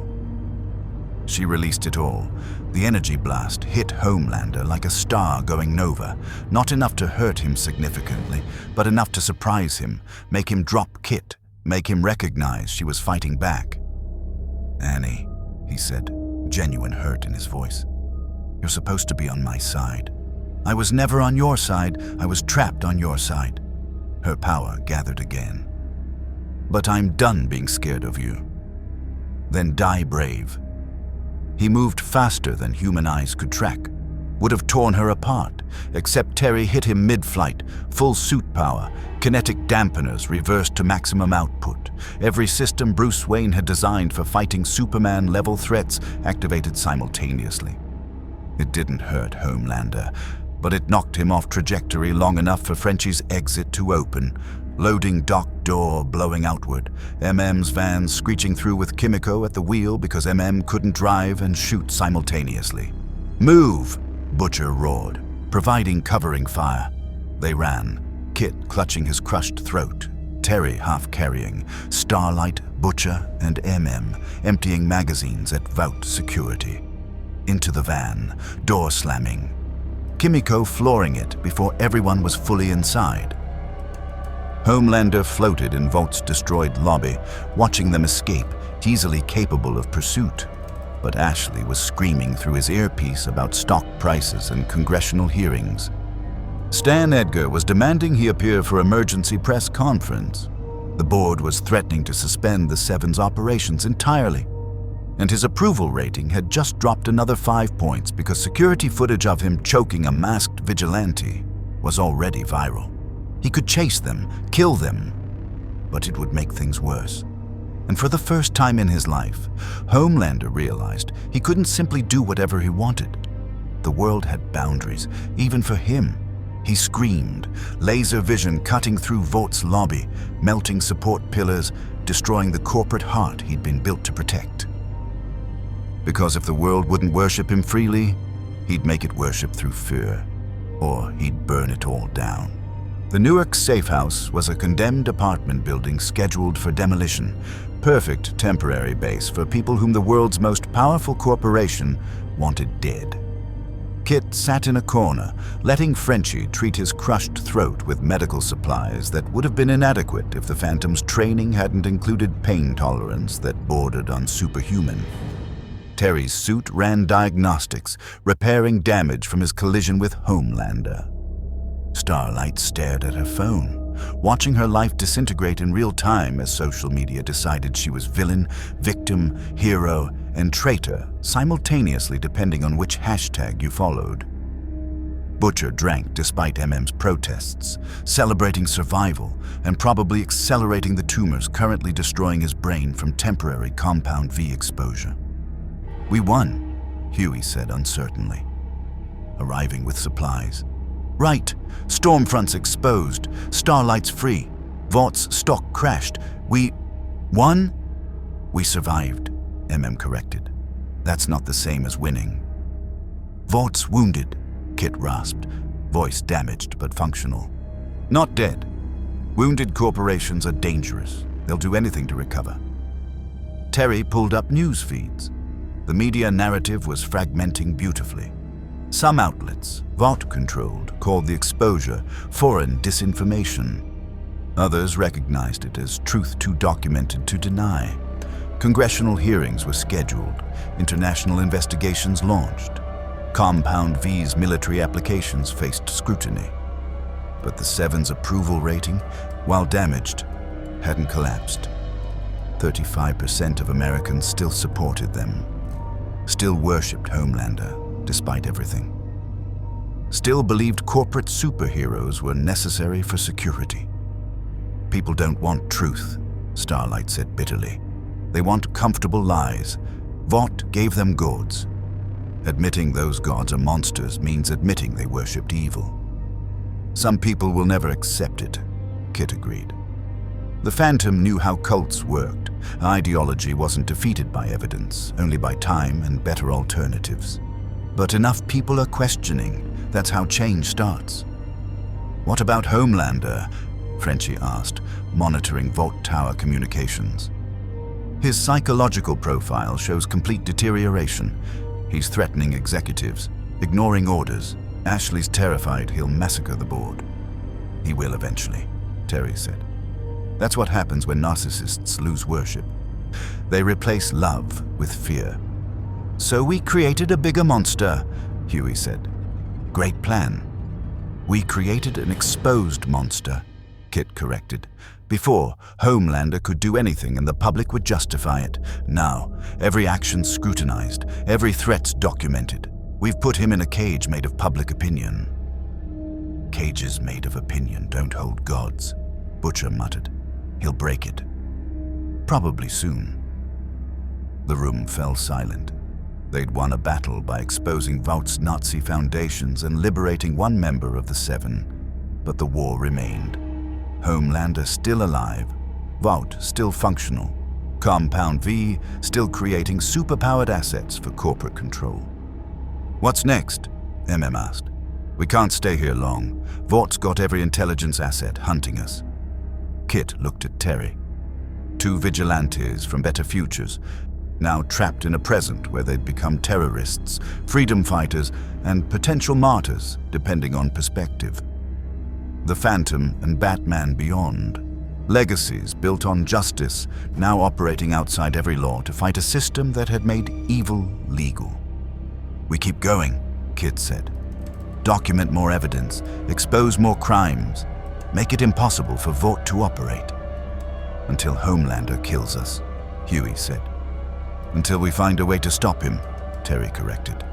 She released it all. The energy blast hit Homelander like a star going nova, not enough to hurt him significantly, but enough to surprise him, make him drop Kit, make him recognize she was fighting back. Annie, he said, genuine hurt in his voice. You're supposed to be on my side. I was never on your side. I was trapped on your side. Her power gathered again. But I'm done being scared of you. Then die brave. He moved faster than human eyes could track. Would have torn her apart, except Terry hit him mid-flight, full suit power, kinetic dampeners reversed to maximum output. Every system Bruce Wayne had designed for fighting Superman-level threats activated simultaneously. It didn't hurt Homelander, but it knocked him off trajectory long enough for Frenchie's exit to open. Loading dock door blowing outward, MM's van screeching through with Kimiko at the wheel because MM couldn't drive and shoot simultaneously. Move! Butcher roared, providing covering fire. They ran, Kit clutching his crushed throat, Terry half carrying, Starlight, Butcher, and MM emptying magazines at Vought security. Into the van, door slamming. Kimiko flooring it before everyone was fully inside. Homelander floated in Vaught's destroyed lobby, watching them escape, easily capable of pursuit. But Ashley was screaming through his earpiece about stock prices and congressional hearings. Stan Edgar was demanding he appear for emergency press conference. The board was threatening to suspend the Seven's operations entirely. And his approval rating had just dropped another 5 points because security footage of him choking a masked vigilante was already viral. He could chase them, kill them, but it would make things worse. And for the first time in his life, Homelander realized he couldn't simply do whatever he wanted. The world had boundaries, even for him. He screamed, laser vision cutting through Vaught's lobby, melting support pillars, destroying the corporate heart he'd been built to protect. Because if the world wouldn't worship him freely, he'd make it worship through fear, or he'd burn it all down. The Newark Safe House was a condemned apartment building scheduled for demolition, perfect temporary base for people whom the world's most powerful corporation wanted dead. Kit sat in a corner, letting Frenchie treat his crushed throat with medical supplies that would have been inadequate if the Phantom's training hadn't included pain tolerance that bordered on superhuman. Terry's suit ran diagnostics, repairing damage from his collision with Homelander. Starlight stared at her phone, watching her life disintegrate in real time as social media decided she was villain, victim, hero, and traitor, simultaneously depending on which hashtag you followed. Butcher drank despite MM's protests, celebrating survival and probably accelerating the tumors currently destroying his brain from temporary compound V exposure. We won, Huey said uncertainly, arriving with supplies. Right, Stormfront's exposed, Starlight's free, Vaught's stock crashed. We won? We survived, MM corrected. That's not the same as winning. Vaught's wounded, Kit rasped, voice damaged but functional. Not dead. Wounded corporations are dangerous. They'll do anything to recover. Terry pulled up news feeds. The media narrative was fragmenting beautifully. Some outlets, Vought-controlled, called the exposure foreign disinformation. Others recognized it as truth too documented to deny. Congressional hearings were scheduled, international investigations launched. Compound V's military applications faced scrutiny. But the Seven's approval rating, while damaged, hadn't collapsed. 35% of Americans still supported them, still worshipped Homelander, despite everything. Still believed corporate superheroes were necessary for security. People don't want truth, Starlight said bitterly. They want comfortable lies. Vought gave them gods. Admitting those gods are monsters means admitting they worshipped evil. Some people will never accept it, Kit agreed. The Phantom knew how cults worked. Ideology wasn't defeated by evidence, only by time and better alternatives. But enough people are questioning. That's how change starts. What about Homelander? Frenchie asked, monitoring Vought Tower communications. His psychological profile shows complete deterioration. He's threatening executives, ignoring orders. Ashley's terrified he'll massacre the board. He will eventually, Terry said. That's what happens when narcissists lose worship. They replace love with fear. So we created a bigger monster, Huey said. Great plan. We created an exposed monster, Kit corrected. Before, Homelander could do anything and the public would justify it. Now, every action's scrutinized, every threat's documented. We've put him in a cage made of public opinion. Cages made of opinion don't hold gods, Butcher muttered. He'll break it. Probably soon. The room fell silent. They'd won a battle by exposing Vought's Nazi foundations and liberating one member of the Seven, but the war remained. Homelander still alive, Vought still functional, Compound V still creating superpowered assets for corporate control. What's next? MM asked. We can't stay here long. Vaught's got every intelligence asset hunting us. Kit looked at Terry. Two vigilantes from better futures, now trapped in a present where they'd become terrorists, freedom fighters, and potential martyrs, depending on perspective. The Phantom and Batman Beyond. Legacies built on justice, now operating outside every law to fight a system that had made evil legal. We keep going, Kit said. Document more evidence, expose more crimes, make it impossible for Vought to operate. Until Homelander kills us, Huey said. Until we find a way to stop him, Terry corrected.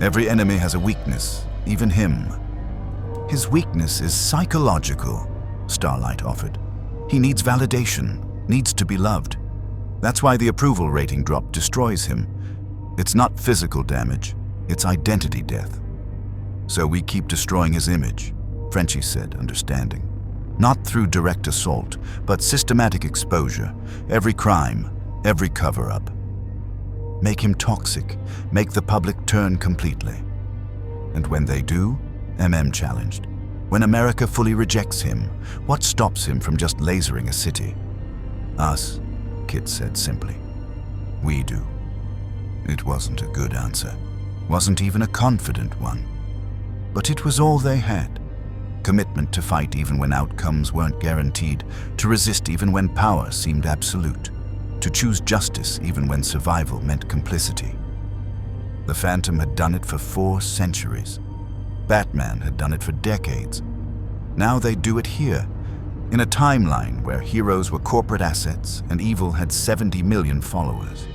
Every enemy has a weakness, even him. His weakness is psychological, Starlight offered. He needs validation, needs to be loved. That's why the approval rating drop destroys him. It's not physical damage, it's identity death. So we keep destroying his image, Frenchie said, understanding. Not through direct assault, but systematic exposure, every crime, every cover-up. Make him toxic, make the public turn completely. And when they do, MM challenged. When America fully rejects him, what stops him from just lasering a city? Us, Kit said simply. We do. It wasn't a good answer. Wasn't even a confident one. But it was all they had. Commitment to fight even when outcomes weren't guaranteed, to resist even when power seemed absolute, to choose justice even when survival meant complicity. The Phantom had done it for 4 centuries. Batman had done it for decades. Now they'd do it here, in a timeline where heroes were corporate assets and evil had 70 million followers.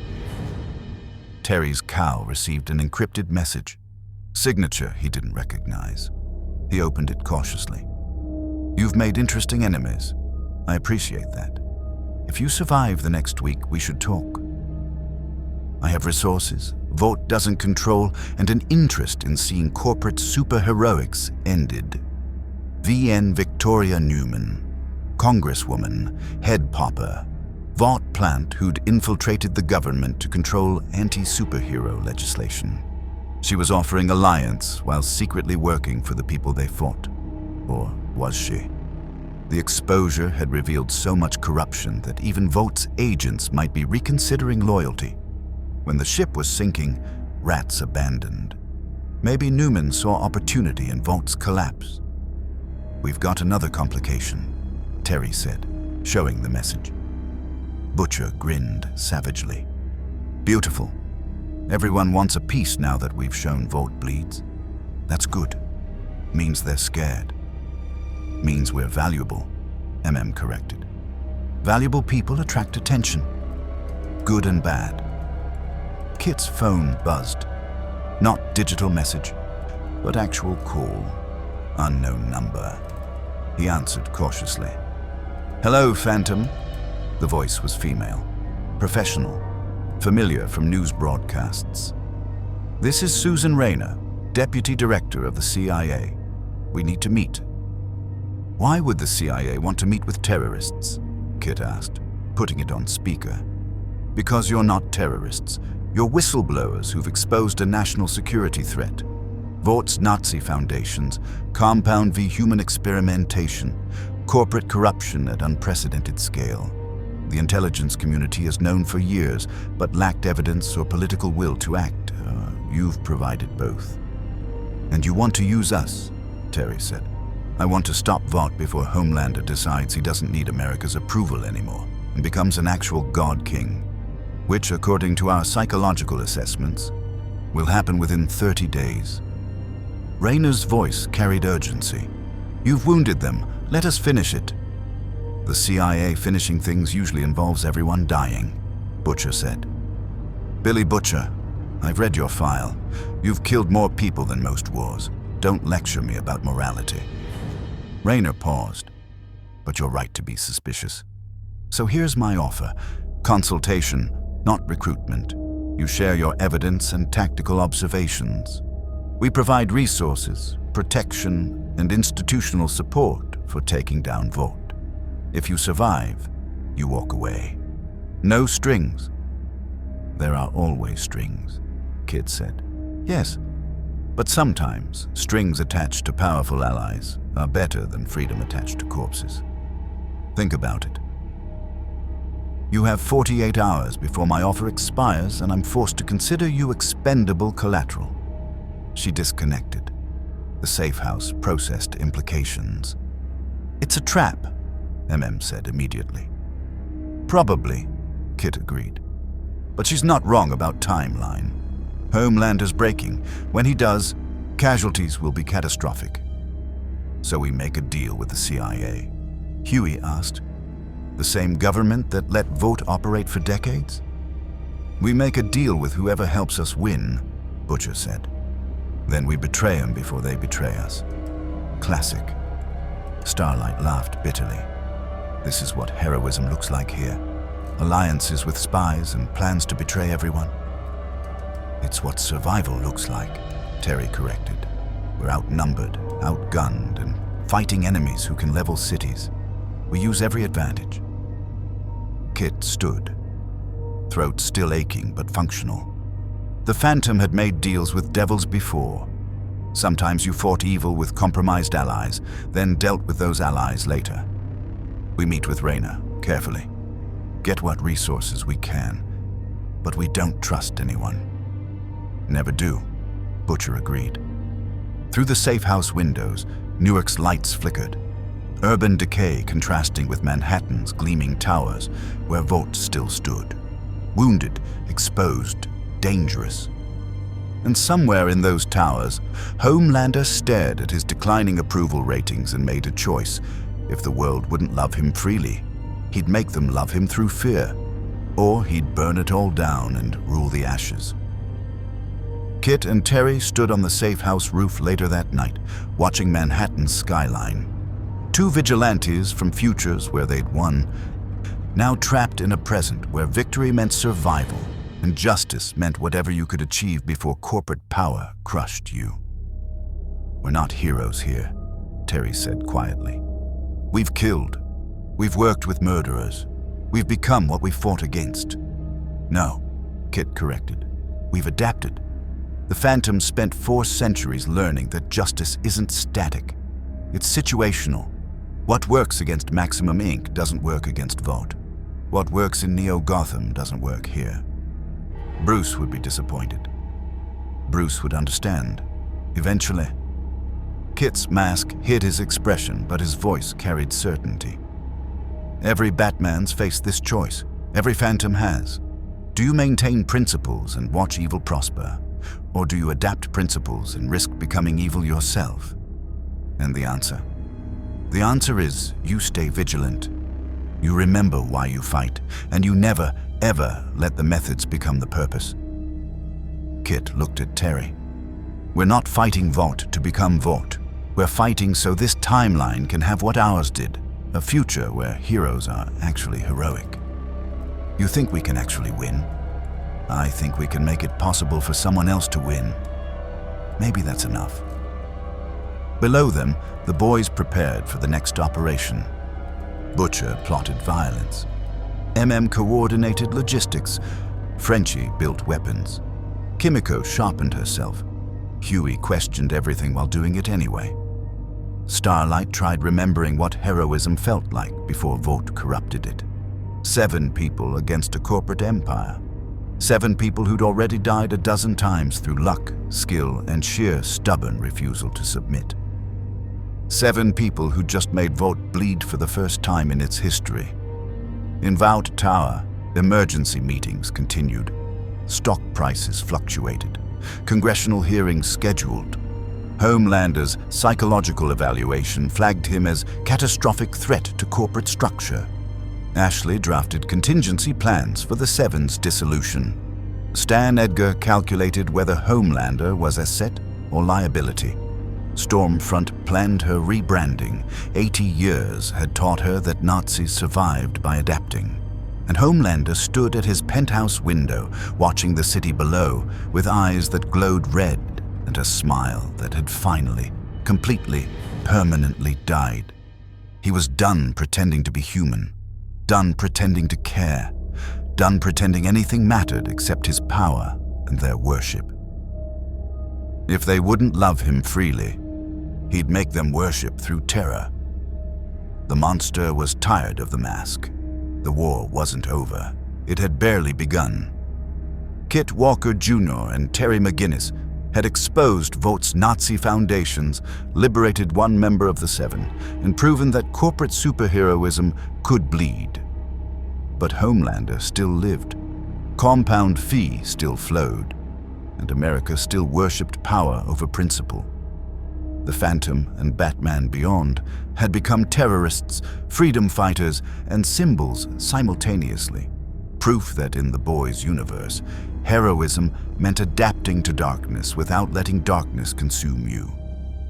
Terry's cow received an encrypted message. Signature he didn't recognize. He opened it cautiously. You've made interesting enemies. I appreciate that. If you survive the next week, we should talk. I have resources, Vought doesn't control, and an interest in seeing corporate superheroics ended. VN Victoria Newman, Congresswoman, head popper, Vought plant who'd infiltrated the government to control anti-superhero legislation. She was offering alliance while secretly working for the people they fought. Or was she? The exposure had revealed so much corruption that even Vought's agents might be reconsidering loyalty. When the ship was sinking, rats abandoned. Maybe Newman saw opportunity in Vaught's collapse. We've got another complication, Terry said, showing the message. Butcher grinned savagely. Beautiful. Everyone wants a piece now that we've shown Vought bleeds. That's good. Means they're scared. Means we're valuable, MM corrected. Valuable people attract attention. Good and bad. Kit's phone buzzed. Not digital message, but actual call. Unknown number. He answered cautiously. Hello, Phantom. The voice was female. professional, familiar from news broadcasts. "This is Susan Rayner, Deputy Director of the CIA. We need to meet." "Why would the CIA want to meet with terrorists?" Kit asked, putting it on speaker. "Because you're not terrorists. You're whistleblowers who've exposed a national security threat. Vought's Nazi foundations, compound v. human experimentation, corporate corruption at unprecedented scale. The intelligence community has known for years, but lacked evidence or political will to act. You've provided both. And you want to use us," Terry said. "I want to stop Vought before Homelander decides he doesn't need America's approval anymore and becomes an actual God King, which, according to our psychological assessments, will happen within 30 days. Rayner's voice carried urgency. "You've wounded them. Let us finish it." "The CIA finishing things usually involves everyone dying," Butcher said. "Billy Butcher, I've read your file. You've killed more people than most wars. Don't lecture me about morality." Rayner paused. "But you're right to be suspicious. So here's my offer. Consultation, not recruitment. You share your evidence and tactical observations. We provide resources, protection, and institutional support for taking down Vought. If you survive, you walk away. No strings." "There are always strings," Kit said. "Yes, but sometimes strings attached to powerful allies are better than freedom attached to corpses. Think about it. You have 48 hours before my offer expires, and I'm forced to consider you expendable collateral." She disconnected. The safe house processed implications. "It's a trap," said immediately. "Probably," Kit agreed. "But she's not wrong about timeline. Homelander's breaking. When he does, casualties will be catastrophic." "So we make a deal with the CIA?" Huey asked. "The same government that let Vought operate for decades?" "We make a deal with whoever helps us win," Butcher said. "Then we betray them before they betray us." Classic. Starlight laughed bitterly. "This is what heroism looks like here. Alliances with spies and plans to betray everyone." "It's what survival looks like," Terry corrected. "We're outnumbered, outgunned, and fighting enemies who can level cities. We use every advantage." Kit stood, throat still aching but functional. The Phantom had made deals with devils before. Sometimes you fought evil with compromised allies, then dealt with those allies later. "We meet with Rayner, carefully. Get what resources we can, but we don't trust anyone." "Never do," Butcher agreed. Through the safe house windows, Newark's lights flickered. Urban decay contrasting with Manhattan's gleaming towers, where Vought still stood. Wounded, exposed, dangerous. And somewhere in those towers, Homelander stared at his declining approval ratings and made a choice. If the world wouldn't love him freely, he'd make them love him through fear, or he'd burn it all down and rule the ashes. Kit and Terry stood on the safe house roof later that night, watching Manhattan's skyline. Two vigilantes from futures where they'd won, now trapped in a present where victory meant survival and justice meant whatever you could achieve before corporate power crushed you. "We're not heroes here," Terry said quietly. "We've killed. We've worked with murderers. We've become what we fought against." "No," Kit corrected. "We've adapted. The Phantom spent 4 centuries learning that justice isn't static. It's situational. What works against Maximum Inc. doesn't work against Vought. What works in Neo-Gotham doesn't work here." Bruce would be disappointed. Bruce would understand, eventually. Kit's mask hid his expression, but his voice carried certainty. "Every Batman's faced this choice. Every Phantom has. Do you maintain principles and watch evil prosper? Or do you adapt principles and risk becoming evil yourself?" And the answer? The answer is you stay vigilant. You remember why you fight, and you never, ever let the methods become the purpose. Kit looked at Terry. "We're not fighting Vought to become Vought. We're fighting so this timeline can have what ours did, a future where heroes are actually heroic." You think we can actually win? I think we can make it possible for someone else to win. Maybe that's enough. Below them, the boys prepared for the next operation. Butcher plotted violence. MM coordinated logistics. Frenchie built weapons. Kimiko sharpened herself. Huey questioned everything while doing it anyway. Starlight tried remembering what heroism felt like before Vought corrupted it. 7 people against a corporate empire. 7 people who'd already died a dozen times through luck, skill, and sheer stubborn refusal to submit. 7 people who just made Vought bleed for the first time in its history. In Vought Tower, emergency meetings continued. Stock prices fluctuated. Congressional hearings scheduled. Homelander's psychological evaluation flagged him as catastrophic threat to corporate structure. Ashley drafted contingency plans for the Seven's dissolution. Stan Edgar calculated whether Homelander was asset or liability. Stormfront planned her rebranding. 80 years had taught her that Nazis survived by adapting. And Homelander stood at his penthouse window, watching the city below, with eyes that glowed red and a smile that had finally, completely, permanently died. He was done pretending to be human, done pretending to care, done pretending anything mattered except his power and their worship. If they wouldn't love him freely, he'd make them worship through terror. The monster was tired of the mask. The war wasn't over. It had barely begun. Kit Walker Jr. and Terry McGinnis had exposed Vought's Nazi foundations, liberated one member of the 7, and proven that corporate superheroism could bleed. But Homelander still lived. Compound fee still flowed. And America still worshipped power over principle. The Phantom and Batman Beyond had become terrorists, freedom fighters, and symbols simultaneously. Proof that in the boys' universe, heroism meant adapting to darkness without letting darkness consume you.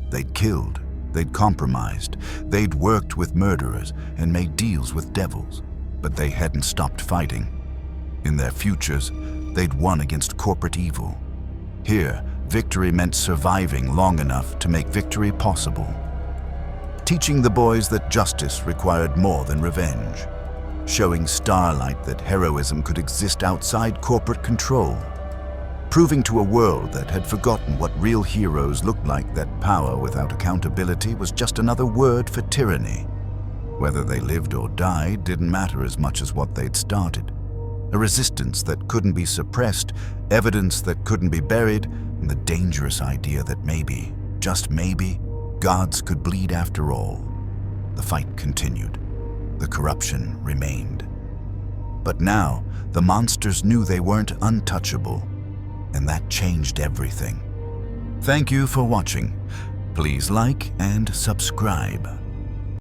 They'd killed, they'd compromised, they'd worked with murderers and made deals with devils, but they hadn't stopped fighting. In their futures, they'd won against corporate evil. Here, victory meant surviving long enough to make victory possible. Teaching the boys that justice required more than revenge. Showing Starlight that heroism could exist outside corporate control. Proving to a world that had forgotten what real heroes looked like that power without accountability was just another word for tyranny. Whether they lived or died didn't matter as much as what they'd started. A resistance that couldn't be suppressed, evidence that couldn't be buried, and the dangerous idea that maybe, just maybe, gods could bleed after all. The fight continued. The corruption remained. But now, the monsters knew they weren't untouchable, and that changed everything. Thank you for watching. Please like and subscribe.